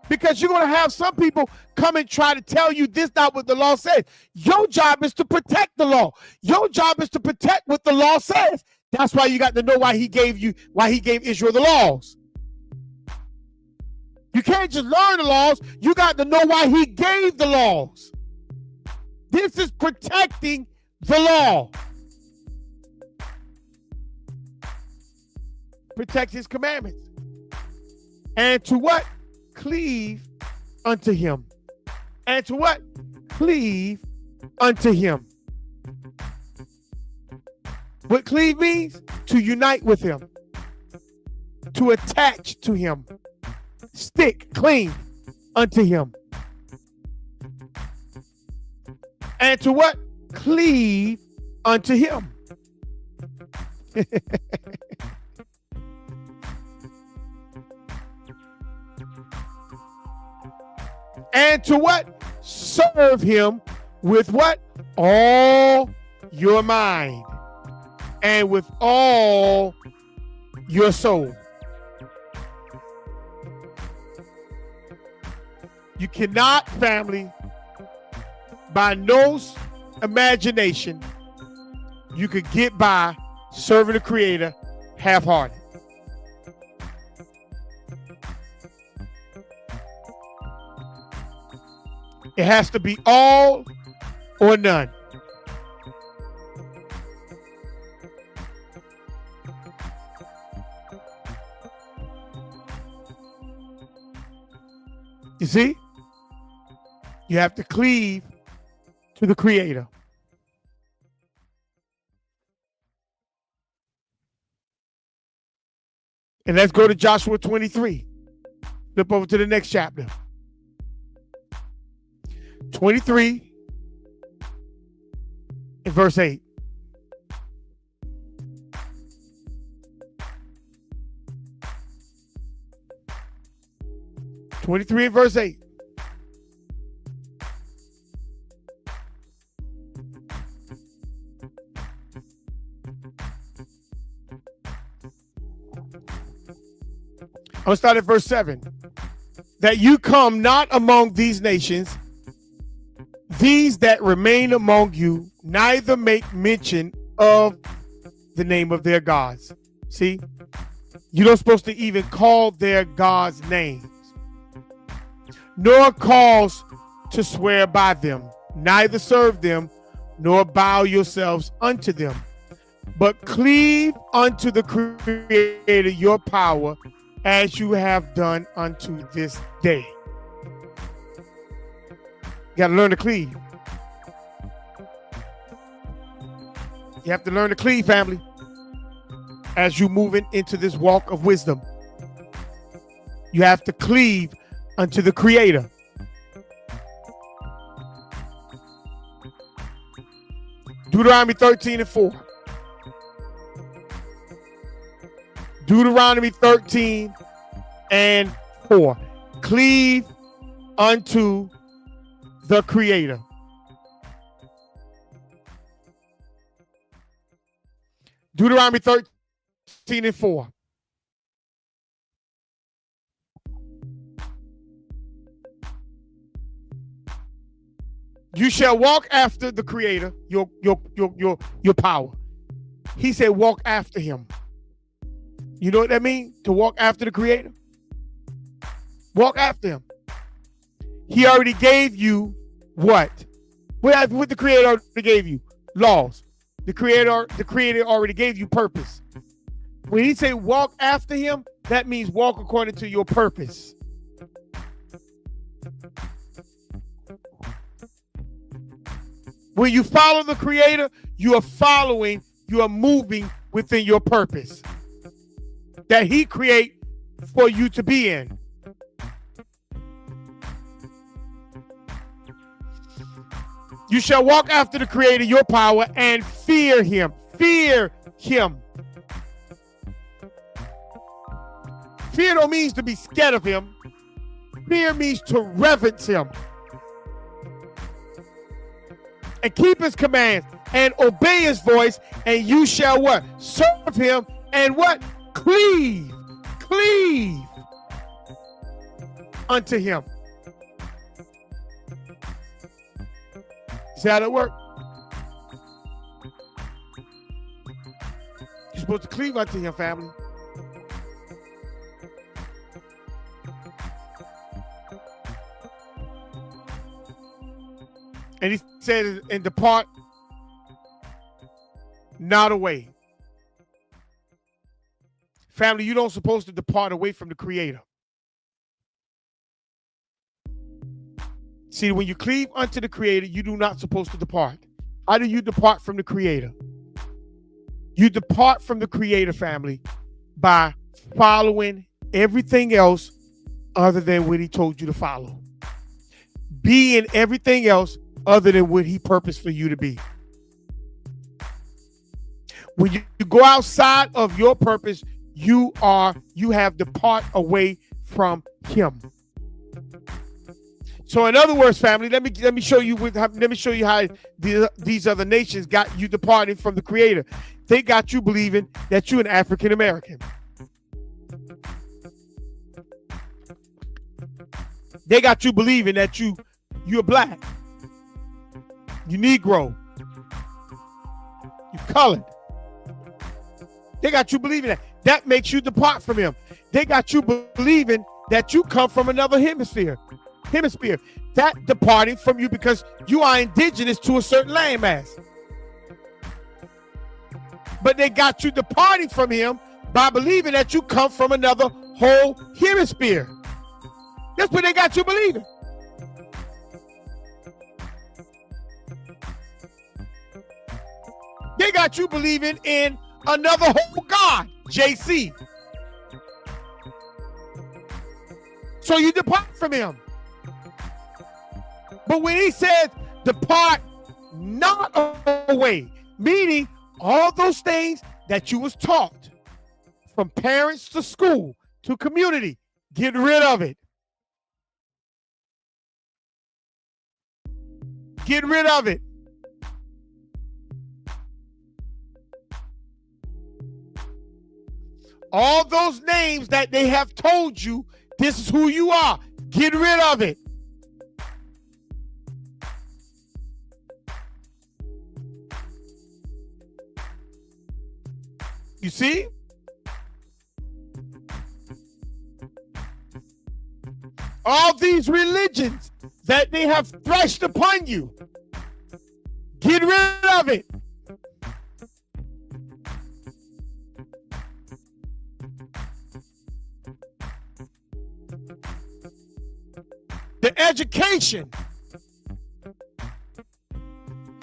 Because you're going to have some people come and try to tell you this not what the law says. Your job is to protect the law. Your job is to protect what the law says. That's why you got to know why he gave Israel the laws. You can't just learn the laws. You got to know why he gave the laws. This is protecting the law. Protect his commandments. And to what? Cleave unto him. And to what? Cleave unto him. What cleave means? To unite with him. To attach to him. Stick, cling unto him. And to what? Cleave unto him. And to what? Serve him with what? All your mind and with all your soul. You cannot, family, by no imagination, you could get by serving the Creator half-hearted. It has to be all or none. You see? You have to cleave to the Creator. And let's go to Joshua 23. Flip over to the next chapter. 23 and verse 8. (23 and verse 8). I'm going to start at verse 7. That you come not among these nations, these that remain among you, neither make mention of the name of their gods. See, you're not supposed to even call their gods names, nor cause to swear by them, neither serve them, nor bow yourselves unto them, but cleave unto the Creator your power, as you have done unto this day. You got to learn to cleave. You have to learn to cleave, family, as you moving into this walk of wisdom. You have to cleave unto the Creator. Deuteronomy 13 and 4. Deuteronomy 13 and 4. Cleave unto the Creator. Deuteronomy 13:4. You shall walk after the Creator, your power. He said, walk after him. You know what that means? To walk after the Creator? Walk after him. He already gave you what? What the Creator already gave you? Laws. The Creator already gave you purpose. When he say walk after him, that means walk according to your purpose. When you follow the Creator, you are moving within your purpose that he create for you to be in. You shall walk after the Creator, your power, and fear him. Fear him. Fear don't mean to be scared of him. Fear means to reverence him. And keep his commands and obey his voice, and you shall what? Serve him and what? Cleave unto him. See how that work? You're supposed to cleave unto him, family. And he said, and depart not away. Family, you don't supposed to depart away from the Creator. See, when you cleave unto the Creator, you do not supposed to depart. How do you depart from the Creator? You depart from the Creator, family, by following everything else other than what he told you to follow. Being everything else other than what he purposed for you to be. When you go outside of your purpose, you have depart away from him. So in other words, family, let me show you how these other nations got you departing from the Creator. They got you believing that you're an African American. They got you believing that you're black. You Negro. You colored. They got you believing that. That makes you depart from him. They got you believing that you come from another hemisphere. That departing from you because you are indigenous to a certain landmass. But they got you departing from him by believing that you come from another whole hemisphere. That's what they got you believing. They got you believing in another whole God, JC. So you depart from him. But when he says depart not away, meaning all those things that you was taught from parents to school to community, get rid of it. Get rid of it. All those names that they have told you, this is who you are. Get rid of it. You see? All these religions that they have thrust upon you, get rid of it. The education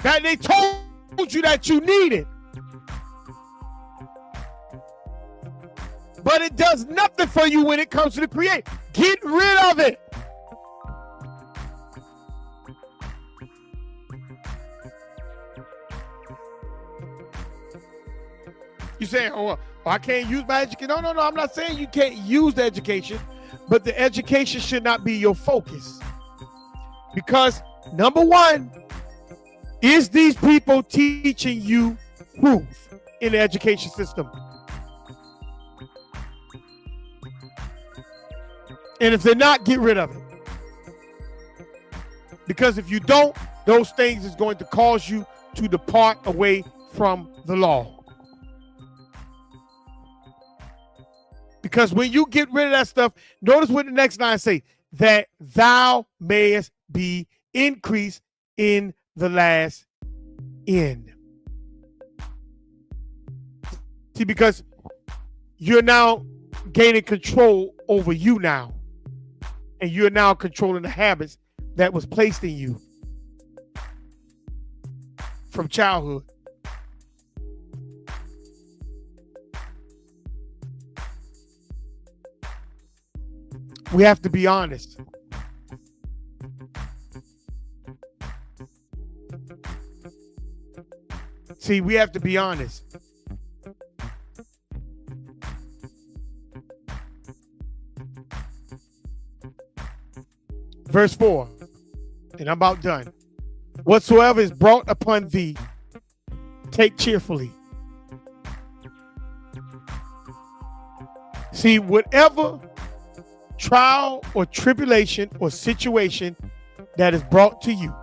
that they told you that you needed, but it does nothing for you when it comes to the Creator. Get rid of it. You saying, oh, I can't use my education? No, I'm not saying you can't use the education, but the education should not be your focus. Because number one, is these people teaching you truth? in the education system. And if they're not, get rid of it. Because if you don't, those things is going to cause you to depart away from the law. Because when you get rid of that stuff, notice what the next line say, that thou mayest be increased in the last end. See, because you're now gaining control over you now. And you're now controlling the habits that was placed in you from childhood. We have to be honest. See, we have to be honest. Verse 4, and I'm about done. Whatsoever is brought upon thee, take cheerfully. See, whatever trial or tribulation or situation that is brought to you,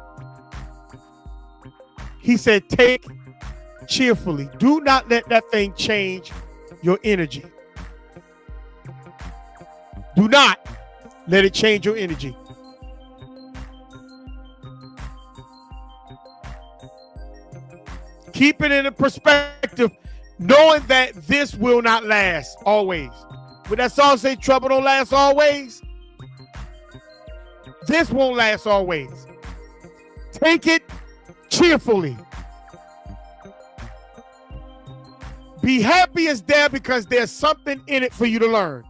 he said, take cheerfully. Do not let that thing change your energy. Do not let it change your energy. Keep it in a perspective, knowing that this will not last always. But that song say trouble don't last always. This won't last always. Take it cheerfully. Be happy it's there because there's something in it for you to learn.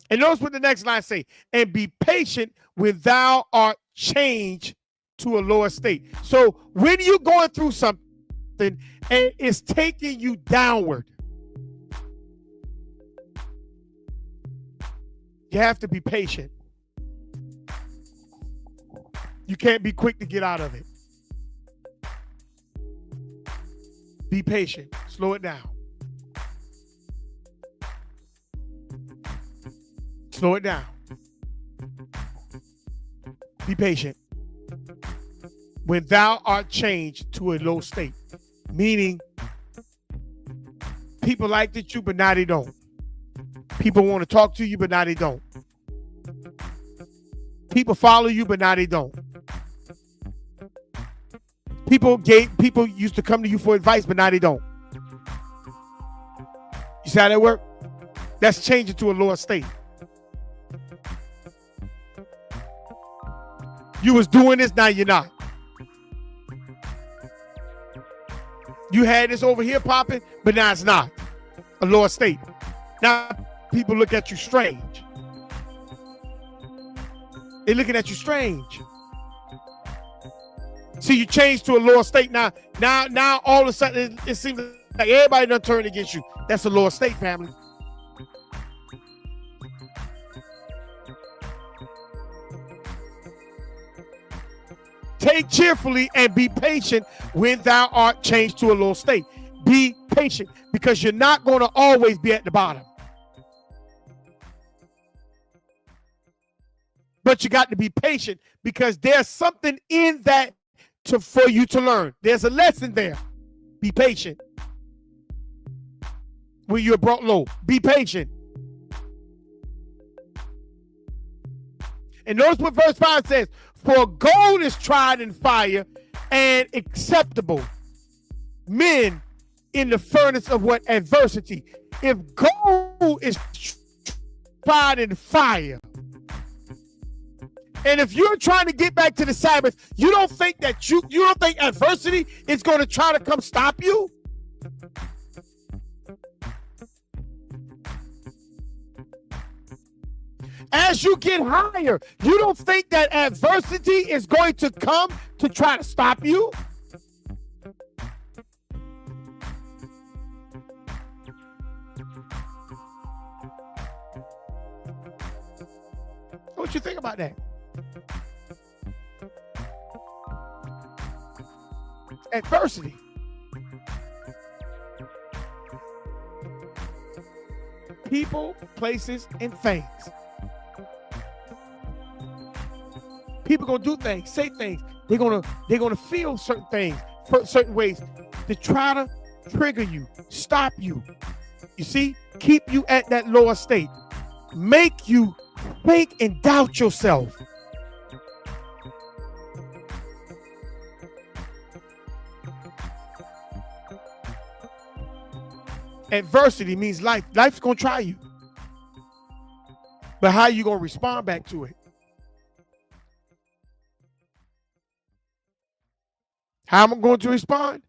And notice what the next line say, and be patient when thou art changed to a lower state. So when you're going through something and it's taking you downward, you have to be patient. You can't be quick to get out of it. Be patient. Slow it down. Slow it down. Be patient. When thou art changed to a low state, meaning people liked it you, but now they don't. People want to talk to you, but now they don't. People follow you, but now they don't. People used to come to you for advice, but now they don't. You see how that work? That's changing to a lower state. You was doing this, now you're not. You had this over here popping, but now it's not. A lower state. Now people look at you strange. They're looking at you strange. See, you change to a lower state now. Now all of a sudden it seems like everybody done turned against you. That's a lower state, family. Take cheerfully and be patient when thou art changed to a low state. Be patient because you're not going to always be at the bottom. But you got to be patient because there's something in that for you to learn. There's a lesson there. Be patient. When you're brought low, be patient. And notice what verse 5 says. For gold is tried in fire and acceptable. Men in the furnace of what? Adversity. If gold is tried in fire, and if you're trying to get back to the Sabbath, you don't think that you don't think adversity is going to try to come stop you? As you get higher, you don't think that adversity is going to come to try to stop you? What you think about that? Adversity. People, places, and things. People gonna do things, say things. They're gonna feel certain things, certain ways to try to trigger you, stop you. You see, keep you at that lower state, make you think and doubt yourself. Adversity means life. Life's gonna try you, but how you gonna respond back to it? How am I going to respond?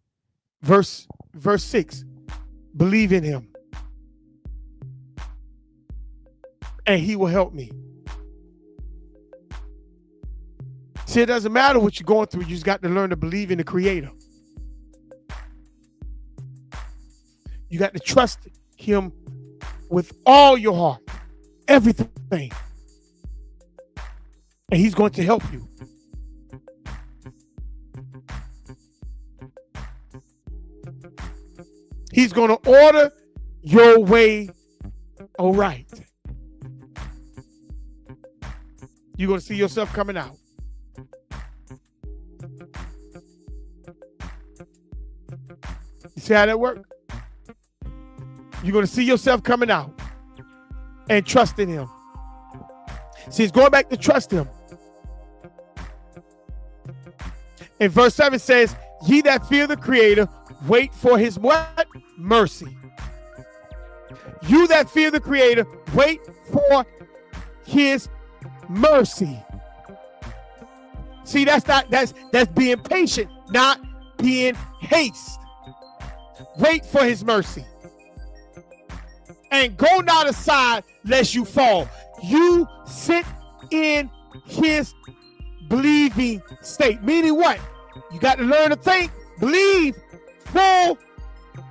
Verse 6. Believe in him, and he will help me. See, it doesn't matter what you're going through. You just got to learn to believe in the Creator. You got to trust him with all your heart, everything. And he's going to help you. He's going to order your way all right. You're going to see yourself coming out. You see how that works? You're going to see yourself coming out and trusting him. See, it's going back to trust him. And verse 7 says, ye that fear the Creator, wait for his what? Mercy. You that fear the Creator, wait for his mercy. See, that's being patient, not being haste. Wait for his mercy. And go not aside lest you fall. You sit in his believing state. Meaning what? You got to learn to think, believe, full,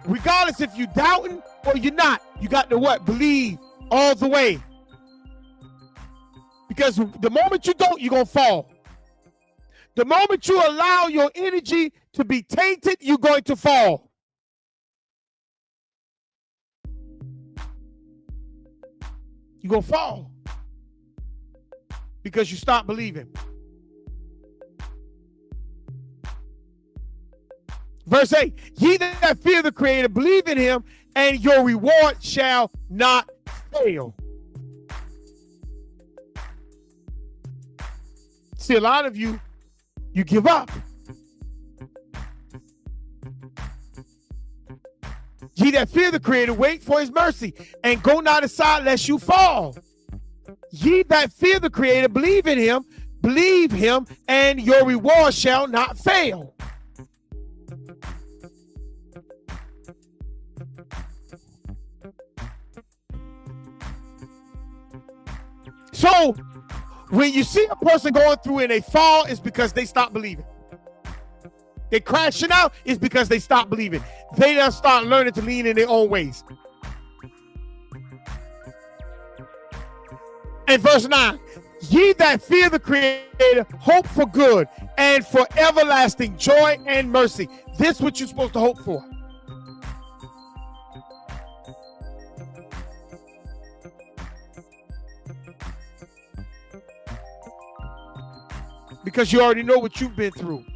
regardless if you're doubting or you're not. You got to what? Believe all the way. Because the moment you don't, you're going to fall. The moment you allow your energy to be tainted, you're going to fall. You're going to fall because you stop believing. Verse 8, ye that fear the Creator, believe in him, and your reward shall not fail. See, a lot of you give up. Ye that fear the Creator, wait for his mercy, and go not aside lest you fall. Ye that fear the Creator, believe in him, and your reward shall not fail. So, when you see a person going through and they fall, it's because they stop believing. They crashing out is because they stop believing. They don't start learning to lean in their own ways. And verse 9, ye that fear the Creator, hope for good and for everlasting joy and mercy. This is what you're supposed to hope for. Because you already know what you've been through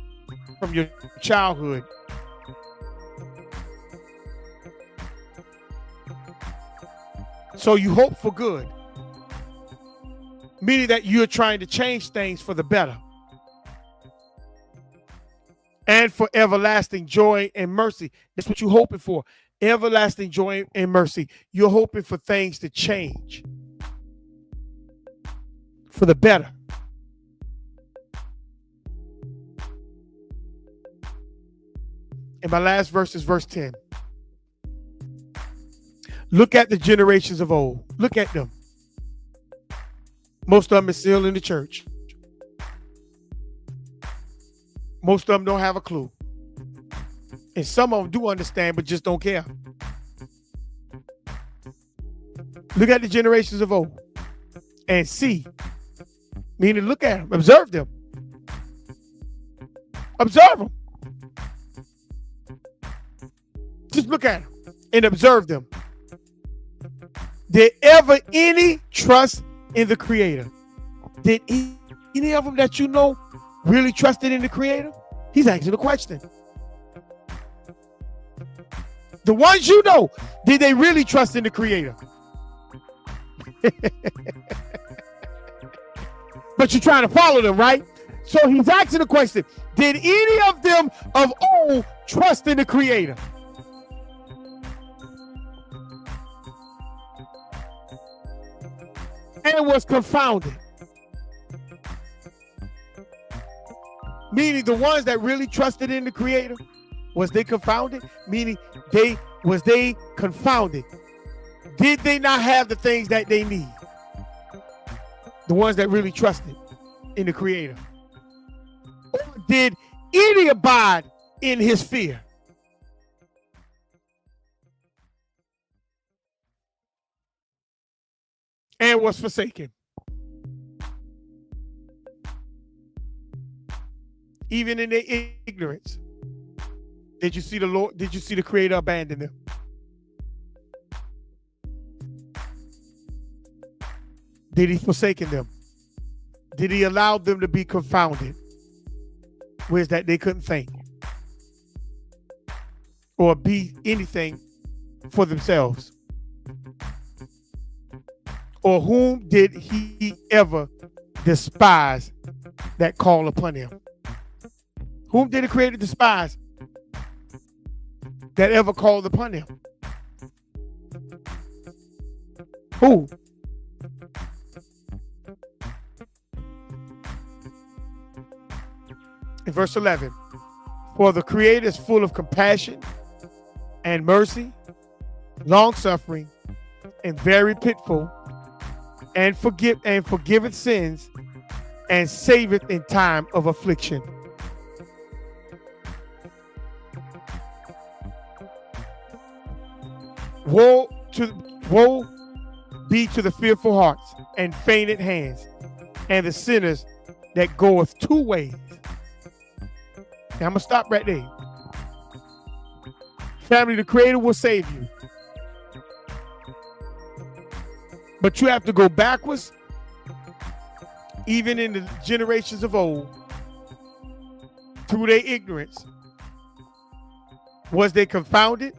from your childhood. So you hope for good, meaning that you're trying to change things for the better. And for everlasting joy and mercy. That's what you're hoping for. Everlasting joy and mercy. You're hoping for things to change for the better. And my last verse is verse 10. Look at the generations of old. Look at them. Most of them are still in the church. Most of them don't have a clue. And some of them do understand, but just don't care. Look at the generations of old and see. Meaning look at them. Observe them. Observe them. look at them and observe them. Did ever any trust in the Creator? Did any of them that you know really trusted in the Creator? He's asking the question. The ones you know, did they really trust in the Creator? But you're trying to follow them, right? So he's asking the question, did any of them of old trust in the Creator? And was confounded. Meaning the ones that really trusted in the Creator, was they confounded? Meaning they confounded? Did they not have the things that they need? The ones that really trusted in the Creator. Or did any abide in his fear? And was forsaken. Even in their ignorance. Did you see the Lord? Did you see the Creator abandon them? Did he forsaken them? Did he allow them to be confounded? Where's that they couldn't think or be anything for themselves? Or whom did he ever despise that call upon him? Whom did the Creator despise that ever called upon him? Who? In verse 11, for the Creator is full of compassion and mercy, long-suffering, and very pitiful, and forgiveth sins, and saveth in time of affliction. Woe be to the fearful hearts and fainted hands, and the sinners that goeth two ways. Now I'm gonna stop right there. Family, the Creator will save you. But you have to go backwards, even in the generations of old, through their ignorance. Was they confounded?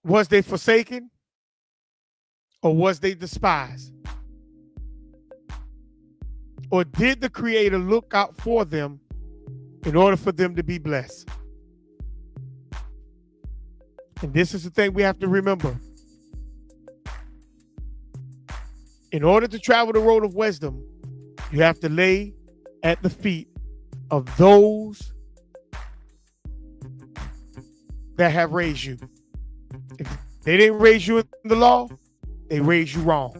Was they forsaken? Or was they despised? Or did the Creator look out for them in order for them to be blessed? And this is the thing we have to remember. In order to travel the road of wisdom, you have to lay at the feet of those that have raised you. If they didn't raise you in the law, they raised you wrong.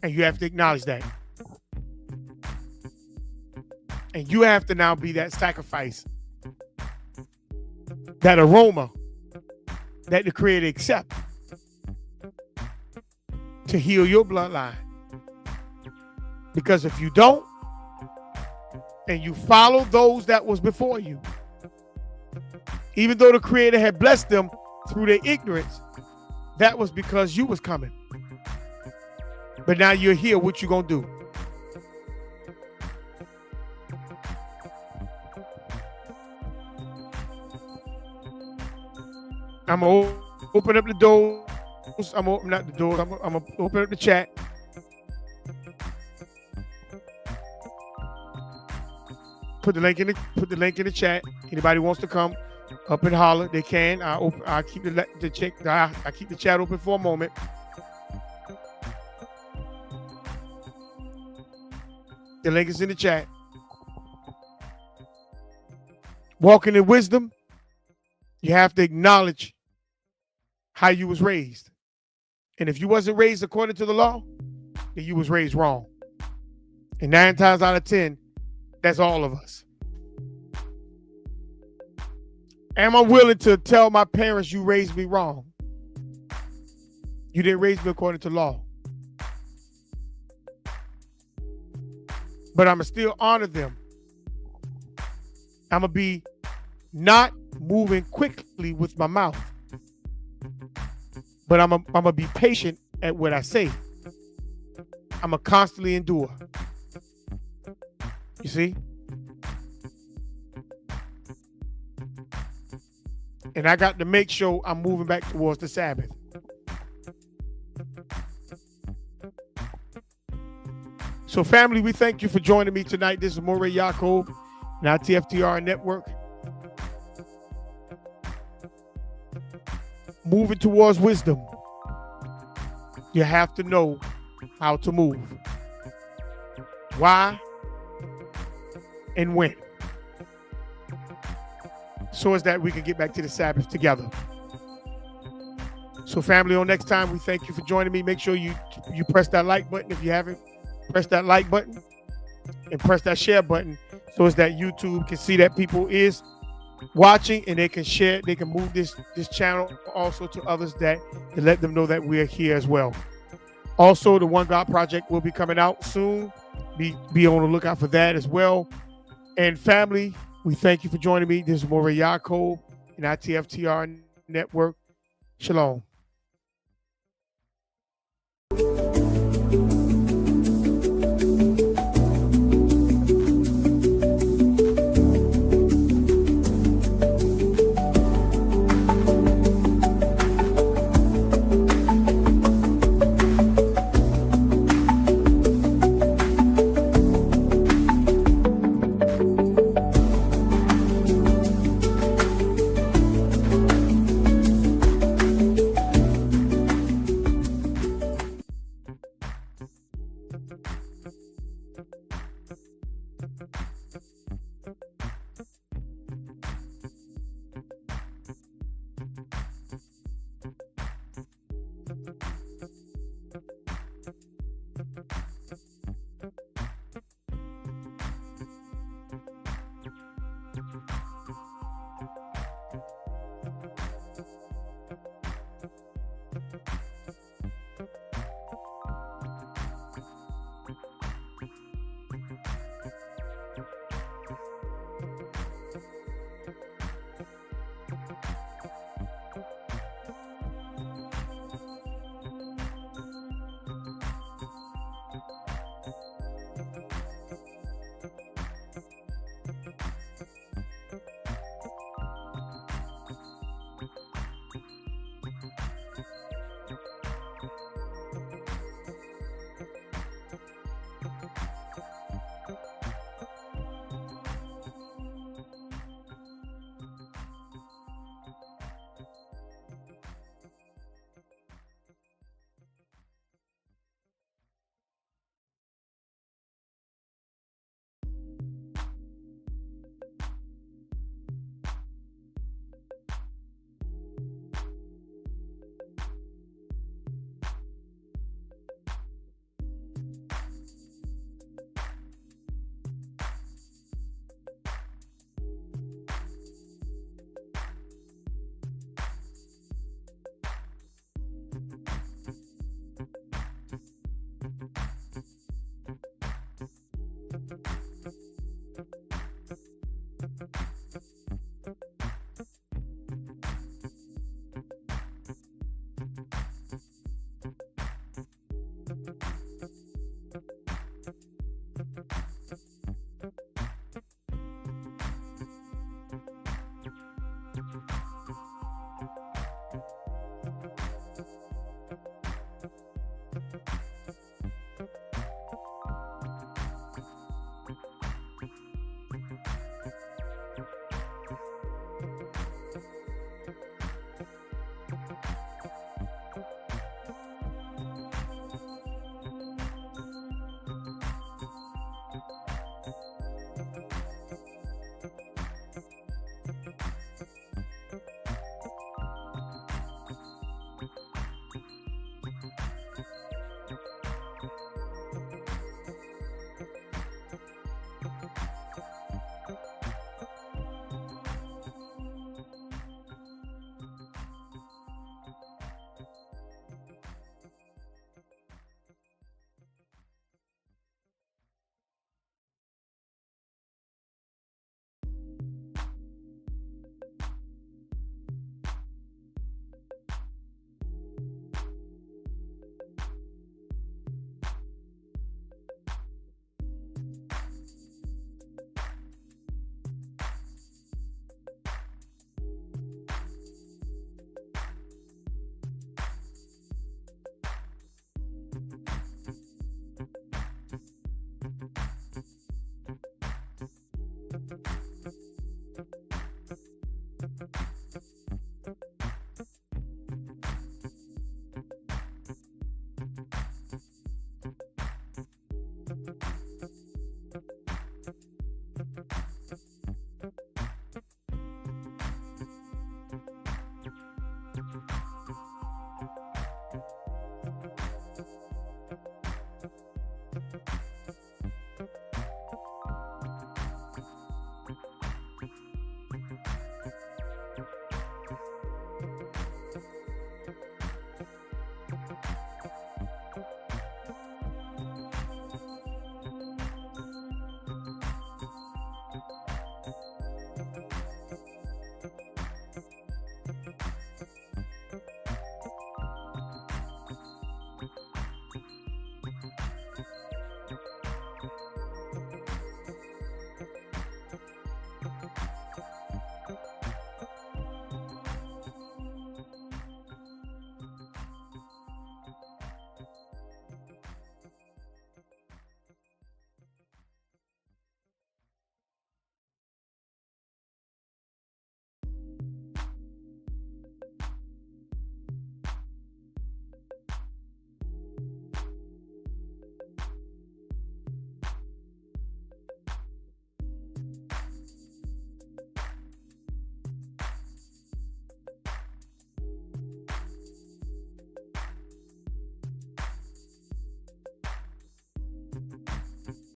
And you have to acknowledge that. And you have to now be that sacrifice, that aroma that the Creator accepts to heal your bloodline. Because if you don't, and you follow those that was before you, even though the Creator had blessed them through their ignorance, that was because you was coming. But now you're here, what you gonna do? I'm gonna open up the doors. I'm gonna open up the doors. I'm gonna open up the chat. Put the link in the chat. Anybody wants to come up and holler, they can. I keep I keep the chat open for a moment. The link is in the chat. Walking in wisdom, you have to acknowledge how you was raised. And if you wasn't raised according to the law, then you was raised wrong. And 9 times out of 10, that's all of us. Am I willing to tell my parents you raised me wrong? You didn't raise me according to law. But I'm still honor them I'm going to be not moving quickly with my mouth, but I'm going to be patient at what I say. I'm going to constantly endure. You see? And I got to make sure I'm moving back towards the Sabbath. So, family, we thank you for joining me tonight. This is Moray Yaakov and ITFTR Network. Moving towards wisdom, you have to know how to move. Why and when. So as that we can get back to the Sabbath together. So family, on next time, we thank you for joining me. Make sure you press that like button if you haven't. Press that like button and press that share button so as that YouTube can see that people is watching and they can share, they can move this channel also to others to let them know that we're here as well. Also, the One God Project will be coming out soon. Be on the lookout for that as well. And family, we thank you for joining me. This is Moray Yaakov and ITFTR Network. Shalom.